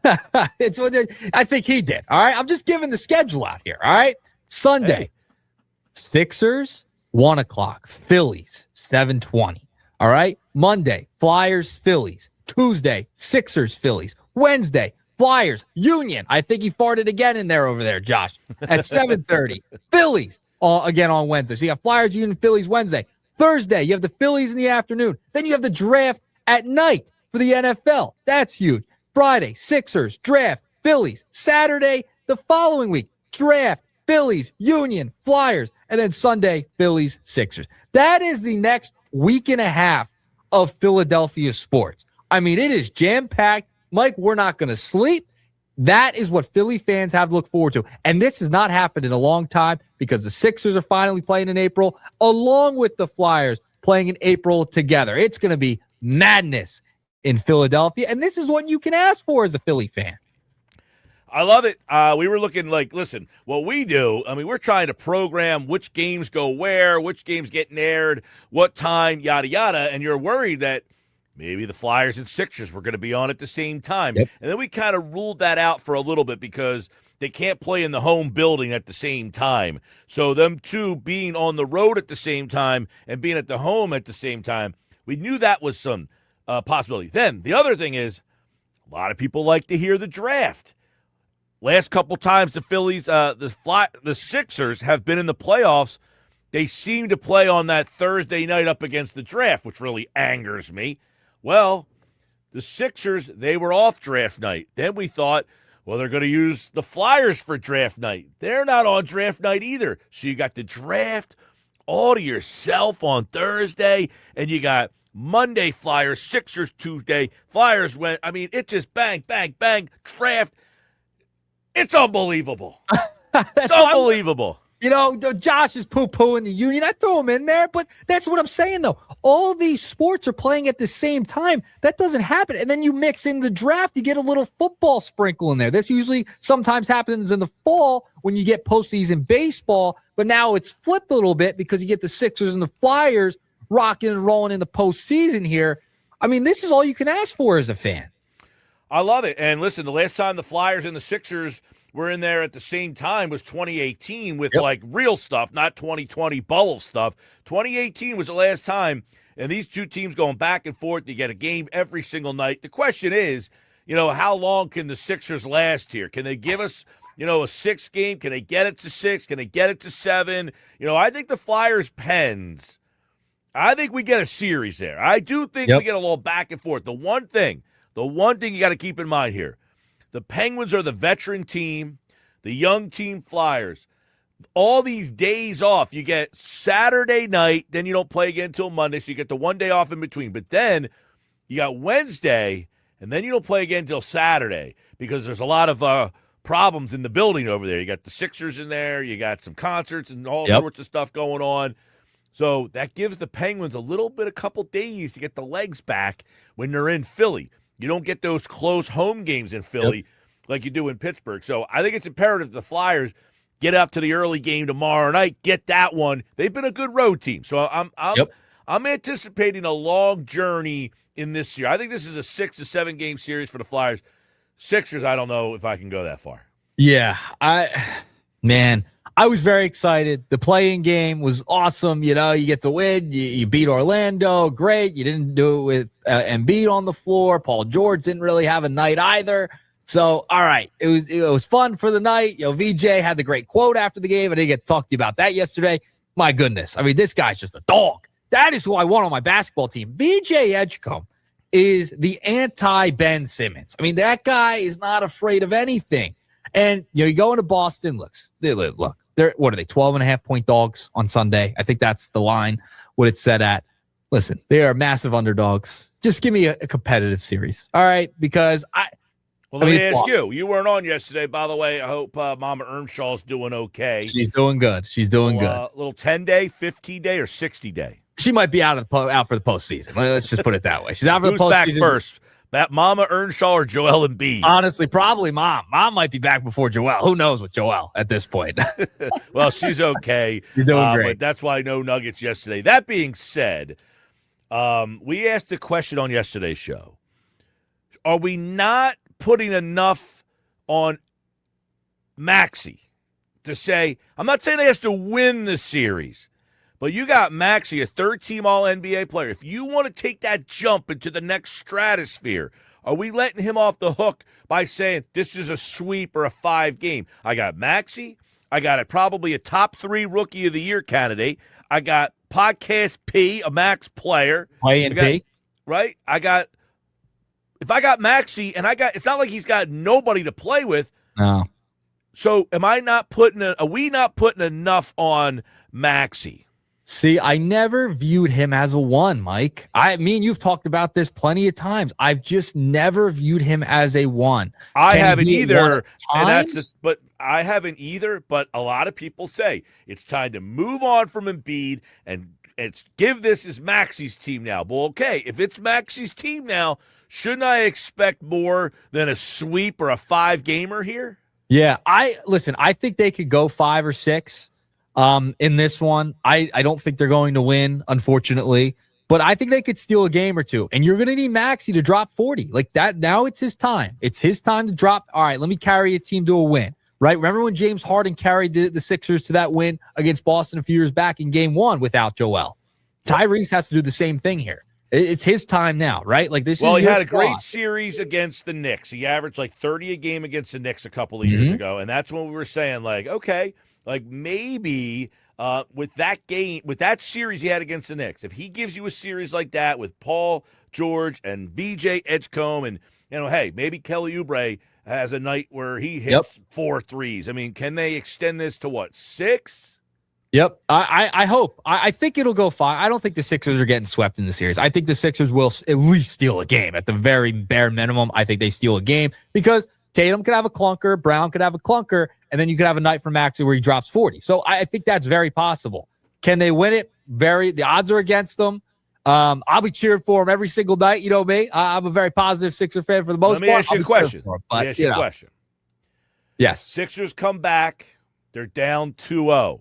I think he did. All right, I'm just giving the schedule out here. All right, Sunday, Sixers 1:00, Phillies 7:20. All right, Monday, Flyers Phillies. Tuesday, Sixers Phillies. Wednesday, Flyers Union. I think he farted again in there over there, Josh. At 7:30, Phillies again on Wednesday. So you have Flyers Union Phillies Wednesday. Thursday, you have the Phillies in the afternoon. Then you have the draft at night for the NFL. That's huge. Friday, Sixers, draft, Phillies. Saturday, the following week, draft, Phillies, Union, Flyers. And then Sunday, Phillies, Sixers. That is the next week and a half of Philadelphia sports. I mean, it is jam-packed. Mike, we're not going to sleep. That is what Philly fans have to look forward to. And this has not happened in a long time because the Sixers are finally playing in April, along with the Flyers playing in April together. It's going to be madness in Philadelphia, and this is what you can ask for as a Philly fan. I love it. We were looking like, listen, what we do, I mean, we're trying to program which games go where, which games getting aired, what time, yada, yada, and you're worried that maybe the Flyers and Sixers were going to be on at the same time. Yep. And then we kind of ruled that out for a little bit because they can't play in the home building at the same time. So them two being on the road at the same time and being at the home at the same time, we knew that was some possibility. Then the other thing is a lot of people like to hear the draft. Last couple times the Phillies, the Sixers have been in the playoffs. They seem to play on that Thursday night up against the draft, which really angers me. Well, the Sixers, they were off draft night. Then we thought, well, they're going to use the Flyers for draft night. They're not on draft night either. So you got the draft all to yourself on Thursday, and you got Monday Flyers, Sixers Tuesday, Flyers went. I mean, it just bang, bang, bang, draft. It's unbelievable. It's unbelievable. You know, Josh is poo-pooing the Union. I throw him in there, but that's what I'm saying, though. All these sports are playing at the same time. That doesn't happen. And then you mix in the draft, you get a little football sprinkle in there. This usually sometimes happens in the fall when you get postseason baseball, but now it's flipped a little bit because you get the Sixers and the Flyers rocking and rolling in the postseason here. I mean, this is all you can ask for as a fan. I love it. And listen, the last time the Flyers and the Sixers were in there at the same time was 2018 with like real stuff, not 2020 bubble stuff. 2018 was the last time, and these two teams going back and forth. You get a game every single night. The question is, you know, how long can the Sixers last here? Can they give us, you know, a 6 game? Can they get it to 6? Can they get it to 7? You know, I think the Flyers Pens, I think we get a series there. I do think we get a little back and forth. The one thing you got to keep in mind here, the Penguins are the veteran team. the young team Flyers, all these days off. You get Saturday night, then you don't play again until Monday, so you get the 1 day off in between. But then you got Wednesday, and then you don't play again until Saturday because there's a lot of problems in the building over there. You got the Sixers in there, you got some concerts and all sorts of stuff going on. So that gives the Penguins a couple days to get the legs back when they're in Philly. You don't get those close home games in Philly like you do in Pittsburgh. So I think it's imperative the Flyers get up to the early game tomorrow night, get that one. They've been a good road team. So I'm anticipating a long journey in this year. I think this is a 6 to 7 game series for the Flyers. Sixers, I don't know if I can go that far. Yeah, I was very excited. The play-in game was awesome. You get to win. You beat Orlando. Great. You didn't do it with Embiid on the floor. Paul George didn't really have a night either. So, all right, it was fun for the night. VJ had the great quote after the game. I didn't get to talk to you about that yesterday. My goodness. I mean, this guy's just a dog. That is who I want on my basketball team. VJ Edgecombe is the anti-Ben Simmons. I mean, that guy is not afraid of anything. And, you go into Boston, look, what are they, 12.5-point dogs on Sunday? I think that's the line, what it's set at. Listen, they are massive underdogs. Just give me a competitive series, all right? Because let me ask you. You weren't on yesterday, by the way. I hope Mama Earnshaw's doing okay. She's doing good. Little 10-day, 15-day, or 60-day? She might be out for the postseason. Let's just put it that way. She's out for the postseason. Who's back first? That Mama Earnshaw or Joel Embiid? Honestly, probably Mom. Mom might be back before Joel. Who knows with Joel at this point? Well, she's okay. She's doing great. But that's why no Nuggets yesterday. That being said, we asked a question on yesterday's show. Are we not putting enough on Maxey to say, I'm not saying they have to win the series, but you got Maxey, a third-team All-NBA player. If you want to take that jump into the next stratosphere, are we letting him off the hook by saying this is a sweep or a 5-game? I got Maxey. I got probably a top 3 Rookie of the Year candidate. I got Podcast P, a max player. Play-in P. Right? If I got Maxey, and it's not like he's got nobody to play with. No. So are we not putting enough on Maxey? See, I never viewed him as a 1, Mike. Me and you've talked about this plenty of times. I've just never viewed him as a 1. I haven't either, but I haven't either. But a lot of people say it's time to move on from Embiid and give this as Maxey's team now. Well, okay, if it's Maxey's team now, shouldn't I expect more than a sweep or a 5-gamer here? Yeah, I think they could go 5 or 6. In this one, I don't think they're going to win, unfortunately, but I think they could steal a game or two. And you're going to need Maxey to drop 40 like that. Now it's his time. It's his time to drop. All right, let me carry a team to a win, right? Remember when James Harden carried the Sixers to that win against Boston a few years back in game 1 without Joel? Tyrese has to do the same thing here. It's his time now, right? Like this. Well, he had a great series against the Knicks. He averaged like 30 a game against the Knicks a couple of years ago, and that's when we were saying, like, okay. Like maybe with that series he had against the Knicks, if he gives you a series like that with Paul George and VJ Edgecombe and, hey, maybe Kelly Oubre has a night where he hits 4 threes. I mean, can they extend this to 6? Yep. I hope. I think it'll go 5. I don't think the Sixers are getting swept in the series. I think the Sixers will at least steal a game. At the very bare minimum, I think they steal a game because Tatum could have a clunker, Brown could have a clunker, and then you could have a night for Maxey where he drops 40. So I think that's very possible. Can they win it? The odds are against them. I'll be cheering for him every single night. You know me. I'm a very positive Sixer fan for the most part. Let me ask you a question. Yes. Sixers come back. They're down 2-0.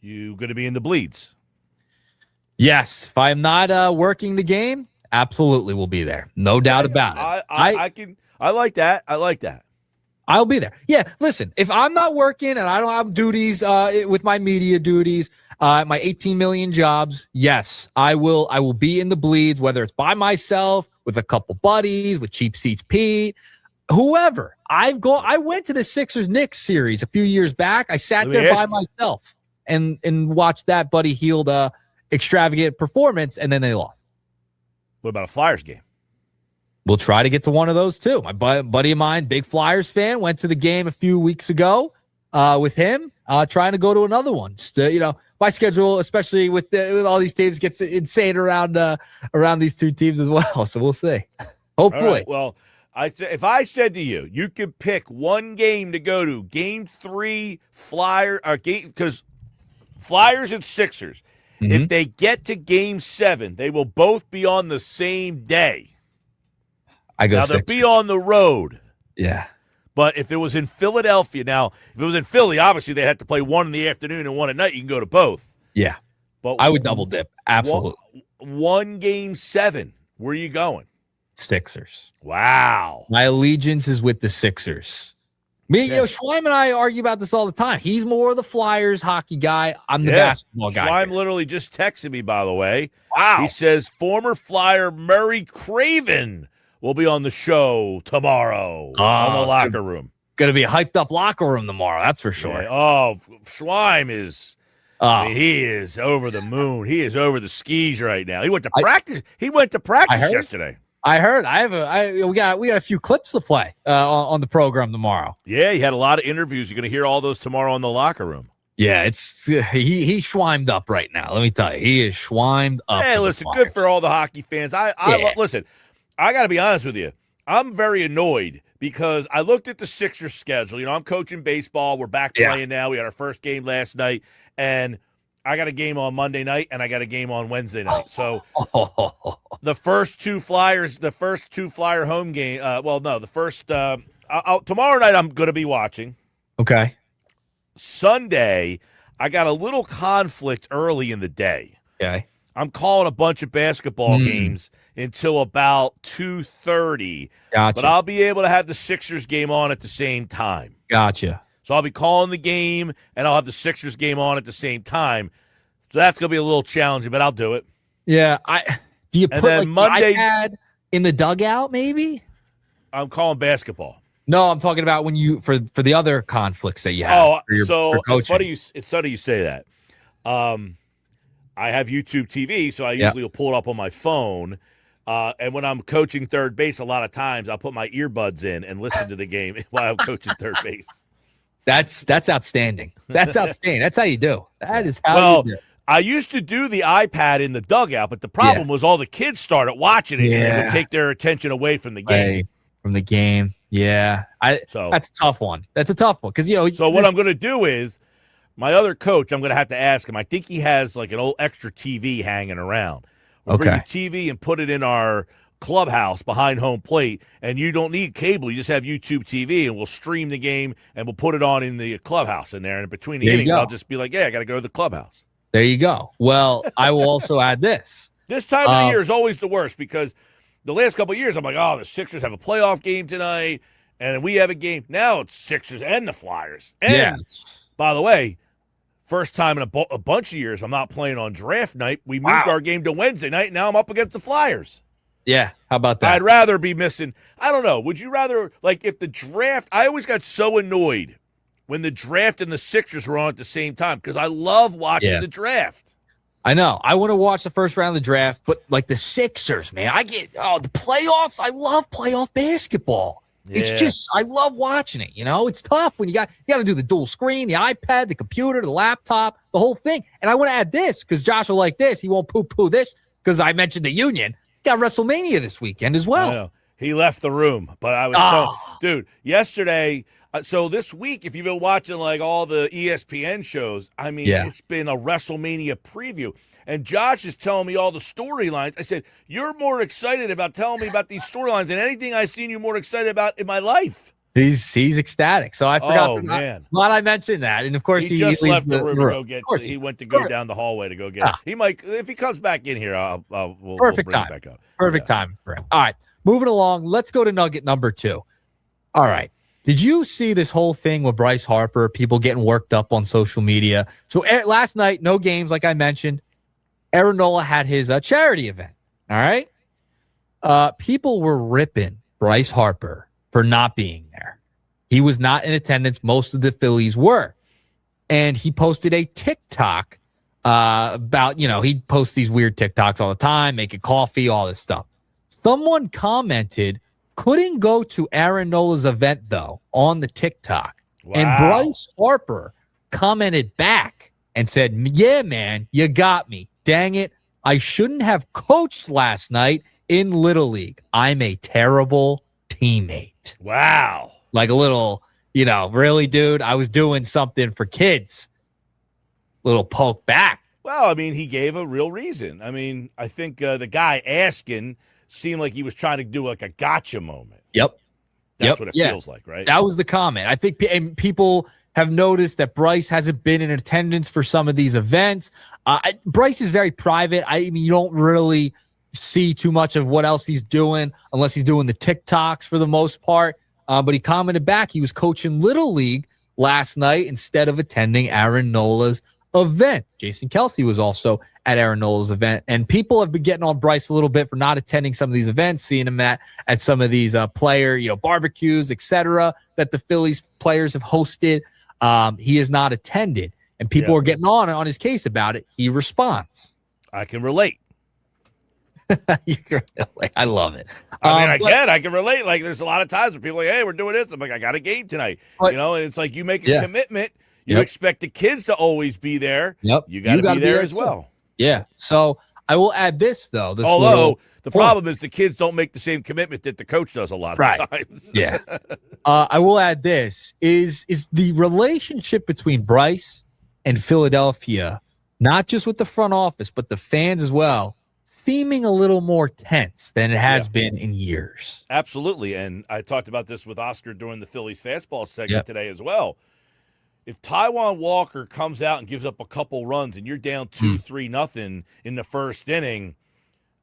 You going to be in the bleeds? Yes. If I'm not working the game, absolutely will be there. No doubt about it. I like that. I like that. I'll be there. Yeah, listen, if I'm not working and I don't have duties with my media duties, my 18 million jobs, yes, I will be in the bleeds, whether it's by myself, with a couple buddies, with Cheap Seats Pete, whoever. I went to the Sixers-Knicks series a few years back. I sat there by myself and watched that Buddy Hield extravagant performance, and then they lost. What about a Flyers game? we'll try to get to one of those too. My buddy of mine, big Flyers fan, went to the game a few weeks ago with him, trying to go to another one. Just my schedule, especially with all these teams, gets insane around these two teams as well. So we'll see. Hopefully. All right, well, if I said to you, you could pick one game to go to, Game 3, because Flyers and Sixers, if they get to Game 7, they will both be on the same day. I go now, they'll be on the road. Yeah. But if it was in Philadelphia, now, if it was in Philly, obviously they had to play one in the afternoon and one at night. You can go to both. Yeah. But I would double dip. Absolutely. One Game 7. Where are you going? Sixers. Wow. My allegiance is with the Sixers. Schweim and I argue about this all the time. He's more the Flyers hockey guy. I'm the basketball guy. Schweim literally just texted me, by the way. Wow. He says former Flyer Murray Craven will be on the show tomorrow on the locker room. Going to be a hyped up locker room tomorrow. That's for sure. Yeah. Oh, Schweim is. He is over the moon. He is over the skis right now. He went to practice. He went to practice yesterday. I heard. We got a few clips to play on the program tomorrow. Yeah, he had a lot of interviews. You're going to hear all those tomorrow in the locker room. Yeah, he's schwimed up right now. Let me tell you, he is schwimed up. Hey, listen, good for all the hockey fans. Listen, I got to be honest with you. I'm very annoyed because I looked at the Sixers schedule. I'm coaching baseball. We're back playing now. We had our first game last night, and I got a game on Monday night, and I got a game on Wednesday night. So the first two Flyer home game. Tomorrow night I'm going to be watching. Okay. Sunday, I got a little conflict early in the day. Okay. I'm calling a bunch of basketball games until about 2:30. Gotcha. But I'll be able to have the Sixers game on at the same time. Gotcha. So I'll be calling the game, and I'll have the Sixers game on at the same time. So that's going to be a little challenging, but I'll do it. Yeah. Do you put Monday, the iPad in the dugout, maybe? I'm calling basketball. No, I'm talking about when you for the other conflicts that you have. Oh, it's funny you say that. I have YouTube TV, so I usually will pull it up on my phone. And when I'm coaching third base, a lot of times I'll put my earbuds in and listen to the game while I'm coaching third base. That's outstanding. That's outstanding. That's how you do. That is how you do. I used to do the iPad in the dugout, but the problem was all the kids started watching it and it would take their attention away from the game. Yeah. That's a tough one. That's a tough one. So what I'm going to do is my other coach, I'm going to have to ask him. I think he has like an old extra TV hanging around. We'll bring the TV and put it in our clubhouse behind home plate, and you don't need cable. You just have YouTube TV, and we'll stream the game, and we'll put it on in the clubhouse in there. And between the innings, I'll just be like, I got to go to the clubhouse. There you go. Well, I will also add this. This time of the year is always the worst because the last couple of years, I'm like, the Sixers have a playoff game tonight, and we have a game. Now it's Sixers and the Flyers. And, by the way, first time in a bunch of years, I'm not playing on draft night. We moved our game to Wednesday night. Now I'm up against the Flyers. Yeah, how about that? I'd rather be missing. I don't know. Would you rather, if the draft, I always got so annoyed when the draft and the Sixers were on at the same time because I love watching the draft. I know. I want to watch the first round of the draft, but the Sixers, man, the playoffs. I love playoff basketball. Yeah. It's just, I love watching it. It's tough when you got to do the dual screen, the iPad, the computer, the laptop, the whole thing. And I want to add this because Josh will like this. He won't poo-poo this because I mentioned the Union. Got WrestleMania this weekend as well. I know. He left the room, but I was dude, yesterday. So this week, if you've been watching all the ESPN shows, it's been a WrestleMania preview. And Josh is telling me all the storylines. I said, you're more excited about telling me about these storylines than anything I've seen you more excited about in my life. He's ecstatic. So I forgot. Man. Glad I mentioned that. And of course, he just left the room to go get. He went to go down the hallway to go get. He might, if he comes back in here, we'll bring it back up. Perfect time for him. All right, moving along. Let's go to nugget number 2. All right. Did you see this whole thing with Bryce Harper? People getting worked up on social media. So last night, no games, like I mentioned. Aaron Nola had his charity event. All right. People were ripping Bryce Harper for not being there. He was not in attendance. Most of the Phillies were. And he posted a TikTok about, he posts these weird TikToks all the time, making coffee, all this stuff. Someone commented, couldn't go to Aaron Nola's event, though, on the TikTok. Wow. And Bryce Harper commented back and said, yeah, man, you got me. Dang it. I shouldn't have coached last night in Little League. I'm a terrible teammate. Wow. Like a little, really, dude, I was doing something for kids. Little poke back. Well, I mean, he gave a real reason. I mean, I think the guy asking seemed like he was trying to do like a gotcha moment. Yep. That's what it feels like, right? That was the comment. I think people have noticed that Bryce hasn't been in attendance for some of these events. Bryce is very private. I mean, you don't really see too much of what else he's doing unless he's doing the TikToks for the most part. But he commented back he was coaching Little League last night instead of attending Aaron Nola's event. Jason Kelsey was also at Aaron Nola's event, and people have been getting on Bryce a little bit for not attending some of these events, seeing him at some of these player barbecues, etc., that the Phillies players have hosted. He has not attended, and people are getting on his case about it. He responds. I can relate. I love it. I can relate. Like, there's a lot of times where people are like, hey, we're doing this. I'm like, I got a game tonight. And it's like you make a commitment. You expect the kids to always be there. Yep. You got to be there as well. Yeah. So I will add this, though. Although the problem is the kids don't make the same commitment that the coach does a lot of times. Yeah. I will add this. Is the relationship between Bryce and Philadelphia, not just with the front office, but the fans as well, seeming a little more tense than it has been in years. Absolutely. And I talked about this with Oscar during the Phillies Fastball segment today as well. If Taijuan Walker comes out and gives up a couple runs and you're down 2-3-0 in the first inning,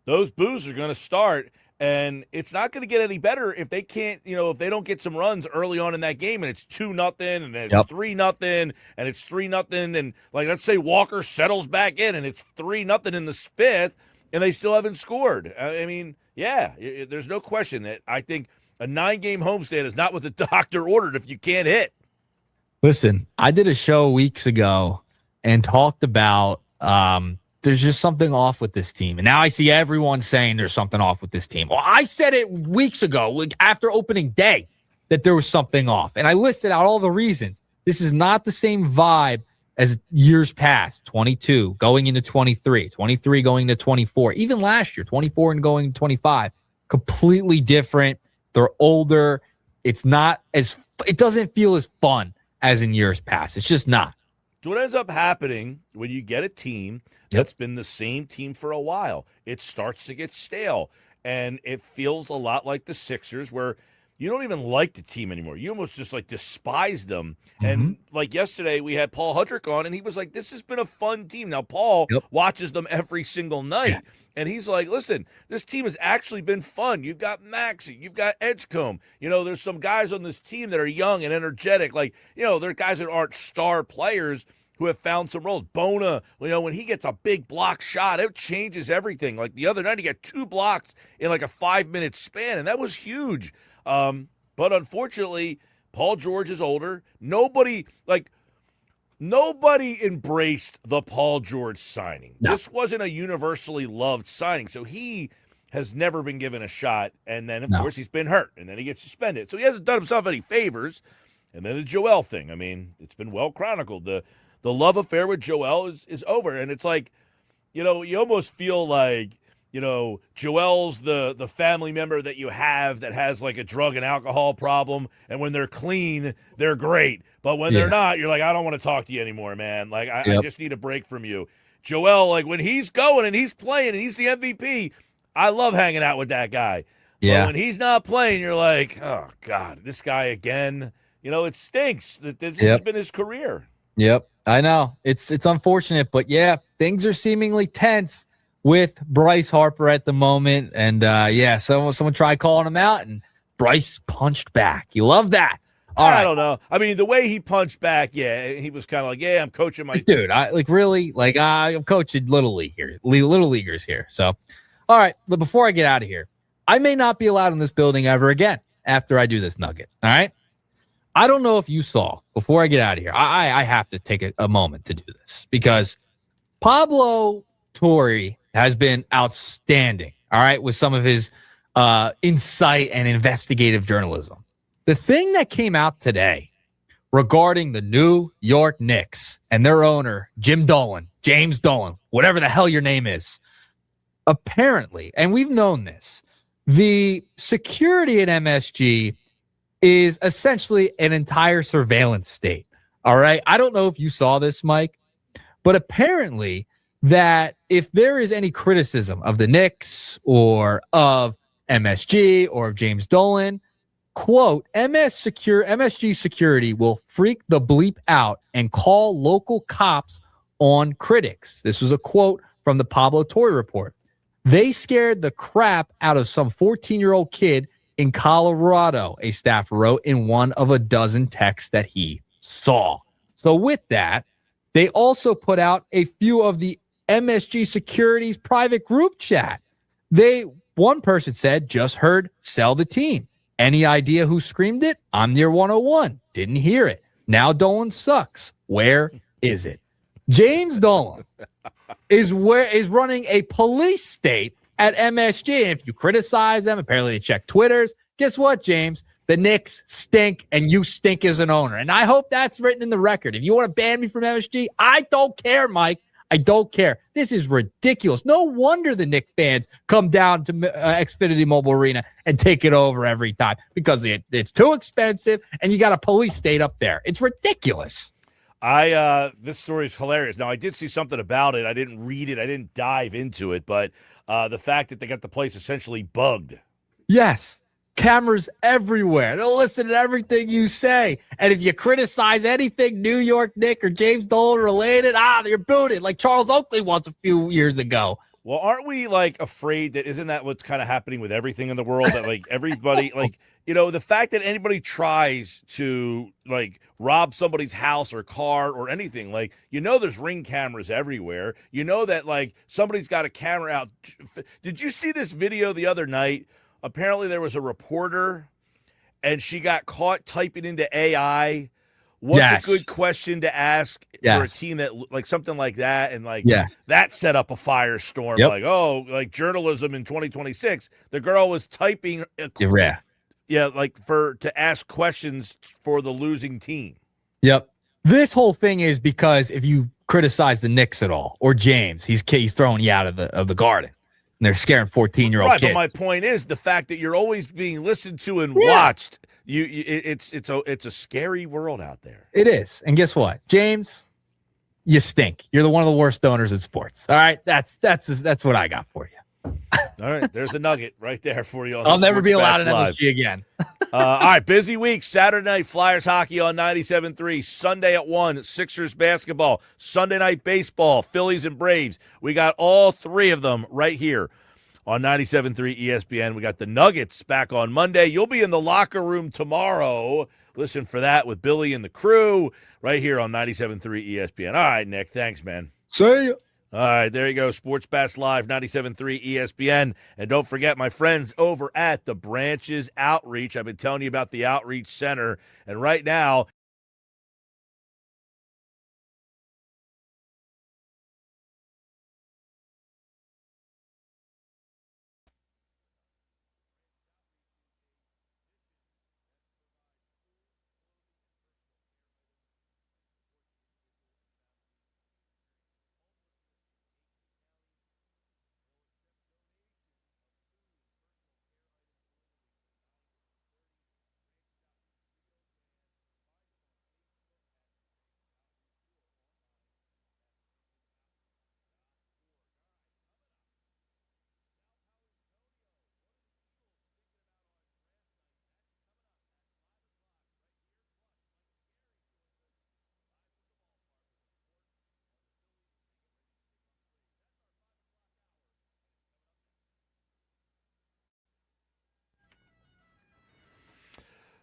those boos are going to start, and it's not going to get any better if they can't, if they don't get some runs early on in that game and it's 2-0 and then it's 3-0 and it's 3-0 and like let's say Walker settles back in and it's 3-0 in the fifth and they still haven't scored. I mean, there's no question that I think a 9-game homestand is not what the doctor ordered if you can't hit. Listen, I did a show weeks ago and talked about there's just something off with this team. And now I see everyone saying there's something off with this team. Well, I said it weeks ago, like after opening day, that there was something off. And I listed out all the reasons. This is not the same vibe as years past, 22 going into 23, 23 going to 24, even last year, 24 and going to 25. Completely different. They're older. It doesn't feel as fun as in years past. It's just not. So what ends up happening when you get a team that's been the same team for a while, it starts to get stale. And it feels a lot like the Sixers where you don't even like the team anymore. You almost just like despise them. Mm-hmm. And like yesterday we had Paul Hudrick on and he was like, this has been a fun team. Now Paul watches them every single night. Yeah. And he's like, listen, this team has actually been fun. You've got Maxey. You've got Edgecombe. There's some guys on this team that are young and energetic. Like, there are guys that aren't star players who have found some roles. Bona, when he gets a big block shot, it changes everything. Like the other night, he got 2 blocks in like a 5-minute span, and that was huge. But unfortunately, Paul George is older. Nobody embraced the Paul George signing. No. This wasn't a universally loved signing, so he has never been given a shot, and then, of course, he's been hurt, and then he gets suspended. So he hasn't done himself any favors. And then the Joel thing. I mean, it's been well chronicled. The love affair with Joel is over, and it's like, you almost feel like, Joel's the family member that you have that has like a drug and alcohol problem, and when they're clean, they're great. But when they're not, you're like, I don't want to talk to you anymore, man. Like, I just need a break from you. Joel, like when he's going and he's playing and he's the MVP, I love hanging out with that guy. Yeah. But when he's not playing, you're like, oh, God, this guy again. It stinks that this has been his career. Yep, I know. It's unfortunate, but things are seemingly tense with Bryce Harper at the moment. And someone tried calling him out, and Bryce punched back. You love that. I don't know. I mean, the way he punched back, he was kind of like, I'm coaching my dude. I'm coaching little leaguers here. So, all right. But before I get out of here, I may not be allowed in this building ever again after I do this nugget. All right. I don't know if you saw before I get out of here. I have to take a moment to do this because Pablo Torre has been outstanding. All right. With some of his insight and investigative journalism. The thing that came out today regarding the New York Knicks and their owner, James Dolan, whatever the hell your name is, apparently, and we've known this, the security at MSG is essentially an entire surveillance state. All right. I don't know if you saw this, Mike, but apparently that if there is any criticism of the Knicks or of MSG or of James Dolan, quote, MSG security will freak the bleep out and call local cops on critics. This was a quote from the Pablo Torre report. They scared the crap out of some 14-year-old kid in Colorado, a staffer wrote in one of a dozen texts that he saw. So with that, they also put out a few of the MSG Security's private group chat. One person said, just heard, sell the team. Any idea who screamed it? I'm near 101. Didn't hear it. Now Dolan sucks. Where is it? James Dolan is running a police state at MSG. And if you criticize them, apparently they check Twitters. Guess what, James? The Knicks stink, and you stink as an owner. And I hope that's written in the record. If you want to ban me from MSG, I don't care, Mike. I don't care. This is ridiculous. No wonder the Knicks fans come down to Xfinity Mobile Arena and take it over every time because it's too expensive and you got a police state up there. It's ridiculous. This story is hilarious. Now, I did see something about it. I didn't read it. I didn't dive into it, but the fact that they got the place essentially bugged. Yes. Cameras everywhere. They'll listen to everything you say. And if you criticize anything New York Knicks or James Dolan related, you're booted like Charles Oakley was a few years ago. Well, aren't we afraid that isn't that what's kind of happening with everything in the world that everybody the fact that anybody tries to rob somebody's house or car or anything, there's Ring cameras everywhere. That somebody's got a camera out. Did you see this video the other night? Apparently there was a reporter and she got caught typing into AI. What's a good question to ask for a team that something like that? And that set up a firestorm. Yep. Journalism in 2026. The girl was typing. To ask questions for the losing team. Yep. This whole thing is because if you criticize the Knicks at all or James, he's throwing you out of the garden. And they're scaring 14-year-old kids. But my point is the fact that you're always being listened to and watched. It's a scary world out there. It is. And guess what, James? You stink. You're one of the worst owners in sports. All right, that's what I got for you. All right, there's a nugget right there for you. I'll never be allowed in MSG again. All right, busy week. Saturday night, Flyers hockey on 97.3. Sunday at 1, Sixers basketball. Sunday night baseball, Phillies and Braves. We got all three of them right here on 97.3 ESPN. We got the Nuggets back on Monday. You'll be in the locker room tomorrow. Listen for that with Billy and the crew right here on 97.3 ESPN. All right, Nick, thanks, man. See ya. All right, there you go. Sports Bash Live, 97.3 ESPN. And don't forget my friends over at the Branches Outreach. I've been telling you about the Outreach Center. And right now,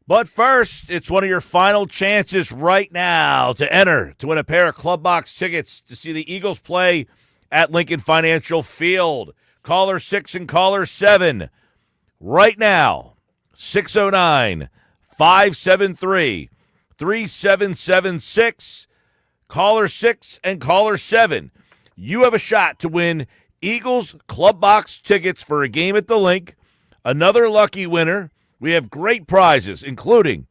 but first, it's one of your final chances right now to enter to win a pair of Club Box tickets to see the Eagles play at Lincoln Financial Field. Caller 6 and caller 7 right now, 609-573-3776. Caller 6 and caller 7. You have a shot to win Eagles Club Box tickets for a game at the Link Another lucky winner. We have great prizes, including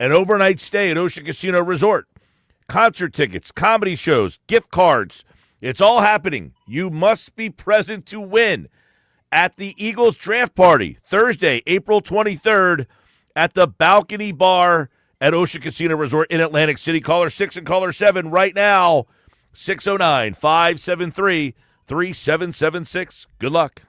an overnight stay at Ocean Casino Resort, concert tickets, comedy shows, gift cards. It's all happening. You must be present to win at the Eagles Draft Party, Thursday, April 23rd, at the Balcony Bar at Ocean Casino Resort in Atlantic City. Caller 6 and caller 7 right now, 609-573-3776. Good luck.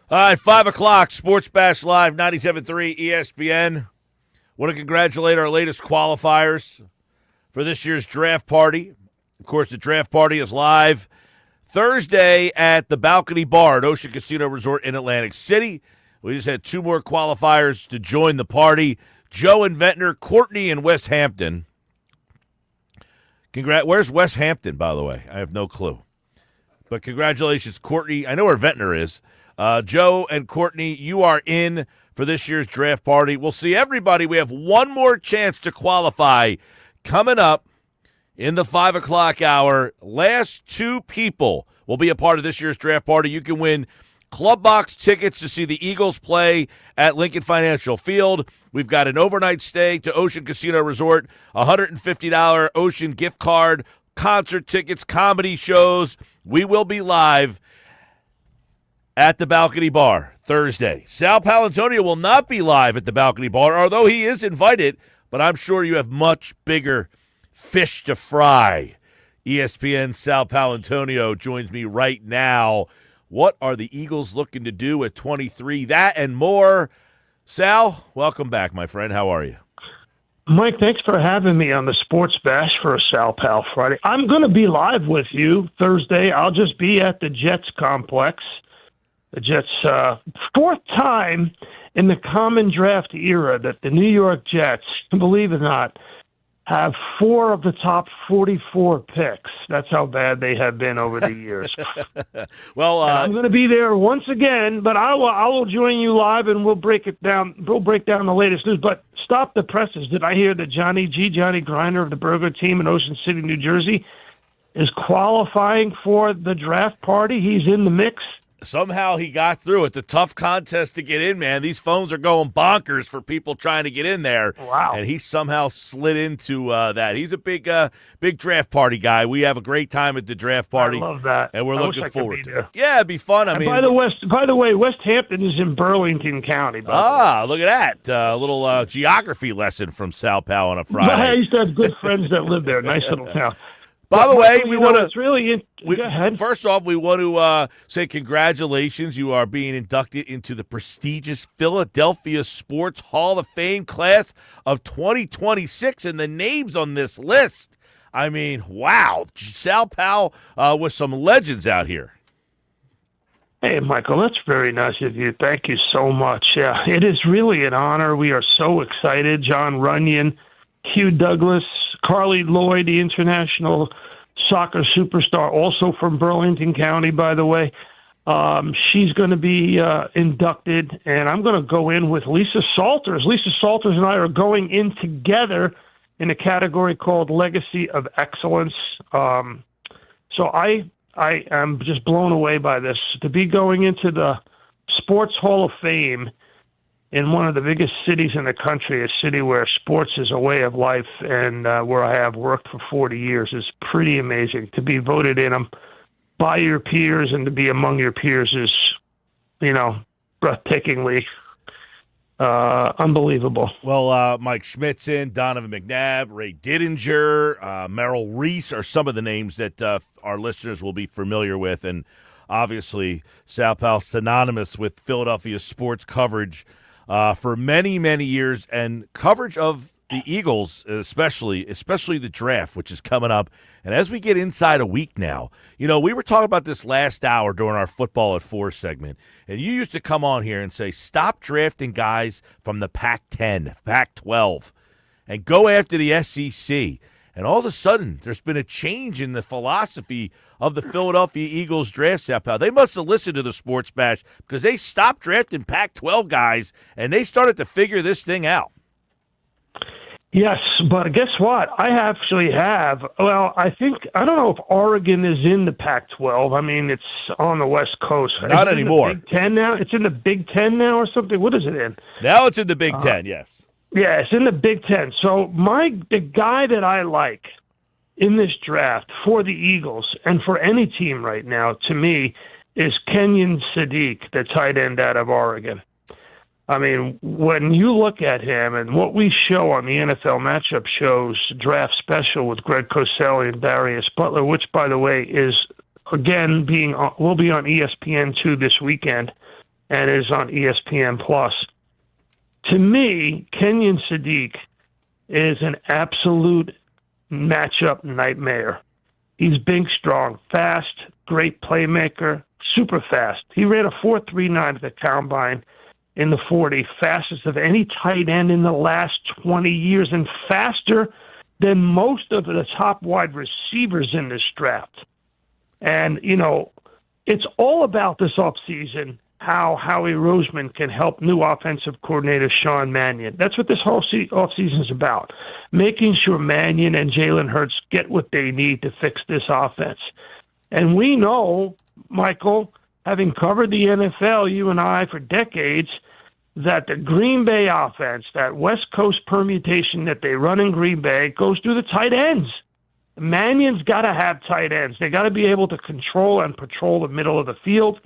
All right, 5 o'clock, Sports Bash Live, 97.3 ESPN. Want to congratulate our latest qualifiers for this year's draft party. Of course, the draft party is live Thursday at the Balcony Bar at Ocean Casino Resort in Atlantic City. We just had 2 more qualifiers to join the party. Joe and Ventnor, Courtney and West Hampton. Where's West Hampton, by the way? I have no clue. But congratulations, Courtney. I know where Ventnor is. Joe and Courtney, you are in for this year's draft party. We'll see everybody. We have one more chance to qualify coming up in the 5 o'clock hour. Last 2 people will be a part of this year's draft party. You can win club box tickets to see the Eagles play at Lincoln Financial Field. We've got an overnight stay to Ocean Casino Resort, $150 Ocean gift card, concert tickets, comedy shows. We will be live at the Balcony Bar Thursday. Sal Paolantonio will not be live at the Balcony Bar, although he is invited, but I'm sure you have much bigger fish to fry. ESPN Sal Paolantonio joins me right now. What are the Eagles looking to do at 23? That and more. Sal, welcome back, my friend. How are you? Mike, thanks for having me on the Sports Bash for a Sal Pal Friday. I'm going to be live with you Thursday. I'll just be at the Jets complex. The Jets, 4th time in the common draft era that the New York Jets, believe it or not, have 4 of the top 44 picks. That's how bad they have been over the years. Well, I'm going to be there once again, but I will join you live and we'll break it down. We'll break down the latest news. But stop the presses. Did I hear that Johnny Griner of the Burger Team in Ocean City, New Jersey, is qualifying for the draft party? He's in the mix. Somehow he got through. It's a tough contest to get in, man. These phones are going bonkers for people trying to get in there. Wow. And he somehow slid into that. He's a big draft party guy. We have a great time at the draft party. I love that. And we're I looking wish I could forward be to there. it. Yeah, it'd be fun. I mean, by the way, West Hampton is in Burlington County. look at that. A little geography lesson from Sal Pal on a Friday. I used to have good friends that live there. Nice little town. By the way, we want to. It's really. Go ahead. First off, we want to say congratulations. You are being inducted into the prestigious Philadelphia Sports Hall of Fame class of 2026, and the names on this list. I mean, wow, Sal Pal with some legends out here. Hey, Michael, that's very nice of you. Thank you so much. Yeah, it is really an honor. We are so excited. John Runyon, Hugh Douglas, Carly Lloyd, the international soccer superstar, also from Burlington County, by the way. She's going to be inducted, and I'm going to go in with Lisa Salters. Lisa Salters and I are going in together in a category called Legacy of Excellence. So I am just blown away by this. To be going into the Sports Hall of Fame in one of the biggest cities in the country, a city where sports is a way of life and where I have worked for 40 years, is pretty amazing. To be voted in by your peers and to be among your peers is, breathtakingly unbelievable. Well, Mike Schmidt's in, Donovan McNabb, Ray Didinger, Merrill Reese are some of the names that our listeners will be familiar with. And obviously, Sal Pal synonymous with Philadelphia sports coverage for many, many years, and coverage of the Eagles, especially the draft, which is coming up. And as we get inside a week now, we were talking about this last hour during our Football at 4 segment, and you used to come on here and say, stop drafting guys from the Pac-10, Pac-12, and go after the SEC. And all of a sudden, there's been a change in the philosophy of the Philadelphia Eagles draft, Sal Pal. They must have listened to the Sports Bash because they stopped drafting Pac-12 guys, and they started to figure this thing out. Yes, but guess what? I actually have. Well, I don't know if Oregon is in the Pac-12. I mean, it's on the West Coast. Not anymore. Big Ten now? It's in the Big Ten now or something? What is it in? Now it's in the Big Ten, yes. Yeah, it's in the Big Ten. So the guy that I like in this draft for the Eagles and for any team right now, to me, is Kenyon Sadiq, the tight end out of Oregon. I mean, when you look at him and what we show on the NFL Matchup Shows draft special with Greg Cosell and Darius Butler, which, by the way, is, again, will be on ESPN2 this weekend, and it is on ESPN Plus. To me, Kenyon Sadiq is an absolute matchup nightmare. He's big, strong, fast, great playmaker, super fast. He ran a 4.39 at the combine in the 40, fastest of any tight end in the last 20 years, and faster than most of the top wide receivers in this draft. And, it's all about this offseason, how Howie Roseman can help new offensive coordinator Sean Mannion. That's what this whole offseason is about, making sure Mannion and Jalen Hurts get what they need to fix this offense. And we know, Michael, having covered the NFL, you and I, for decades, that the Green Bay offense, that West Coast permutation that they run in Green Bay, goes through the tight ends. Mannion's got to have tight ends. They got to be able to control and patrol the middle of the field.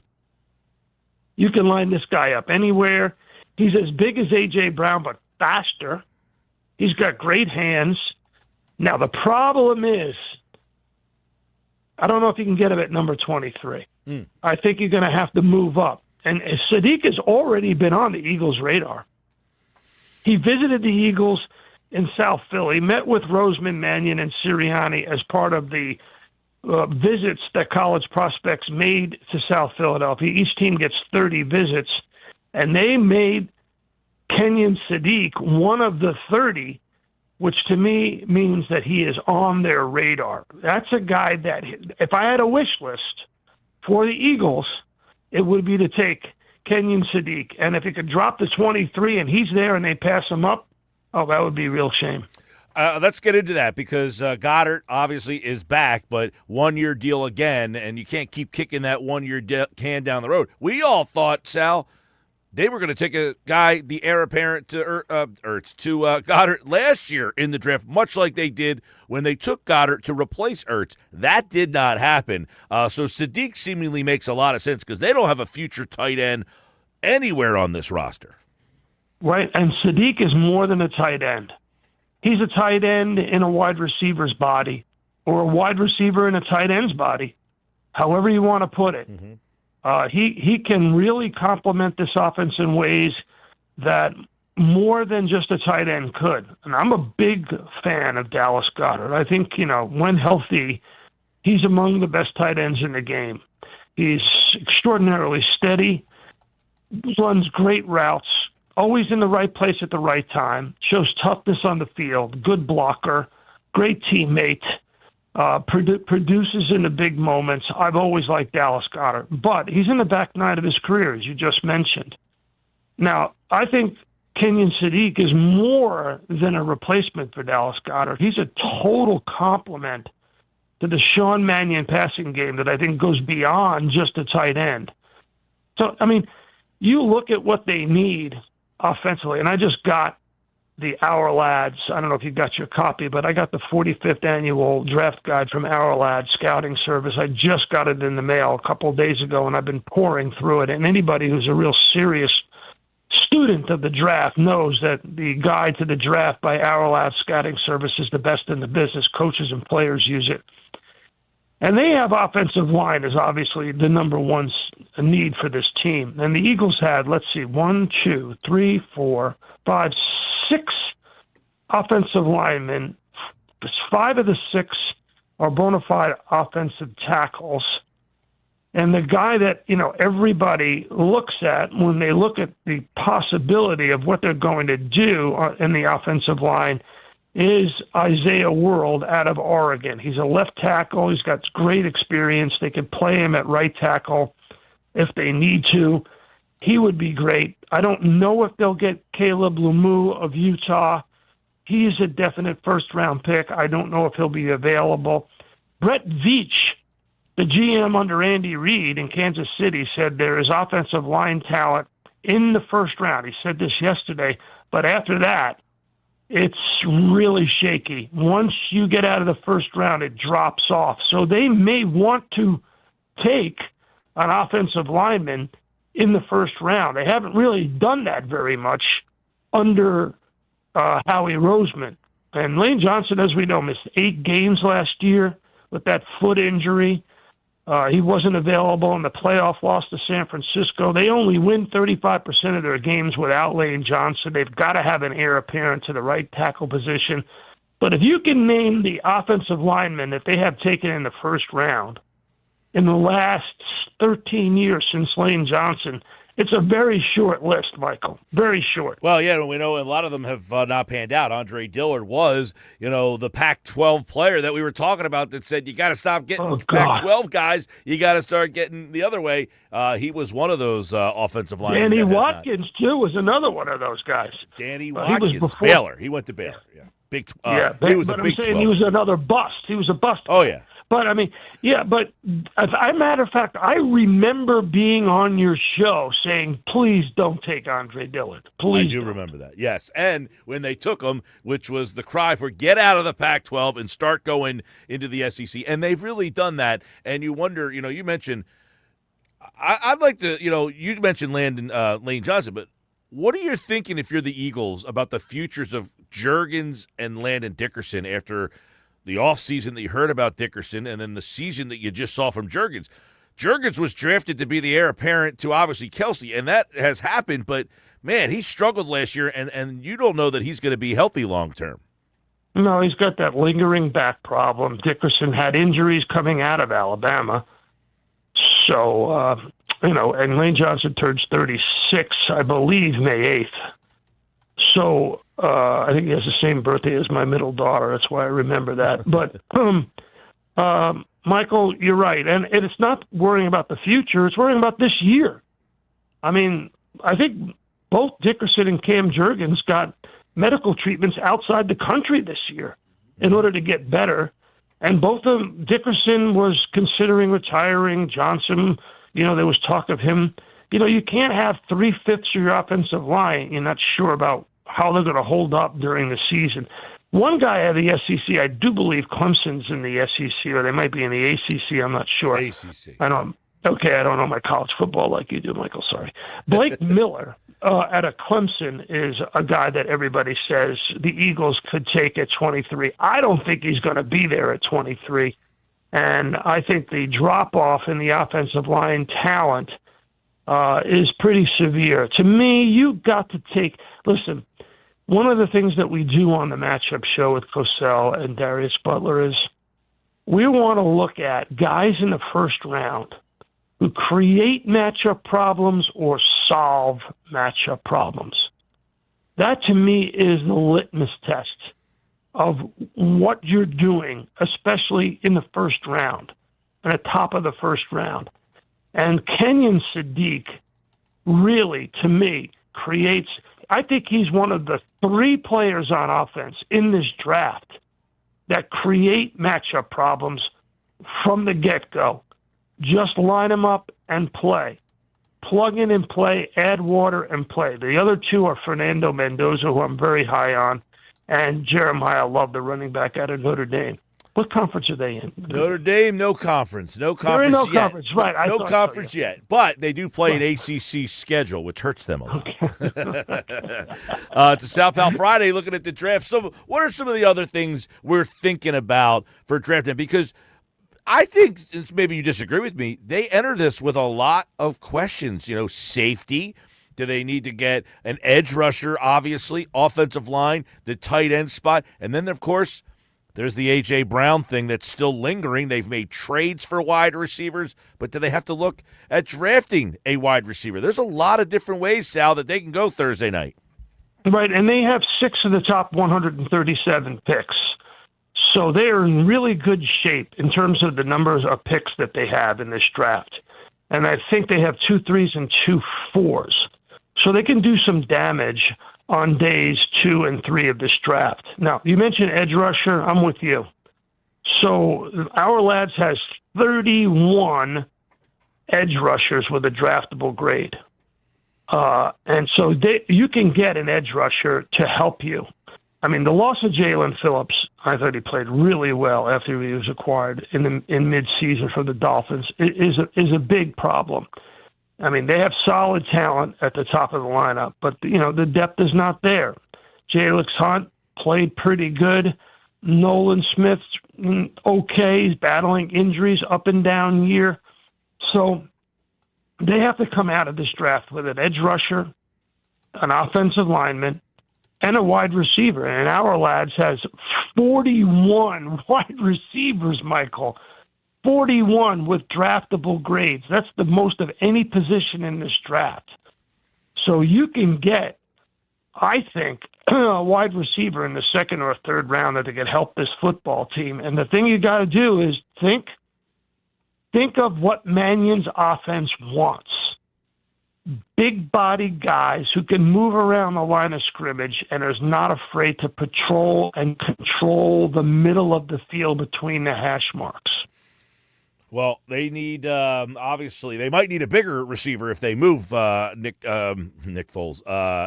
You can line this guy up anywhere. He's as big as A.J. Brown, but faster. He's got great hands. Now, the problem is, I don't know if you can get him at number 23. I think you're going to have to move up. And Sadiq has already been on the Eagles' radar. He visited the Eagles in South Philly, met with Roseman, Mannion, and Sirianni as part of the visits that college prospects made to South Philadelphia. Each team gets 30 visits, and they made Kenyon Sadiq one of the 30, which to me means that he is on their radar. That's a guy that, if I had a wish list for the Eagles, it would be to take Kenyon Sadiq. And if he could drop to 23 and he's there and they pass him up, oh, that would be a real shame. Let's get into that because Goddard obviously is back, but one-year deal again, and you can't keep kicking that one-year can down the road. We all thought, Sal, they were going to take a guy, the heir apparent to Ertz, to Goddard last year in the draft, much like they did when they took Goddard to replace Ertz. That did not happen. So Sadiq seemingly makes a lot of sense because they don't have a future tight end anywhere on this roster. Right, and Sadiq is more than a tight end. He's a tight end in a wide receiver's body or a wide receiver in a tight end's body, however you want to put it. He can really complement this offense in ways that more than just a tight end could. And I'm a big fan of Dallas Goedert. I think, when healthy, he's among the best tight ends in the game. He's extraordinarily steady, runs great routes, always in the right place at the right time, shows toughness on the field, good blocker, great teammate, produces in the big moments. I've always liked Dallas Goedert, but he's in the back nine of his career, as you just mentioned. Now, I think Kenyon Sadiq is more than a replacement for Dallas Goedert. He's a total complement to the Sean Mannion passing game that I think goes beyond just a tight end. So, you look at what they need offensively, and I just got the Our Lads. I don't know if you got your copy, but I got the 45th annual draft guide from Our Lads Scouting Service. I just got it in the mail a couple of days ago, and I've been pouring through it. And anybody who's a real serious student of the draft knows that the guide to the draft by Our Lads Scouting Service is the best in the business. Coaches and players use it. And they have offensive line as obviously the number one need for this team. And the Eagles had, 6 offensive linemen. 5 of the 6 are bona fide offensive tackles. And the guy that, everybody looks at when they look at the possibility of what they're going to do in the offensive line is Isaiah World out of Oregon. He's a left tackle. He's got great experience. They could play him at right tackle if they need to. He would be great. I don't know if they'll get Caleb Lumu of Utah. He's a definite first-round pick. I don't know if he'll be available. Brett Veach, the GM under Andy Reid in Kansas City, said there is offensive line talent in the first round. He said this yesterday, but after that, it's really shaky. Once you get out of the first round, it drops off. So they may want to take an offensive lineman in the first round. They haven't really done that very much under Howie Roseman. And Lane Johnson, as we know, missed 8 games last year with that foot injury. He wasn't available in the playoff loss to San Francisco. They only win 35% of their games without Lane Johnson. They've got to have an heir apparent to the right tackle position. But if you can name the offensive linemen that they have taken in the first round in the last 13 years since Lane Johnson, it's a very short list, Michael. Very short. Well, yeah, we know a lot of them have not panned out. Andre Dillard was, the Pac-12 player that we were talking about that said you got to stop getting Pac-12 guys. You got to start getting the other way. He was one of those offensive linemen. Danny Watkins, too, was another one of those guys. Danny Watkins, Baylor. He went to Baylor. Yeah. He was but a I'm big saying 12. he was another bust. He was a bust. Oh, yeah. But, but as a matter of fact, I remember being on your show saying, please don't take Andre Dillard. Please. I do remember that, yes. And when they took him, which was the cry for get out of the Pac-12 and start going into the SEC. And they've really done that. And you wonder, you mentioned – I'd like to – you mentioned Lane Johnson, but what are you thinking if you're the Eagles about the futures of Juergens and Landon Dickerson after – the offseason that you heard about Dickerson, and then the season that you just saw from Juergens? Juergens was drafted to be the heir apparent to, obviously, Kelsey, and that has happened. But, man, he struggled last year, and you don't know that he's going to be healthy long-term. No, he's got that lingering back problem. Dickerson had injuries coming out of Alabama. So, and Lane Johnson turns 36, I believe, May 8th. So I think he has the same birthday as my middle daughter. That's why I remember that. But, Michael, you're right. And it's not worrying about the future. It's worrying about this year. I think both Dickerson and Cam Juergens got medical treatments outside the country this year in order to get better. And both of them, Dickerson was considering retiring. Johnson, there was talk of him. You can't have 3/5 of your offensive line. You're not sure about how they're going to hold up during the season. One guy out of the SEC, I do believe Clemson's in the SEC, or they might be in the ACC. I'm not sure. ACC. I don't know my college football like you do, Michael. Sorry. Blake Miller out of Clemson is a guy that everybody says the Eagles could take at 23. I don't think he's going to be there at 23. And I think the drop-off in the offensive line talent is pretty severe. To me, you've got to take – listen, one of the things that we do on the matchup show with Cosell and Darius Butler is we want to look at guys in the first round who create matchup problems or solve matchup problems. That, to me, is the litmus test of what you're doing, especially in the first round, at the top of the first round. And Kenyon Sadiq really, to me, creates – I think he's one of the 3 players on offense in this draft that create matchup problems from the get-go. Just line them up and play. Plug in and play, add water and play. The other 2 are Fernando Mendoza, who I'm very high on, and Jeremiah Love, the running back out of Notre Dame. What conference are they in? Notre Dame, no conference. No conference They're in no yet. conference, right. No conference yet. But they do play an ACC schedule, which hurts them a lot. It's a Sal Pal Friday looking at the draft. So what are some of the other things we're thinking about for drafting? Because I think, maybe you disagree with me, they enter this with a lot of questions. Safety. Do they need to get an edge rusher, obviously, offensive line, the tight end spot, and then, of course, there's the A.J. Brown thing that's still lingering. They've made trades for wide receivers, but do they have to look at drafting a wide receiver? There's a lot of different ways, Sal, that they can go Thursday night. Right, and they have 6 of the top 137 picks. So they are in really good shape in terms of the numbers of picks that they have in this draft. And I think they have 2 3s and 2 4s. So they can do some damage on days 2 and 3 of this draft. Now, you mentioned edge rusher. I'm with you. So our lads has 31 edge rushers with a draftable grade. And so you can get an edge rusher to help you. The loss of Jalen Phillips, I thought he played really well after he was acquired in mid-season for the Dolphins, is a big problem. They have solid talent at the top of the lineup, but, the depth is not there. Jalix Hunt played pretty good. Nolan Smith okay. He's battling injuries up and down year. So they have to come out of this draft with an edge rusher, an offensive lineman, and a wide receiver. And our lads has 41 wide receivers, Michael. 41 with draftable grades. That's the most of any position in this draft. So you can get, I think, a wide receiver in the second or third round that could help this football team. And the thing you got to do is think of what Mannion's offense wants. Big body guys who can move around the line of scrimmage and is not afraid to patrol and control the middle of the field between the hash marks. Well, they need obviously they might need a bigger receiver if they move Nick Foles,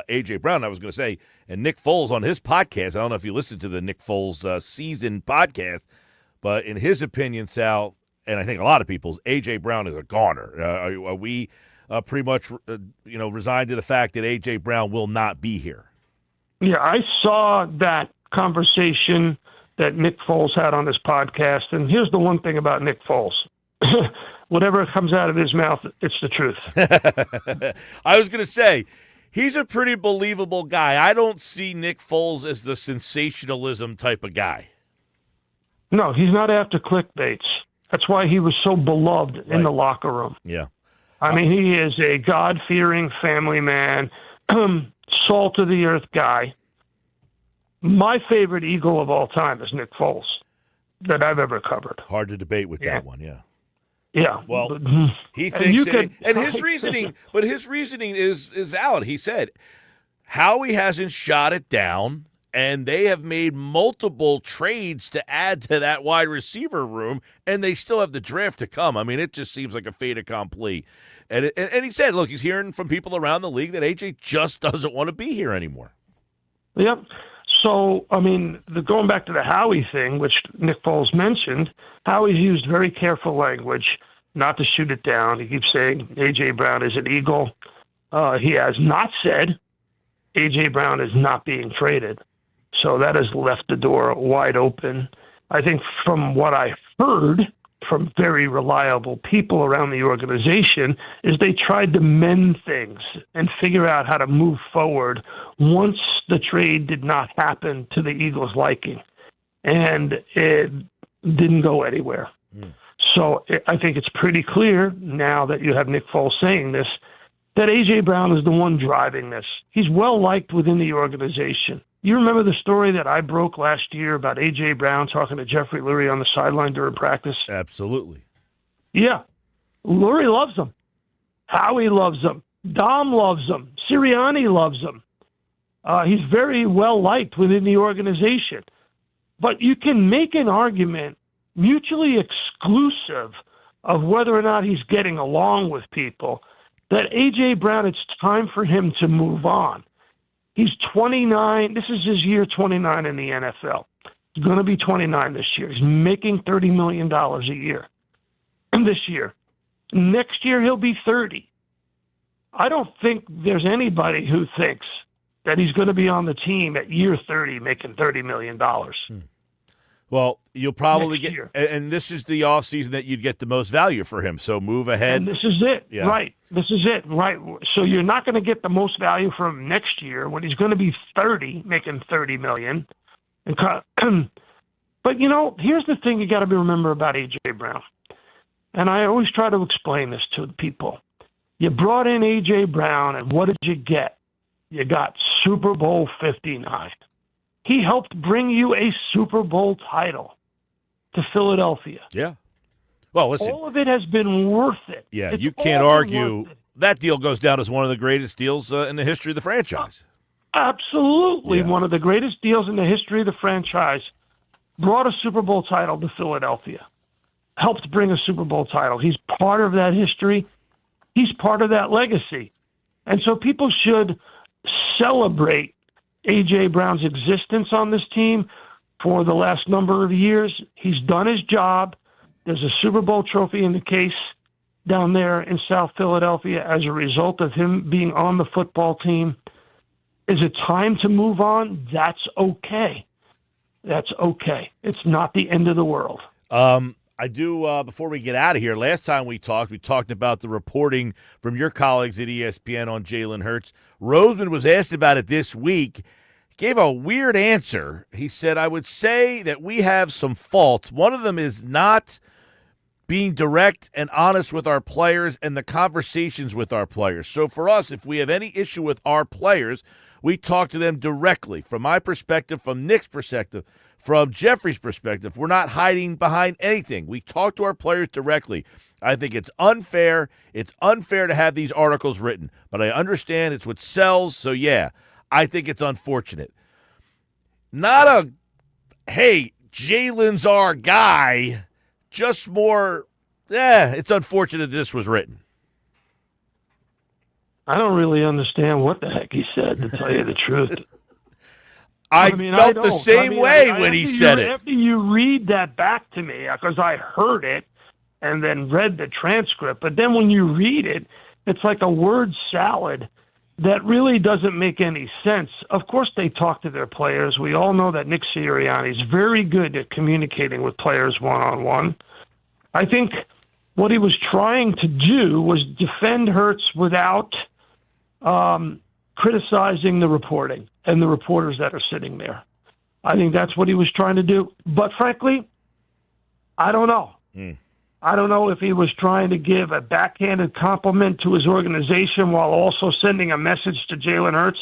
A.J. Brown. I was going to say, and Nick Foles on his podcast. I don't know if you listened to the Nick Foles season podcast, but in his opinion, Sal, and I think a lot of people's, A.J. Brown is a goner. Are we pretty much resigned to the fact that A.J. Brown will not be here? Yeah, I saw that conversation that Nick Foles had on his podcast, and here's the one thing about Nick Foles. Whatever comes out of his mouth, it's the truth. I was going to say, he's a pretty believable guy. I don't see Nick Foles as the sensationalism type of guy. No, he's not after clickbaits. That's why he was so beloved in the locker room. Yeah. I mean, he is a God-fearing family man, salt-of-the-earth guy. My favorite Eagle of all time is Nick Foles that I've ever covered. Hard to debate with that one, yeah. Yeah. Well, he thinks and his reasoning, but his reasoning is valid. He said Howie hasn't shot it down, and they have made multiple trades to add to that wide receiver room, and they still have the draft to come. I mean, it just seems like a fait accompli. And he said, look, he's hearing from people around the league that AJ just doesn't want to be here anymore. Yep. So, I mean, going back to the Howie thing, which Nick Foles mentioned, Howie's used very careful language not to shoot it down. He keeps saying A.J. Brown is an Eagle. He has not said A.J. Brown is not being traded. So that has left the door wide open. I think from what I heard from very reliable people around the organization is they tried to mend things and figure out how to move forward once the trade did not happen to the Eagles' liking. And it didn't go anywhere. So I think it's pretty clear now that you have Nick Foles saying this, that A.J. Brown is the one driving this. He's well-liked within the organization. You remember the story that I broke last year about A.J. Brown talking to Jeffrey Lurie on the sideline during practice? Absolutely. Yeah. Lurie loves him. Howie loves him. Dom loves him. Sirianni loves him. He's very well-liked within the organization. But you can make an argument mutually exclusive of whether or not he's getting along with people, that A.J. Brown, it's time for him to move on. He's 29. This is his year 29 in the NFL. He's going to be 29 this year. He's making $30 million a year this year. Next year, he'll be 30. I don't think there's anybody who thinks that he's going to be on the team at year 30 making $30 million. Well, you'll probably get – and this is the offseason that you'd get the most value for him, so move ahead. And this is it, yeah. Right. This is it, right. So you're not going to get the most value from him next year when he's going to be 30, making $30 million. But, here's the thing you got to remember about A.J. Brown. And I always try to explain this to people. You brought in A.J. Brown, and what did you get? You got Super Bowl 59. He helped bring you a Super Bowl title to Philadelphia. Yeah. Well, listen. All of it has been worth it. Yeah, It's you can't argue. That deal goes down as one of the greatest deals in the history of the franchise. Absolutely. Yeah. One of the greatest deals in the history of the franchise. Brought a Super Bowl title to Philadelphia. Helped bring a Super Bowl title. He's part of that history. He's part of that legacy. And so people should celebrate A.J. Brown's existence on this team for the last number of years. He's done his job. There's a Super Bowl trophy in the case down there in South Philadelphia as a result of him being on the football team. Is it time to move on? That's okay. That's okay. It's not the end of the world. I do, before we get out of here, last time we talked about the reporting from your colleagues at ESPN on Jalen Hurts. Roseman was asked about it this week. Gave a weird answer. He said, I would say that we have some faults. One of them is not being direct and honest with our players and the conversations with our players. So for us, if we have any issue with our players, we talk to them directly. From my perspective, from Nick's perspective, from Jeffrey's perspective, we're not hiding behind anything. We talk to our players directly. I think it's unfair. It's unfair to have these articles written, but I understand it's what sells. So yeah, I think it's unfortunate. Not a, hey, Jalen's our guy. Just more, it's unfortunate this was written. I don't really understand what the heck he said, to tell you the truth. I felt the same way when he said it. After you read that back to me, because I heard it and then read the transcript, but then when you read it, it's like a word salad that really doesn't make any sense. Of course they talk to their players. We all know that Nick Sirianni is very good at communicating with players one-on-one. I think what he was trying to do was defend Hurts without criticizing the reporting and the reporters that are sitting there. I think that's what he was trying to do. But frankly, I don't know. I don't know if he was trying to give a backhanded compliment to his organization while also sending a message to Jalen Hurts.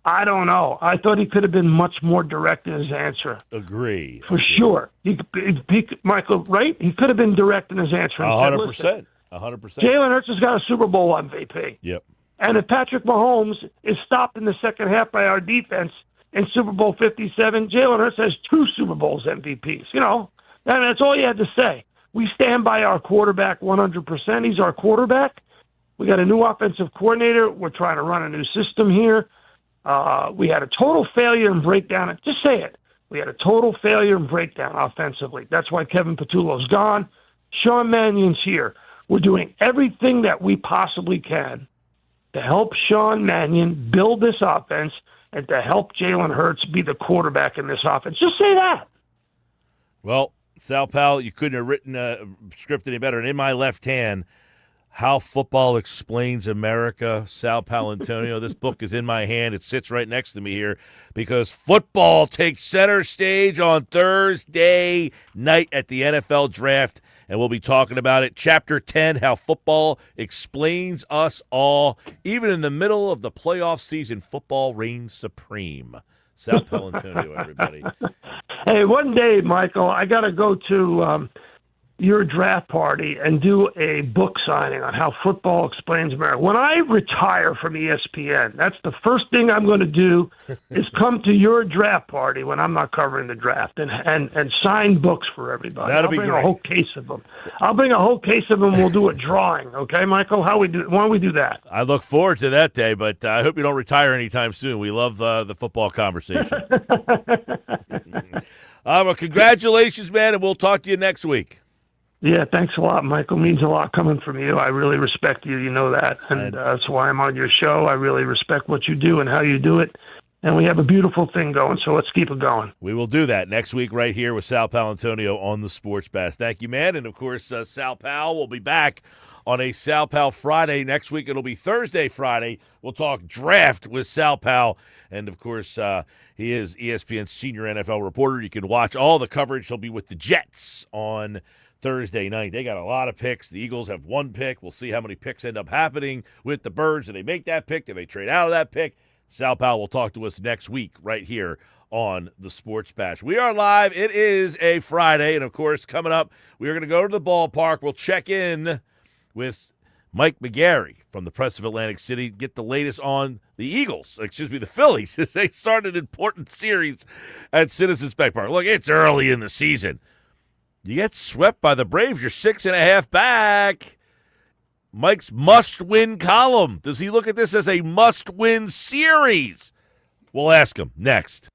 I don't know. I thought he could have been much more direct in his answer. Agree. For sure. Michael, right? He could have been direct in his answer. 100%. 100%. Jalen Hurts has got a Super Bowl MVP. Yep. And if Patrick Mahomes is stopped in the second half by our defense in Super Bowl 57, Jalen Hurts has 2 Super Bowls MVPs. You know, and that's all you had to say. We stand by our quarterback 100%. He's our quarterback. We got a new offensive coordinator. We're trying to run a new system here. We had a total failure and breakdown. Just say it. We had a total failure and breakdown offensively. That's why Kevin Patullo's gone. Sean Mannion's here. We're doing everything that we possibly can to help Sean Mannion build this offense and to help Jalen Hurts be the quarterback in this offense. Just say that. Well, Sal Pal, you couldn't have written a script any better. And in my left hand, How Football Explains America, Sal Paolantonio. This book is in my hand. It sits right next to me here because football takes center stage on Thursday night at the NFL Draft, and we'll be talking about it. Chapter 10, How Football Explains Us All. Even in the middle of the playoff season, football reigns supreme. Sal Paolantonio, everybody. Hey, one day, Michael, I got to go to your draft party and do a book signing on How Football Explains America. When I retire from ESPN, that's the first thing I'm going to do is come to your draft party when I'm not covering the draft and sign books for everybody. That'll be great. I'll bring a whole case of them. I'll bring a whole case of them. We'll do a drawing. Okay, Michael? Why don't we do that? I look forward to that day, but I hope you don't retire anytime soon. We love the football conversation. Well, congratulations, man, and we'll talk to you next week. Yeah, thanks a lot, Michael. Means a lot coming from you. I really respect you. You know that. And that's why I'm on your show. I really respect what you do and how you do it. And we have a beautiful thing going, so let's keep it going. We will do that next week right here with Sal Paolantonio on the Sports Bash. Thank you, man. And, of course, Sal Pal will be back on a Sal Pal Friday. Next week it'll be Thursday, Friday. We'll talk draft with Sal Pal. And, of course, he is ESPN's senior NFL reporter. You can watch all the coverage. He'll be with the Jets on Thursday night. They got a lot of picks. The Eagles have 1 pick. We'll see how many picks end up happening with the Birds. Do they make that pick? Do they trade out of that pick? Sal Pal will talk to us next week right here on the Sports Bash. We are live. It is a Friday. And, of course, coming up, we are going to go to the ballpark. We'll check in with Mike McGarry from the Press of Atlantic City, get the latest on the Phillies, as they start an important series at Citizens Bank Park. Look, it's early in the season. You get swept by the Braves, you're 6.5 back. Mike's must-win column. Does he look at this as a must-win series? We'll ask him next.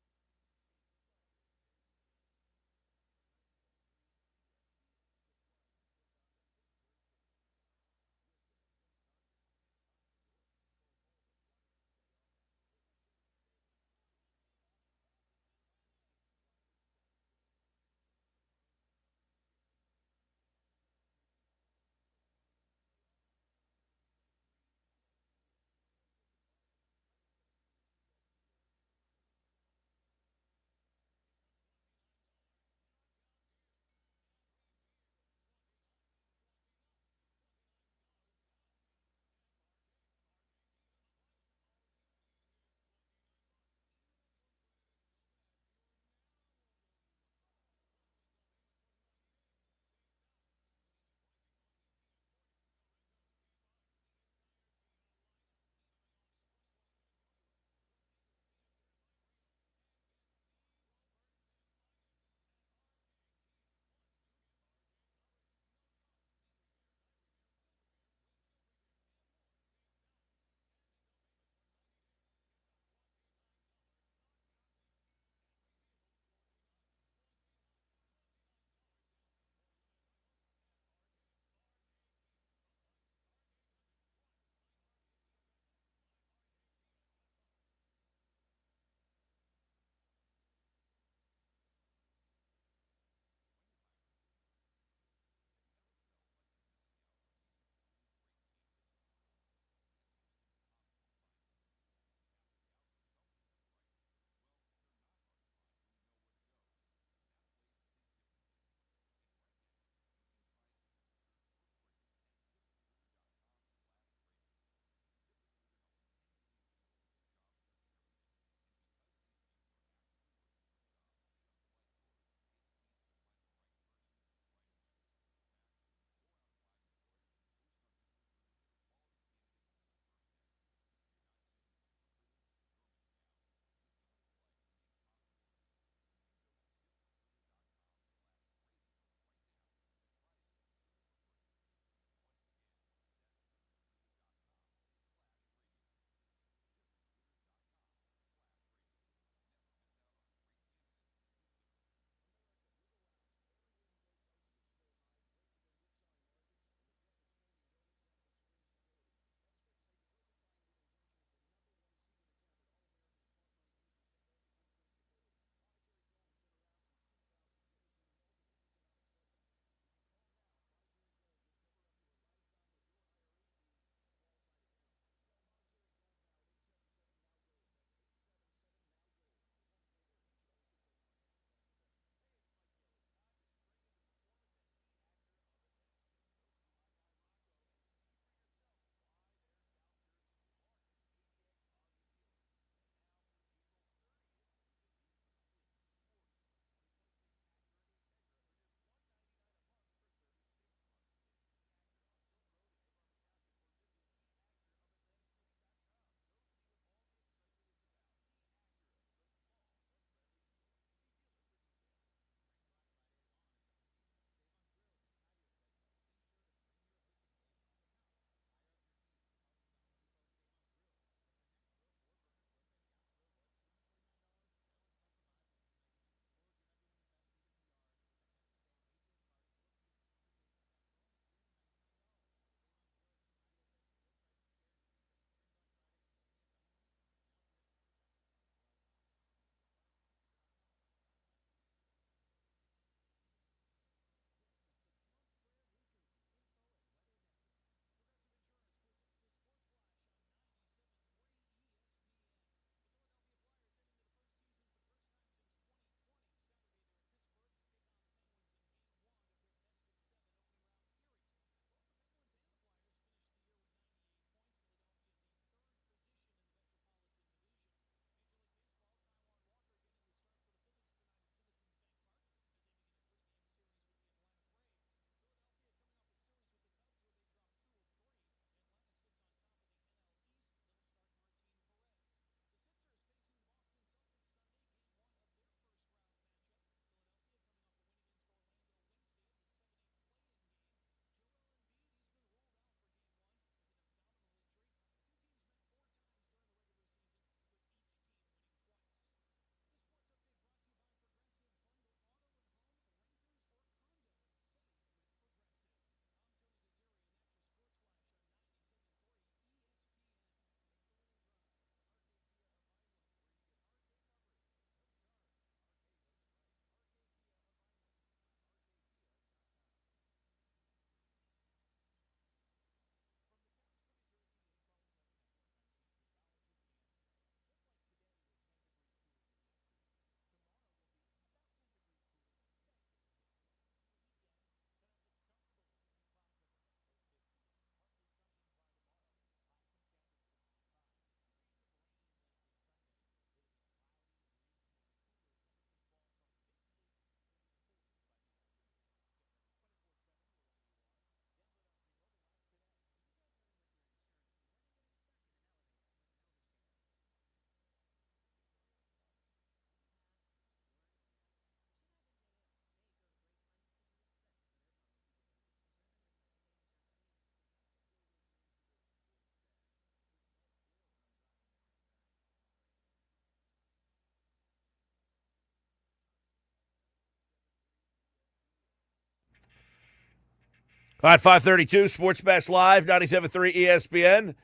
All right, 532, Sports Bash Live, 97.3 ESPN.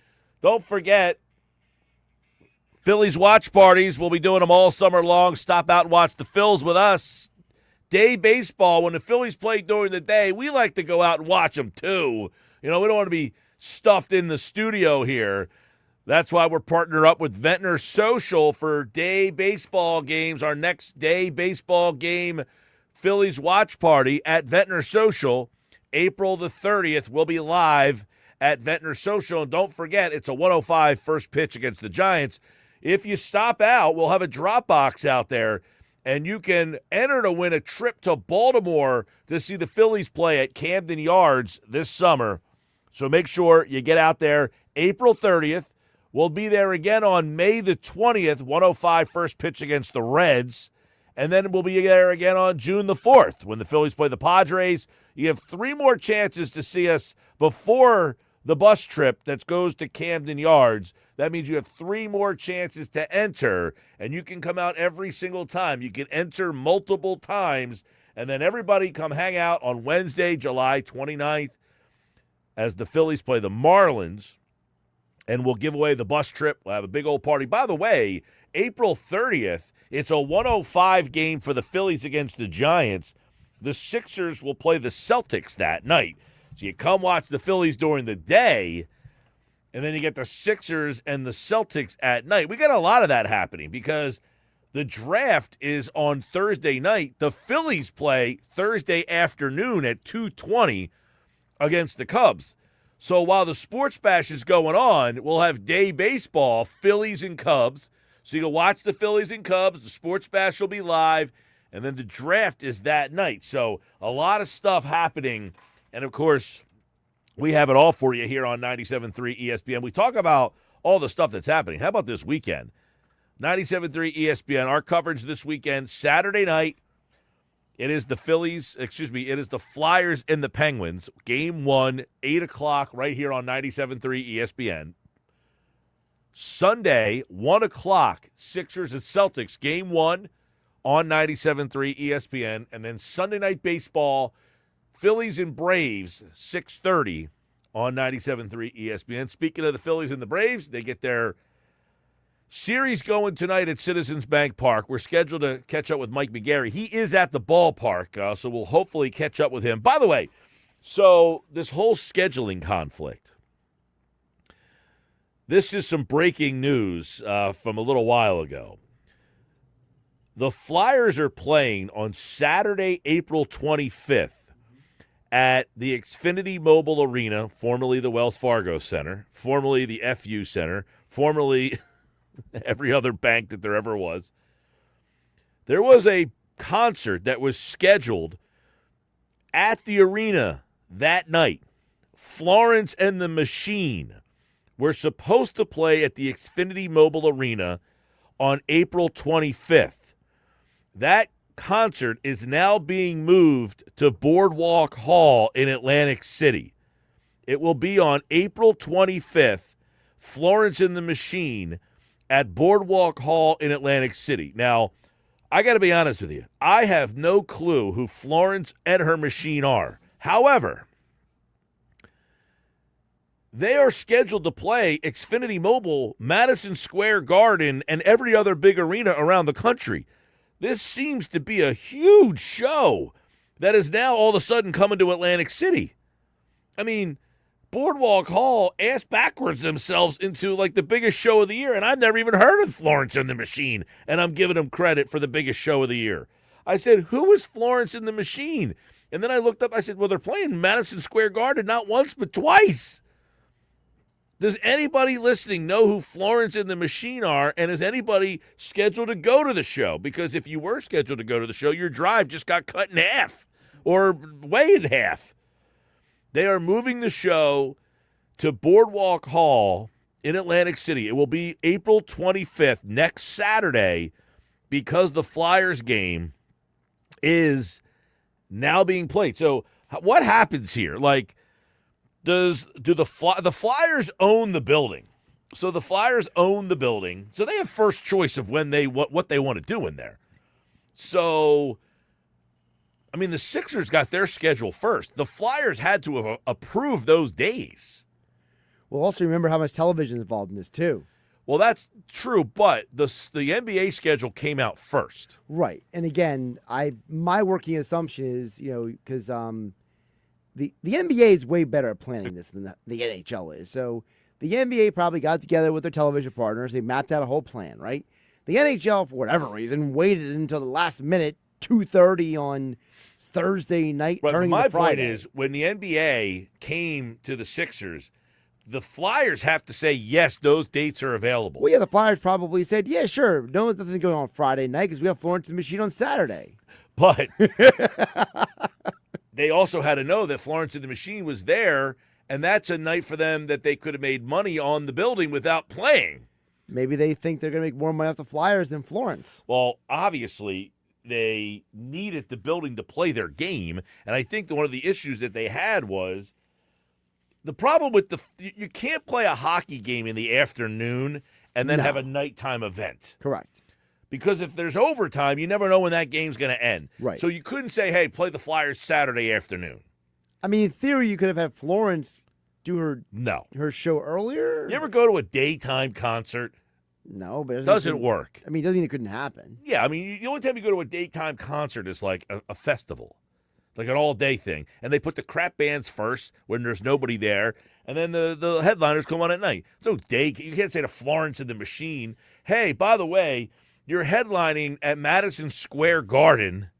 Don't forget, Phillies watch parties. We'll be doing them all summer long. Stop out and watch the Phils with us. Day baseball, when the Phillies play during the day, we like to go out and watch them too. You know, we don't want to be stuffed in the studio here. That's why we're partnered up with Ventnor Social for day baseball games. Our next day baseball game, Phillies watch party at Ventnor Social, April the 30th. We'll be live at Ventnor Social. And don't forget, it's a 105 first pitch against the Giants. If you stop out, we'll have a drop box out there, and you can enter to win a trip to Baltimore to see the Phillies play at Camden Yards this summer. So make sure you get out there April 30th. We'll be there again on May the 20th, 105 first pitch against the Reds. And then we'll be there again on June the 4th when the Phillies play the Padres. You have 3 more chances to see us before the bus trip that goes to Camden Yards. That means you have 3 more chances to enter, and you can come out every single time. You can enter multiple times, and then everybody come hang out on Wednesday, July 29th, as the Phillies play the Marlins, and we'll give away the bus trip. We'll have a big old party. By the way, April 30th, it's a 105 game for the Phillies against the Giants. The Sixers will play the Celtics that night. So you come watch the Phillies during the day, and then you get the Sixers and the Celtics at night. We got a lot of that happening because the draft is on Thursday night. The Phillies play Thursday afternoon at 2:20 against the Cubs. So while the Sports Bash is going on, we'll have day baseball, Phillies and Cubs. So you can watch the Phillies and Cubs. The Sports Bash will be live, and then the draft is that night. So a lot of stuff happening. And, of course, we have it all for you here on 97.3 ESPN. We talk about all the stuff that's happening. How about this weekend? 97.3 ESPN, our coverage this weekend, Saturday night. It is the Flyers and the Penguins. Game 1, 8 o'clock right here on 97.3 ESPN. Sunday, 1 o'clock, Sixers and Celtics. Game 1 on 97.3 ESPN. And then Sunday night baseball, Phillies and Braves, 6:30 on 97.3 ESPN. Speaking of the Phillies and the Braves, they get their series going tonight at Citizens Bank Park. We're scheduled to catch up with Mike McGarry. He is at the ballpark, so we'll hopefully catch up with him. By the way, so this whole scheduling conflict, this is some breaking news from a little while ago. The Flyers are playing on Saturday, April 25th at the Xfinity Mobile Arena, formerly the Wells Fargo Center, formerly the FU Center, formerly every other bank that there ever was. There was a concert that was scheduled at the arena that night. Florence and the Machine were supposed to play at the Xfinity Mobile Arena on April 25th. That concert is now being moved to Boardwalk Hall in Atlantic City. It will be on April 25th, Florence and the Machine at Boardwalk Hall in Atlantic City. Now, I got to be honest with you. I have no clue who Florence and her machine are. However, they are scheduled to play Xfinity Mobile, Madison Square Garden, and every other big arena around the country. This seems to be a huge show that is now all of a sudden coming to Atlantic City. I mean, Boardwalk Hall ass backwards themselves into like the biggest show of the year, and I've never even heard of Florence and the Machine, and I'm giving them credit for the biggest show of the year. I said, who is Florence and the Machine? And then I looked up, I said, well, they're playing Madison Square Garden not once but twice. Does anybody listening know who Florence and the Machine are, and is anybody scheduled to go to the show? Because if you were scheduled to go to the show, your drive just got cut in half or way in half. They are moving the show to Boardwalk Hall in Atlantic City. It will be April 25th, next Saturday, because the Flyers game is now being played. So what happens here? Like, do the Flyers own the building? So the Flyers own the building, so they have first choice of when what they want to do in there. So I mean, the Sixers got their schedule first. The Flyers had to have approved those days. Well, also remember how much television is involved in this, too. Well, that's true, but the NBA schedule came out first. Right. And again, my working assumption is, because the NBA is way better at planning this than the NHL is. So the NBA probably got together with their television partners. They mapped out a whole plan, right? The NHL, for whatever reason, waited until the last minute, 2:30 on Thursday night, Right, turning my into Friday. point is, when the NBA came to the Sixers, the Flyers have to say, yes, those dates are available. Well, yeah, the Flyers probably said, yeah, sure. No, there's nothing going on Friday night because we have Florence and the Machine on Saturday. But they also had to know that Florence and the Machine was there, and that's a night for them that they could have made money on the building without playing. Maybe they think they're going to make more money off the Flyers than Florence. Well, obviously, they needed the building to play their game, and I think that one of the issues that they had was the problem with you can't play a hockey game in the afternoon and then have a nighttime event. Correct. Because if there's overtime, you never know when that game's going to end. Right. So you couldn't say, hey, play the Flyers Saturday afternoon. I mean, in theory, you could have had Florence do her show earlier. You ever go to a daytime concert? No, but It doesn't work. I mean, it doesn't mean it couldn't happen. Yeah, I mean, the only time you go to a daytime concert is like a festival, like an all-day thing. And they put the crap bands first when there's nobody there, and then the headliners come on at night. So you can't say to Florence and the Machine, hey, by the way, you're headlining at Madison Square Garden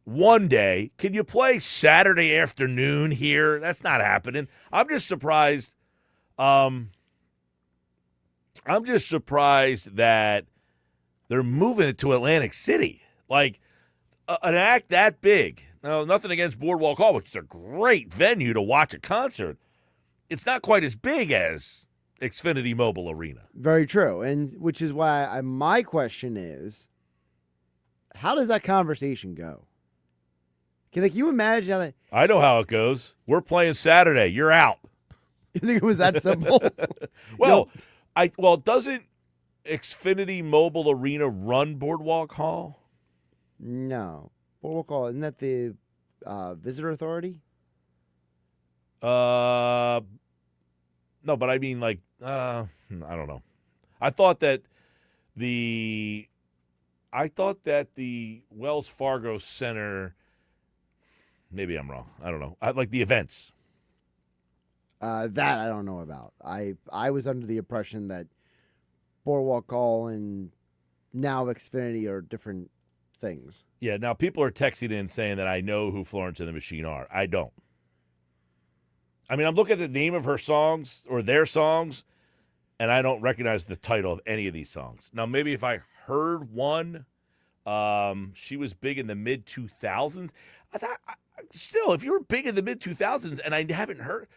one day. Can you play Saturday afternoon here? That's not happening. I'm just surprised. I'm just surprised that they're moving it to Atlantic City. Like, an act that big. Now, nothing against Boardwalk Hall, which is a great venue to watch a concert. It's not quite as big as Xfinity Mobile Arena. Very true. And which is why my question is, how does that conversation go? Can you imagine how that... I know how it goes. We're playing Saturday. You're out. You think it was that simple? Well, doesn't Xfinity Mobile Arena run Boardwalk Hall? No. Boardwalk Hall, isn't that the visitor authority? No, but I mean, like, I don't know. I thought that the Wells Fargo Center, maybe I'm wrong. I don't know. I like the events. That I don't know about. I was under the impression that Boardwalk Hall and now Xfinity are different things. Yeah, now people are texting in saying that I know who Florence and the Machine are. I don't. I mean, I'm looking at the name of her songs or their songs, and I don't recognize the title of any of these songs. Now, maybe if I heard one, she was big in the mid-2000s. I thought, still, if you were big in the mid-2000s and I haven't heard,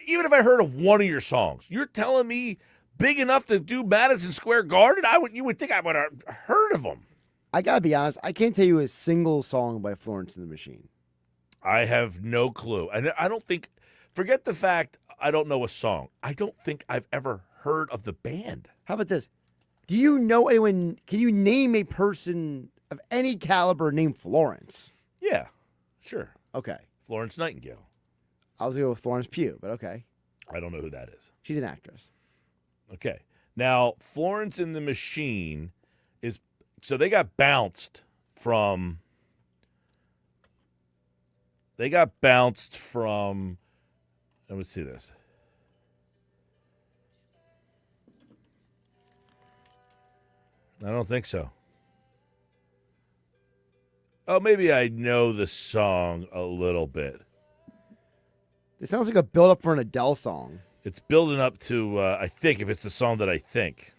even if I heard of one of your songs, you're telling me big enough to do Madison Square Garden? You would think I would have heard of them. I got to be honest, I can't tell you a single song by Florence and the Machine. I have no clue. And I don't think, forget the fact I don't know a song. I don't think I've ever heard of the band. How about this? Do you know anyone, can you name a person of any caliber named Florence? Yeah, sure. Okay. Florence Nightingale. I was going to go with Florence Pugh, but okay. I don't know who that is. She's an actress. Okay. Now, Florence and the Machine is, so they got bounced from, let me see this. I don't think so. Oh, maybe I know the song a little bit. It sounds like a build-up for an Adele song. It's building up to, I think, if it's the song that I think.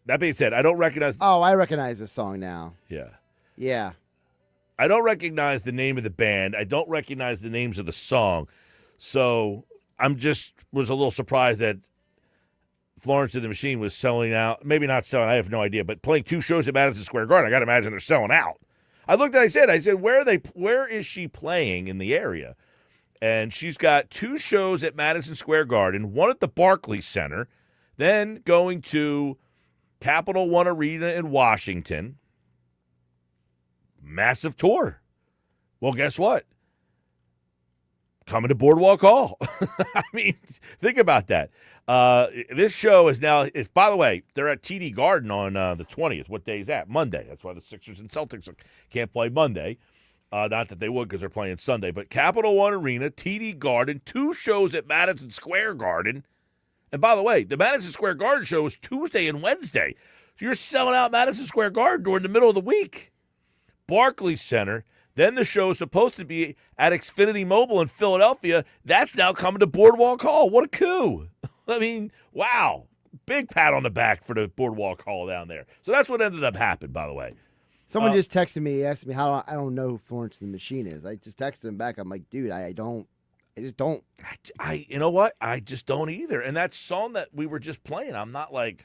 That being said, I don't recognize. Oh, I recognize this song now. Yeah. Yeah. I don't recognize the name of the band. I don't recognize the names of the song. So was a little surprised that Florence and the Machine was selling out. Maybe not selling, I have no idea, but playing 2 shows at Madison Square Garden. I got to imagine they're selling out. I looked at it, I said, where is she playing in the area? And she's got 2 shows at Madison Square Garden, one at the Barclays Center, then going to Capital One Arena in Washington, massive tour. Well, guess what? Coming to Boardwalk Hall. I mean, think about that. This show is now, by the way, they're at TD Garden on the 20th. What day is that? Monday. That's why the Sixers and Celtics can't play Monday. Not that they would because they're playing Sunday. But Capital One Arena, TD Garden, 2 shows at Madison Square Garden. And by the way, the Madison Square Garden show is Tuesday and Wednesday. So you're selling out Madison Square Garden during the middle of the week. Barclays Center. Then the show is supposed to be at Xfinity Mobile in Philadelphia. That's now coming to Boardwalk Hall. What a coup. I mean, wow. Big pat on the back for the Boardwalk Hall down there. So that's what ended up happening, by the way. Someone just texted me, asked me how I don't know who Florence and the Machine is. I just texted him back. I'm like, dude, I just don't. You know what? I just don't either. And that song that we were just playing, I'm not like.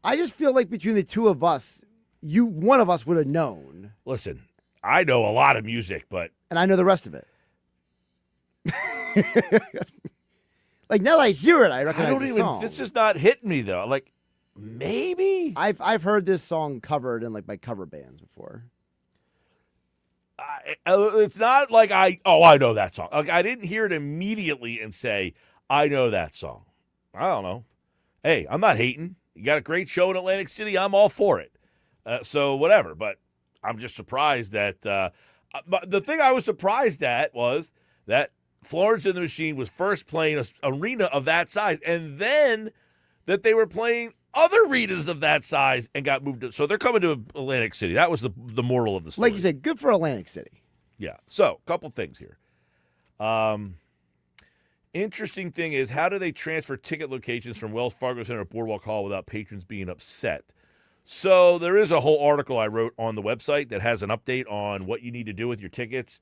I just feel like between the two of us, one of us would have known. Listen, I know a lot of music, but. And I know the rest of it. Like, now that I hear it, I recognize the song. This is not hitting me, though. Like, maybe. I've heard this song covered in, like, by cover bands before. It's not like I know that song. Like, I didn't hear it immediately and say, I know that song. I don't know. Hey, I'm not hating. You got a great show in Atlantic City. I'm all for it. So whatever. But I'm just surprised that but the thing I was surprised at was that Florence and the Machine was first playing an arena of that size, and then that they were playing other arenas of that size and got moved to. So they're coming to Atlantic City. That was the moral of the story. Like you said, good for Atlantic City. Yeah. So a couple things here. Interesting thing is, how do they transfer ticket locations from Wells Fargo Center to Boardwalk Hall without patrons being upset? So there is a whole article I wrote on the website that has an update on what you need to do with your tickets.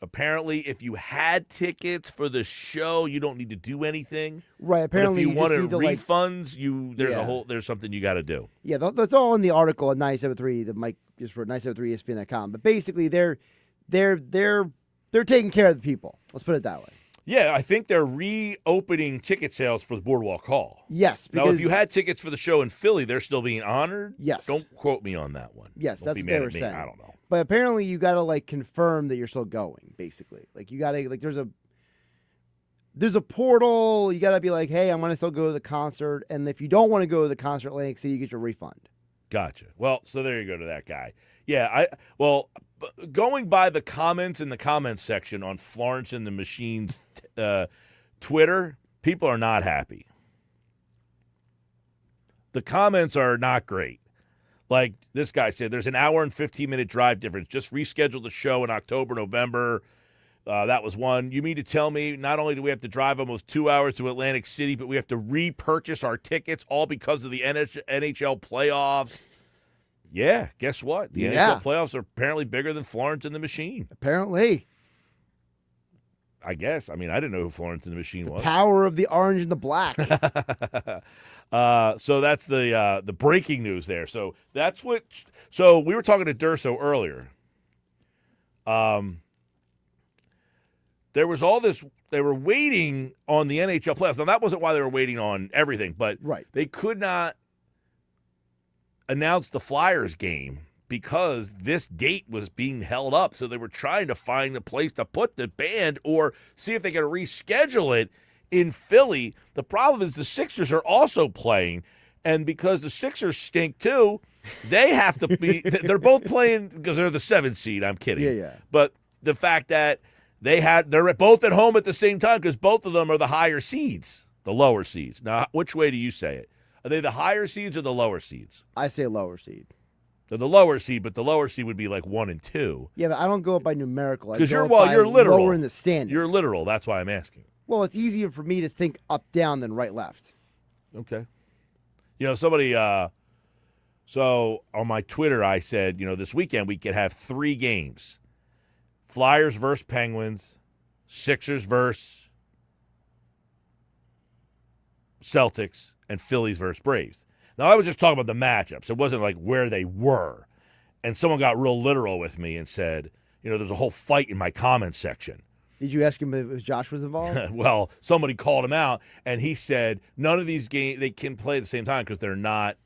Apparently, if you had tickets for the show, you don't need to do anything. Right. Apparently, but if you wanted just refunds, there's something you got to do. Yeah, that's all in the article at 973. The Mike just wrote 973ESPN.com. But basically, they're taking care of the people. Let's put it that way. Yeah, I think they're reopening ticket sales for the Boardwalk Hall. Yes. Now, if you had tickets for the show in Philly, they're still being honored? Yes. Don't quote me on that one. Yes, Don't that's be what mad they were at me. saying. I don't know. But apparently, you got to, like, confirm that you're still going, basically. Like, you got to, like, there's a portal. You got to be like, hey, I'm going to still go to the concert. And if you don't want to go to the concert at Atlantic City, you get your refund. Gotcha. Well, so there you go to that guy. Yeah, going by the comments in the comments section on Florence and the Machine's Twitter, people are not happy. The comments are not great. Like this guy said, there's an hour and 15-minute drive difference. Just reschedule the show in October, November. That was one. You mean to tell me not only do we have to drive almost 2 hours to Atlantic City, but we have to repurchase our tickets all because of the NHL playoffs? Yeah, guess what? The NHL playoffs are apparently bigger than Florence and the Machine. Apparently. I guess. I mean, I didn't know who Florence and the Machine was. Power of the orange and the black. So that's the breaking news there. So that's what. So we were talking to Durso earlier. There was all this. They were waiting on the NHL playoffs. Now that wasn't why they were waiting on everything, but they could not announce the Flyers game because this date was being held up. So they were trying to find a place to put the band or see if they could reschedule it in Philly. The problem is the Sixers are also playing, and because the Sixers stink too, they have to be – they're both playing because they're the 7th seed. I'm kidding. Yeah. But the fact that they're both at home at the same time because both of them are the higher seeds, the lower seeds. Now, which way do you say it? Are they the higher seeds or the lower seeds? I say lower seed. They're the lower seed, but the lower seed would be like 1 and 2. Yeah, but I don't go up by numerical. Because you're literal. Lower in the standings. You're literal. That's why I'm asking. Well, it's easier for me to think up down than right left. Okay. You know, somebody. So on my Twitter, I said, this weekend we could have 3 games: Flyers versus Penguins, Sixers versus Celtics, and Phillies versus Braves. Now, I was just talking about the matchups. It wasn't like where they were. And someone got real literal with me and said, there's a whole fight in my comments section. Did you ask him if Josh was involved? Well, somebody called him out, and he said none of these games, they can play at the same time because they're not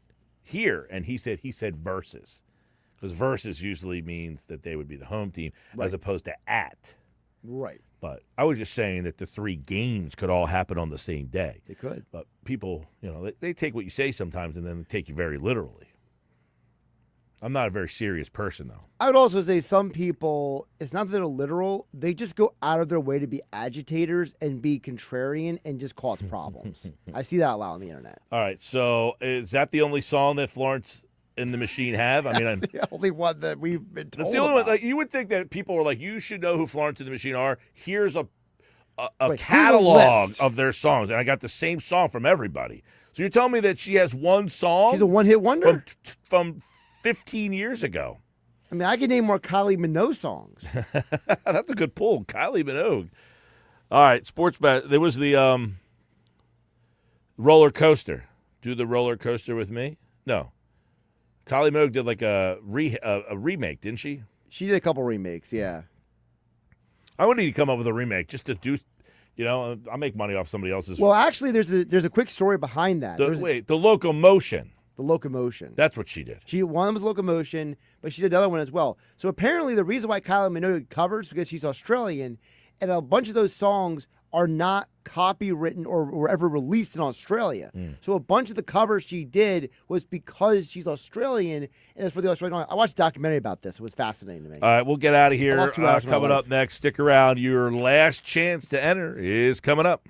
here. And he said versus. Because versus usually means that they would be the home team as opposed to at. Right. But I was just saying that the 3 games could all happen on the same day. They could. But people, they take what you say sometimes and then they take you very literally. I'm not a very serious person, though. I would also say some people, it's not that they're literal, they just go out of their way to be agitators and be contrarian and just cause problems. I see that a lot on the internet. All right, so is that the only song that Florence and the Machine have? I mean, That's the only one that we've been told that's the only one. about. Like, you would think that people are like, you should know who Florence and the Machine are. Here's a Here's catalog list of their songs, and I got the same song from everybody. So you're telling me that she has one song? She's a one-hit wonder? From 15 years ago. I mean, I can name more Kylie Minogue songs. That's a good pull, Kylie Minogue. All right, sports bet. There was the roller coaster. Do the roller coaster with me? No. Kylie Minogue did like a remake, didn't she? She did a couple remakes, yeah. I would need to come up with a remake just to do, I'll make money off somebody else's. Well, actually, there's a quick story behind that. The Locomotion. The Locomotion. That's what she did. One was Locomotion, but she did another one as well. So apparently the reason why Kylie Minogue covers because she's Australian, and a bunch of those songs are not copywritten or were ever released in Australia. So a bunch of the covers she did was because she's Australian, and it's for the Australian. I watched a documentary about this. It was fascinating to me. All right, we'll get out of here. lost 2 hours of my Coming life. up next, stick around. Your last chance to enter is coming up.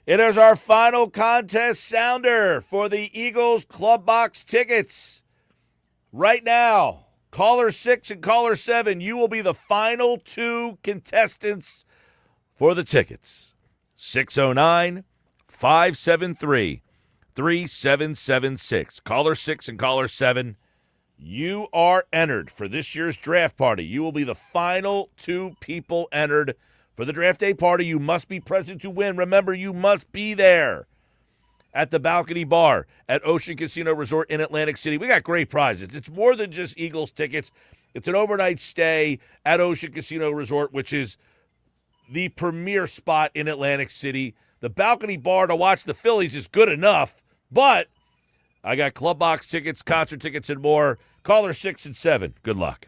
It is our final contest sounder for the Eagles Club Box tickets. Right now, caller 6 and caller 7, you will be the final two contestants for the tickets. 609-573-3776. Caller 6 and caller 7, you are entered for this year's draft party. You will be the final two people entered for the draft day party. You must be present to win. Remember, you must be there at the Balcony Bar at Ocean Casino Resort in Atlantic City. We got great prizes. It's more than just Eagles tickets. It's an overnight stay at Ocean Casino Resort, which is the premier spot in Atlantic City. The Balcony Bar to watch the Phillies is good enough, but I got club box tickets, concert tickets, and more. Caller 6 and 7. Good luck.